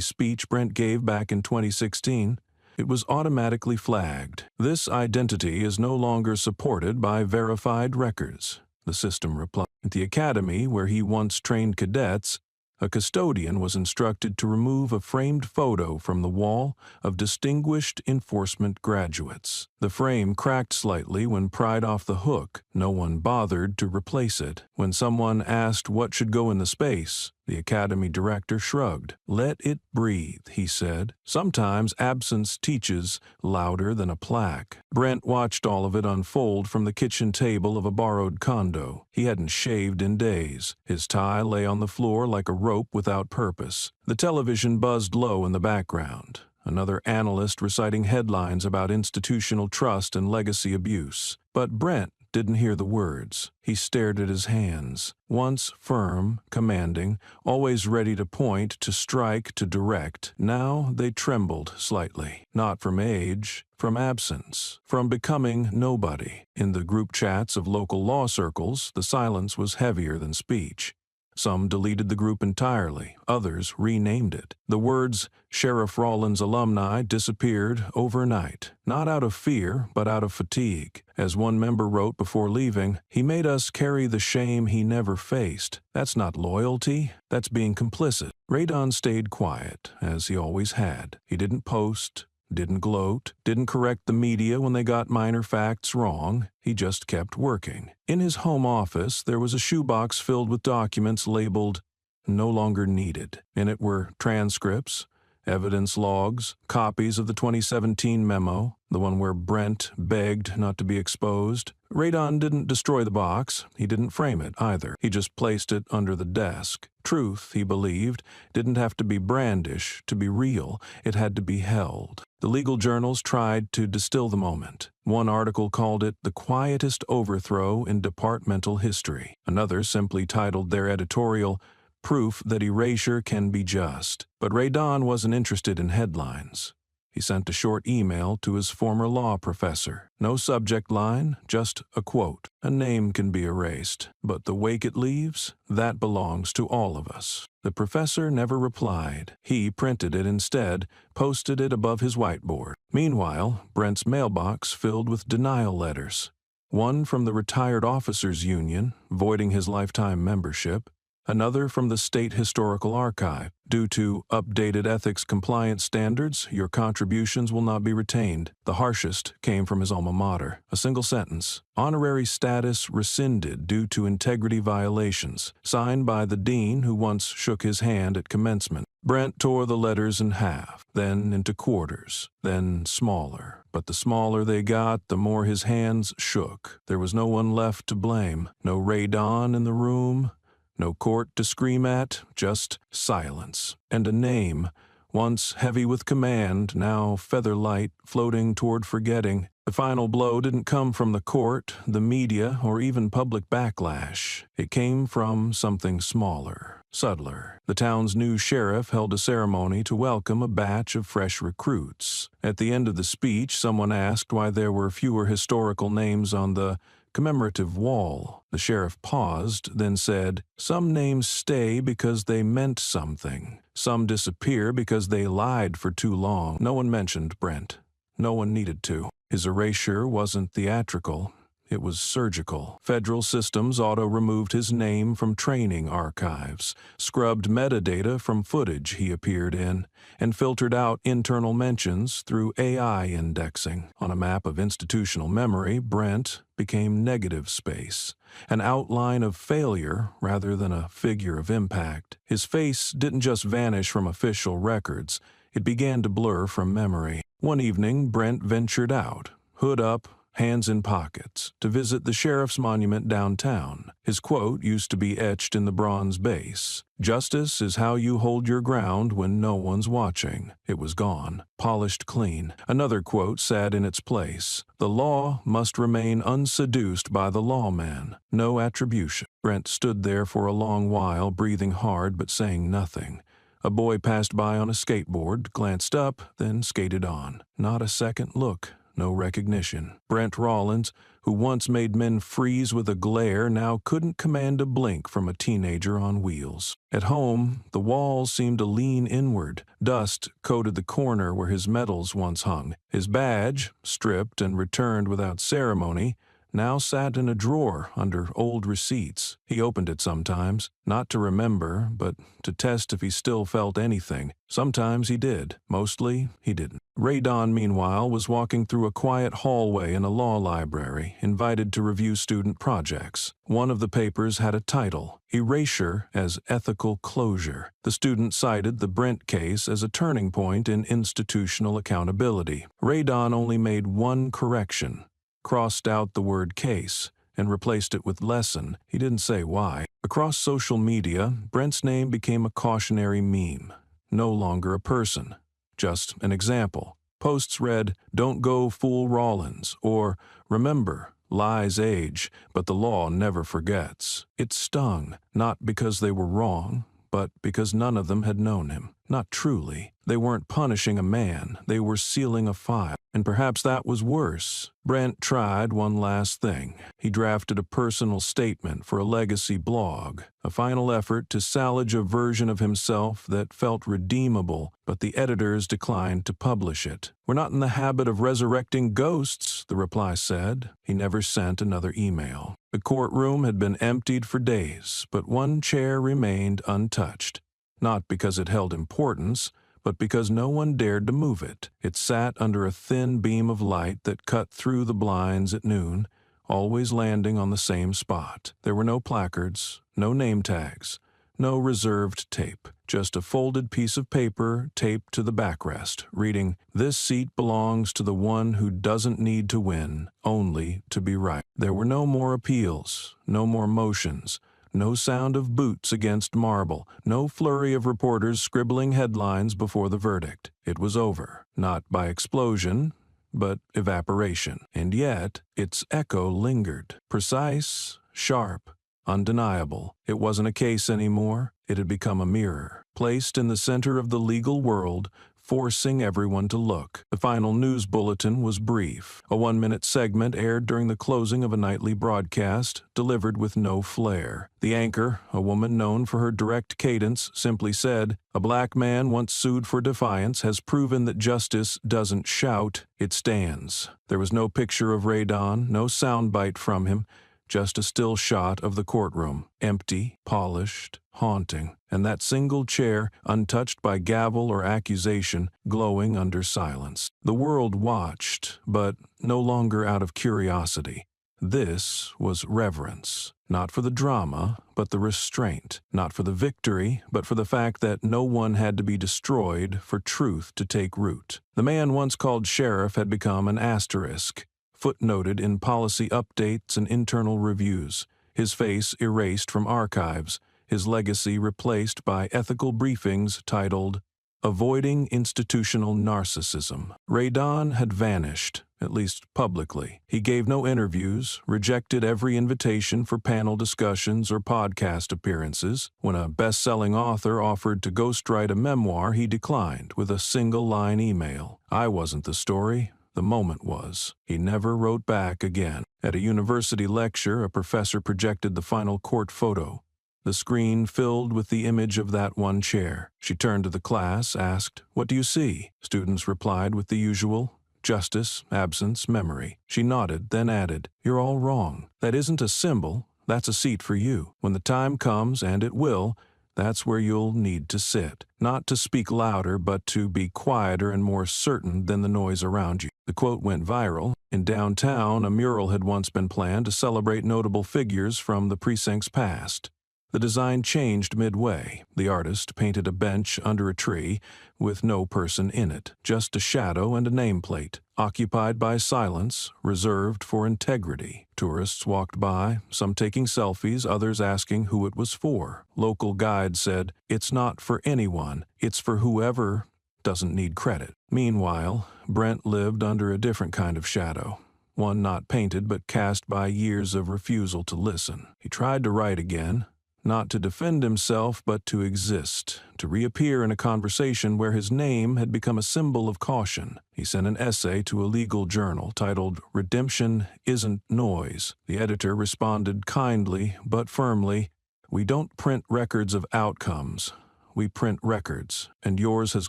speech Brent gave back in 2016. It was automatically flagged. This identity is no longer supported by verified records, the system replied. At the academy where he once trained cadets, A custodian was instructed to remove a framed photo from the wall of distinguished enforcement graduates. The frame cracked slightly when pried off the hook. No one bothered to replace it. When someone asked what should go in the space, the academy director shrugged. "Let it breathe," he said. "Sometimes absence teaches louder than a plaque." Brent watched all of it unfold from the kitchen table of a borrowed condo. He hadn't shaved in days. His tie lay on the floor like a rope without purpose. The television buzzed low in the background. Another analyst reciting headlines about institutional trust and legacy abuse. But Brent didn't hear the words. He stared at his hands, once firm, commanding, always ready to point, to strike, to direct. Now they trembled slightly, not from age, from absence, from becoming nobody. In the group chats of local law circles, the silence was heavier than speech. Some deleted the group entirely, others renamed it. The words Sheriff Rawlins alumni disappeared overnight, not out of fear, but out of fatigue. As one member wrote before leaving, "He made us carry the shame he never faced. That's not loyalty, that's being complicit." Radon stayed quiet, as he always had. He didn't post, didn't gloat, didn't correct the media when they got minor facts wrong. He just kept working. In his home office, there was a shoebox filled with documents labeled "No longer needed." In it were transcripts, evidence logs, copies of the 2017 memo, the one where Brent begged not to be exposed. Radon didn't destroy the box. He didn't frame it either. He just placed it under the desk. Truth, he believed, didn't have to be brandish to be real. It had to be held. The legal journals tried to distill the moment. One article called it the quietest overthrow in departmental history. Another simply titled their editorial, "Proof that erasure can be just." But Radon wasn't interested in headlines. He sent a short email to his former law professor. No subject line, just a quote. "A name can be erased, but the wake it leaves, that belongs to all of us." The professor never replied. He printed it instead, posted it above his whiteboard. Meanwhile, Brent's mailbox filled with denial letters. One from the Retired Officers Union, voiding his lifetime membership. Another from the State Historical Archive. "Due to updated ethics compliance standards, your contributions will not be retained." The harshest came from his alma mater. A single sentence. "Honorary status rescinded due to integrity violations." Signed by the dean who once shook his hand at commencement. Brent tore the letters in half, then into quarters, then smaller. But the smaller they got, the more his hands shook. There was no one left to blame. No Radon in the room. No court to scream at, just silence. And a name, once heavy with command, now feather-light, floating toward forgetting. The final blow didn't come from the court, the media, or even public backlash. It came from something smaller, subtler. The town's new sheriff held a ceremony to welcome a batch of fresh recruits. At the end of the speech, someone asked why there were fewer historical names on the commemorative wall. The sheriff paused, then said, "Some names stay because they meant something. Some disappear because they lied for too long." No one mentioned Brent. No one needed to. His erasure wasn't theatrical. It was surgical. Federal systems auto-removed his name from training archives, scrubbed metadata from footage he appeared in, and filtered out internal mentions through AI indexing. On a map of institutional memory, Brent became negative space, an outline of failure rather than a figure of impact. His face didn't just vanish from official records, it began to blur from memory. One evening, Brent ventured out, hood up, hands in pockets, to visit the sheriff's monument downtown. His quote used to be etched in the bronze base. "Justice is how you hold your ground when no one's watching." It was gone, polished clean. Another quote sat in its place. "The law must remain unseduced by the lawman. No attribution." Brent stood there for a long while, breathing hard but saying nothing. A boy passed by on a skateboard, glanced up, then skated on. Not a second look. No recognition. Brent Rawlins, who once made men freeze with a glare, now couldn't command a blink from a teenager on wheels. At home, the walls seemed to lean inward. Dust coated the corner where his medals once hung. His badge, stripped and returned without ceremony, now sat in a drawer under old receipts. He opened it sometimes, not to remember, but to test if he still felt anything. Sometimes he did. Mostly, he didn't. Ray Don, meanwhile, was walking through a quiet hallway in a law library, invited to review student projects. One of the papers had a title, Erasure as Ethical Closure. The student cited the Brent case as a turning point in institutional accountability. Ray Don only made one correction, crossed out the word case, and replaced it with lesson. He didn't say why. Across social media, Brent's name became a cautionary meme. No longer a person, just an example. Posts read, "Don't go fool Rollins," or "Remember, lies age, but the law never forgets." It stung, not because they were wrong, but because none of them had known him. Not truly. They weren't punishing a man, they were sealing a file. And perhaps that was worse. Brent tried one last thing. He drafted a personal statement for a legacy blog, a final effort to salvage a version of himself that felt redeemable, but the editors declined to publish it. "We're not in the habit of resurrecting ghosts," the reply said. He never sent another email. The courtroom had been emptied for days, but one chair remained untouched. Not because it held importance, but because no one dared to move it. It sat under a thin beam of light that cut through the blinds at noon, always landing on the same spot. There were no placards, no name tags, no reserved tape, just a folded piece of paper taped to the backrest, reading, "This seat belongs to the one who doesn't need to win, only to be right." There were no more appeals, no more motions, no sound of boots against marble, no flurry of reporters scribbling headlines before the verdict. It was over, not by explosion, but evaporation. And yet, its echo lingered, precise, sharp, undeniable. It wasn't a case anymore. It had become a mirror, placed in the center of the legal world, forcing everyone to look. The final news bulletin was brief. A 1-minute segment aired during the closing of a nightly broadcast, delivered with no flair. The anchor, a woman known for her direct cadence, simply said, "A black man once sued for defiance has proven that justice doesn't shout, it stands." There was no picture of Ray Don, no soundbite from him, just a still shot of the courtroom, empty, polished, haunting, and that single chair, untouched by gavel or accusation, glowing under silence. The world watched, but no longer out of curiosity. This was reverence, not for the drama, but the restraint, not for the victory, but for the fact that no one had to be destroyed for truth to take root. The man once called sheriff had become an asterisk, footnoted in policy updates and internal reviews, his face erased from archives, his legacy replaced by ethical briefings titled, "Avoiding Institutional Narcissism." Ray Don had vanished, at least publicly. He gave no interviews, rejected every invitation for panel discussions or podcast appearances. When a best-selling author offered to ghostwrite a memoir, he declined with a single-line email. "I wasn't the story. The moment was." He never wrote back again. At a university lecture, a professor projected the final court photo. The screen filled with the image of that one chair. She turned to the class, asked, "What do you see?" Students replied with the usual, "Justice, absence, memory." She nodded, then added, "You're all wrong. That isn't a symbol. That's a seat for you. When the time comes, and it will, that's where you'll need to sit. Not to speak louder, but to be quieter and more certain than the noise around you." The quote went viral. In downtown, a mural had once been planned to celebrate notable figures from the precinct's past. The design changed midway. The artist painted a bench under a tree with no person in it, just a shadow and a nameplate, occupied by silence, reserved for integrity. Tourists walked by, some taking selfies, others asking who it was for. Local guides said, "It's not for anyone, it's for whoever doesn't need credit." Meanwhile, Brent lived under a different kind of shadow, one not painted but cast by years of refusal to listen. He tried to write again, not to defend himself but to exist, to reappear in a conversation where his name had become a symbol of caution. He sent an essay to a legal journal titled "Redemption Isn't Noise." The editor responded kindly but firmly, "We don't print records of outcomes. we print records, and yours has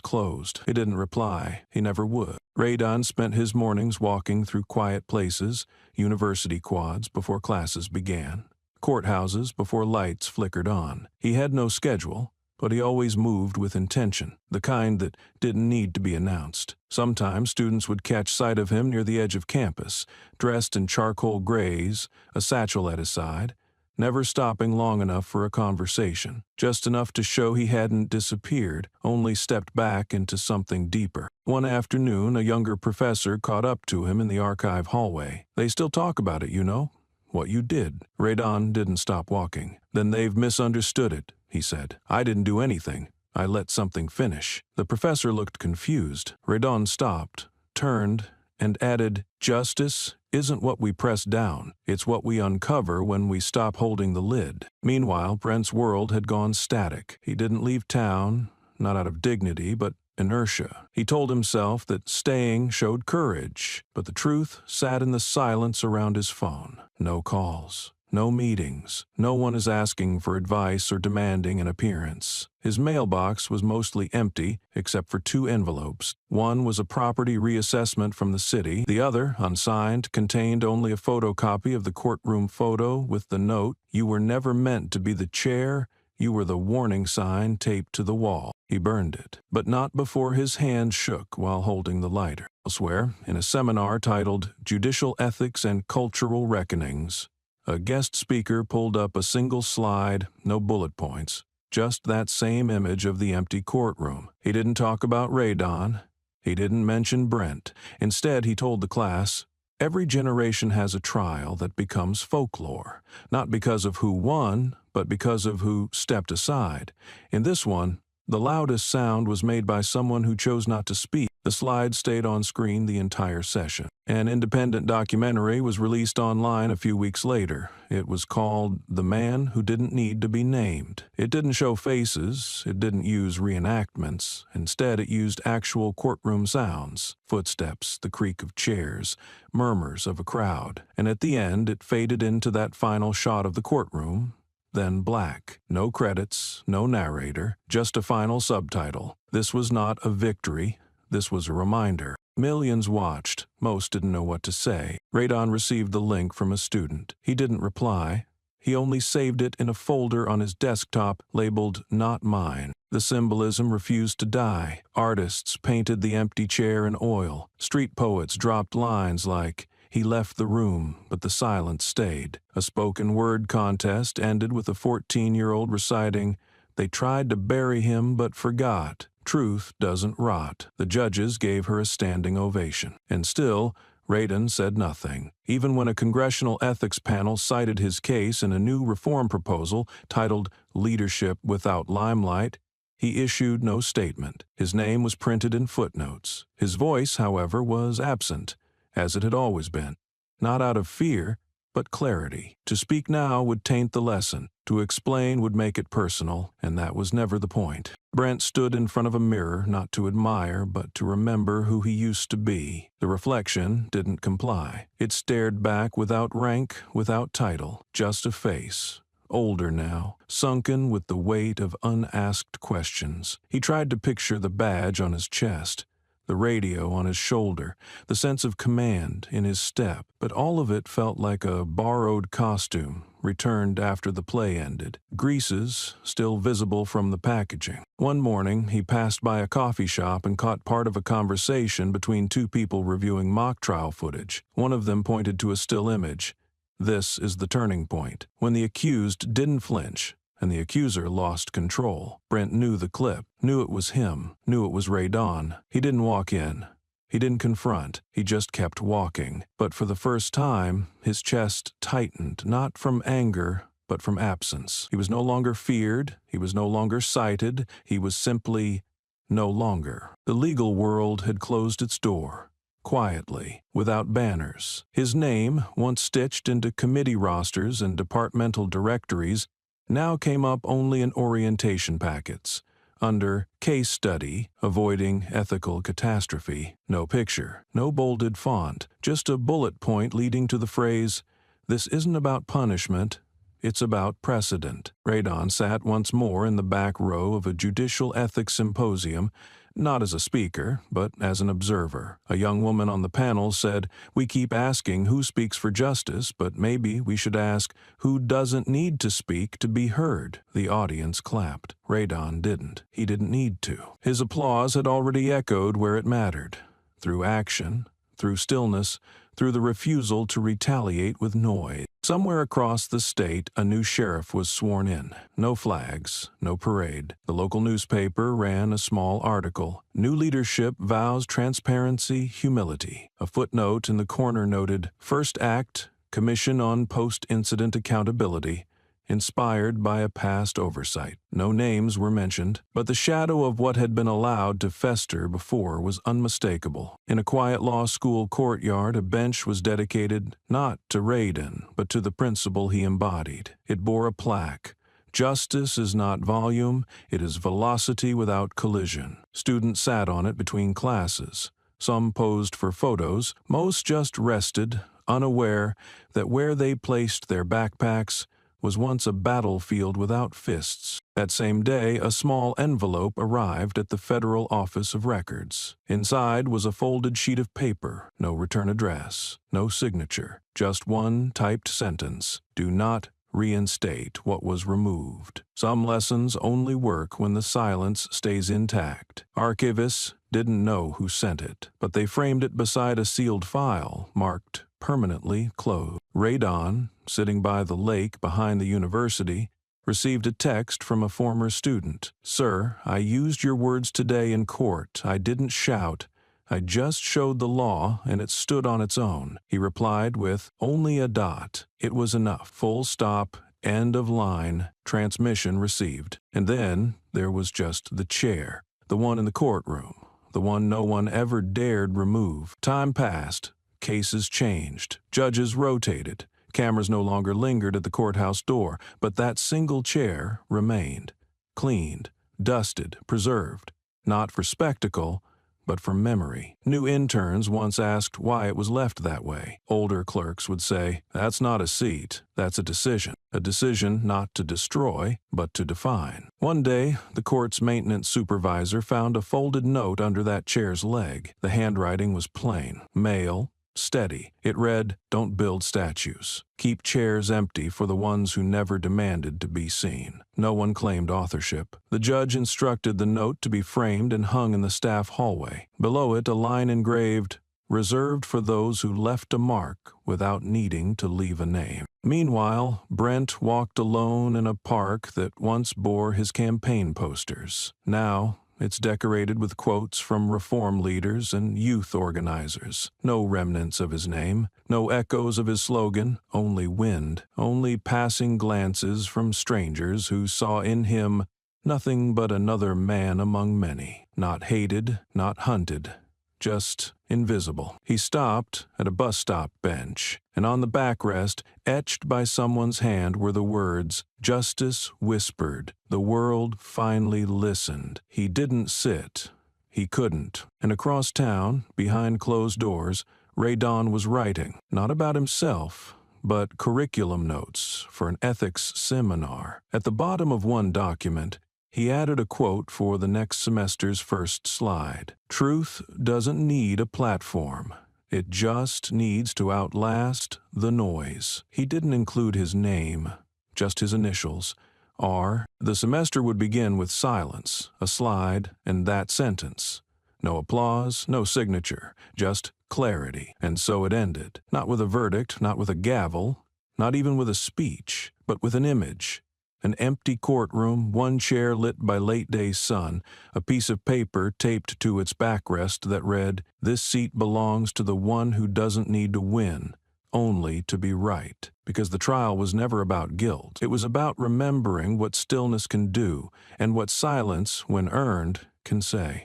closed." He didn't reply. He never would. Radon spent his mornings walking through quiet places, university quads before classes began, courthouses before lights flickered on. He had no schedule, but he always moved with intention, the kind that didn't need to be announced. Sometimes students would catch sight of him near the edge of campus, dressed in charcoal grays, a satchel at his side, never stopping long enough for a conversation, just enough to show he hadn't disappeared, only stepped back into something deeper. One afternoon, a younger professor caught up to him in the archive hallway. "They still talk about it, you know, what you did." Radon didn't stop walking. "Then they've misunderstood it," he said. "I didn't do anything. I let something finish." The professor looked confused. Radon stopped, turned, and added, "Justice isn't what we press down. It's what we uncover when we stop holding the lid." Meanwhile, Brent's world had gone static. He didn't leave town, not out of dignity, but inertia. He told himself that staying showed courage, but the truth sat in the silence around his phone. No calls. No meetings. No one is asking for advice or demanding an appearance. His mailbox was mostly empty, except for 2 envelopes. One was a property reassessment from the city. The other, unsigned, contained only a photocopy of the courtroom photo with the note, "You were never meant to be the chair. You were the warning sign taped to the wall." He burned it, but not before his hand shook while holding the lighter. Elsewhere, in a seminar titled Judicial Ethics and Cultural Reckonings, a guest speaker pulled up a single slide, no bullet points, just that same image of the empty courtroom. He didn't talk about Radon. He didn't mention Brent. Instead, he told the class, "Every generation has a trial that becomes folklore, not because of who won, but because of who stepped aside. In this one, the loudest sound was made by someone who chose not to speak." The slide stayed on screen the entire session. An independent documentary was released online a few weeks later. It was called The Man Who Didn't Need to Be Named. It didn't show faces. It didn't use reenactments. Instead, it used actual courtroom sounds, footsteps, the creak of chairs, murmurs of a crowd. And at the end, it faded into that final shot of the courtroom, then black. No credits, no narrator, just a final subtitle. This was not a victory. This was a reminder. Millions watched. Most didn't know what to say. Radon received the link from a student. He didn't reply. He only saved it in a folder on his desktop labeled "Not Mine." The symbolism refused to die. Artists painted the empty chair in oil. Street poets dropped lines like, "He left the room, but the silence stayed." A spoken word contest ended with a 14-year-old reciting, "They tried to bury him but forgot. Truth doesn't rot." The judges gave her a standing ovation. And still, Radon said nothing. Even when a congressional ethics panel cited his case in a new reform proposal titled Leadership Without Limelight, he issued no statement. His name was printed in footnotes. His voice, however, was absent, as it had always been. Not out of fear, but clarity. To speak now would taint the lesson. To explain would make it personal, and that was never the point. Brent stood in front of a mirror, not to admire, but to remember who he used to be. The reflection didn't comply. It stared back without rank, without title, just a face. Older now, sunken with the weight of unasked questions. He tried to picture the badge on his chest, the radio on his shoulder, the sense of command in his step, but all of it felt like a borrowed costume, returned after the play ended, greases still visible from the packaging. One morning, he passed by a coffee shop and caught part of a conversation between 2 people reviewing mock trial footage. One of them pointed to a still image. This is the turning point, when the accused didn't flinch, and the accuser lost control. Brent knew the clip, knew it was him, knew it was Radon. He didn't walk in. He didn't confront. He just kept walking. But for the first time, his chest tightened, not from anger, but from absence. He was no longer feared. He was no longer cited. He was simply no longer. The legal world had closed its door. Quietly, without banners. His name, once stitched into committee rosters and departmental directories, now came up only in orientation packets, under Case Study, Avoiding Ethical Catastrophe. No picture, no bolded font, just a bullet point leading to the phrase, "This isn't about punishment, It's about precedent. Radon sat once more in the back row of a judicial ethics symposium, not as a speaker, but as an observer. A young woman on the panel said, "We keep asking who speaks for justice, but maybe we should ask who doesn't need to speak to be heard." The audience clapped. Radon didn't. He didn't need to. His applause had already echoed where it mattered. Through action, through stillness, through the refusal to retaliate with noise. Somewhere across the state, a new sheriff was sworn in. No flags, no parade. The local newspaper ran a small article. New leadership vows transparency, humility. A footnote in the corner noted, "First act, Commission on Post-Incident Accountability, inspired by a past oversight." No names were mentioned, but the shadow of what had been allowed to fester before was unmistakable. In a quiet law school courtyard, a bench was dedicated not to Radon, but to the principle he embodied. It bore a plaque. "Justice is not volume, it is velocity without collision." Students sat on it between classes. Some posed for photos, most just rested, unaware that where they placed their backpacks was once a battlefield without fists. That same day, a small envelope arrived at the Federal Office of Records. Inside was a folded sheet of paper, no return address, no signature, just one typed sentence: "Do not reinstate what was removed." Some lessons only work when the silence stays intact. Archivists didn't know who sent it, but they framed it beside a sealed file marked "permanently closed." Radon, sitting by the lake behind the university, received a text from a former student. "Sir, I used your words today in court. I didn't shout. I just showed the law, and it stood on its own." He replied with only a dot. It was enough. Full stop, end of line, transmission received. And then there was just the chair, the one in the courtroom, the one no one ever dared remove. Time passed. Cases changed. Judges rotated. Cameras no longer lingered at the courthouse door, but that single chair remained. Cleaned, dusted, preserved. Not for spectacle, but for memory. New interns once asked why it was left that way. Older clerks would say, "That's not a seat, that's a decision." A decision not to destroy, but to define. One day, the court's maintenance supervisor found a folded note under that chair's leg. The handwriting was plain, male, steady. It read, "Don't build statues. Keep chairs empty for the ones who never demanded to be seen." No one claimed authorship. The judge instructed the note to be framed and hung in the staff hallway. Below it, a line engraved, "Reserved for those who left a mark without needing to leave a name." Meanwhile, Brent walked alone in a park that once bore his campaign posters. Now, it's decorated with quotes from reform leaders and youth organizers. No remnants of his name, no echoes of his slogan, only wind, only passing glances from strangers who saw in him nothing but another man among many. Not hated, not hunted, just invisible. He stopped at a bus stop bench, and on the backrest, etched by someone's hand, were the words, "Justice whispered. The world finally listened." He didn't sit. He couldn't. And across town, behind closed doors, Radon was writing, not about himself, but curriculum notes for an ethics seminar. At the bottom of one document, he added a quote for the next semester's first slide. "Truth doesn't need a platform. It just needs to outlast the noise." He didn't include his name, just his initials, R. The semester would begin with silence, a slide, and that sentence. No applause, no signature, just clarity. And so it ended. Not with a verdict, not with a gavel, not even with a speech, but with an image. An empty courtroom, one chair lit by late-day sun, a piece of paper taped to its backrest that read, "This seat belongs to the one who doesn't need to win, only to be right." Because the trial was never about guilt. It was about remembering what stillness can do and what silence, when earned, can say.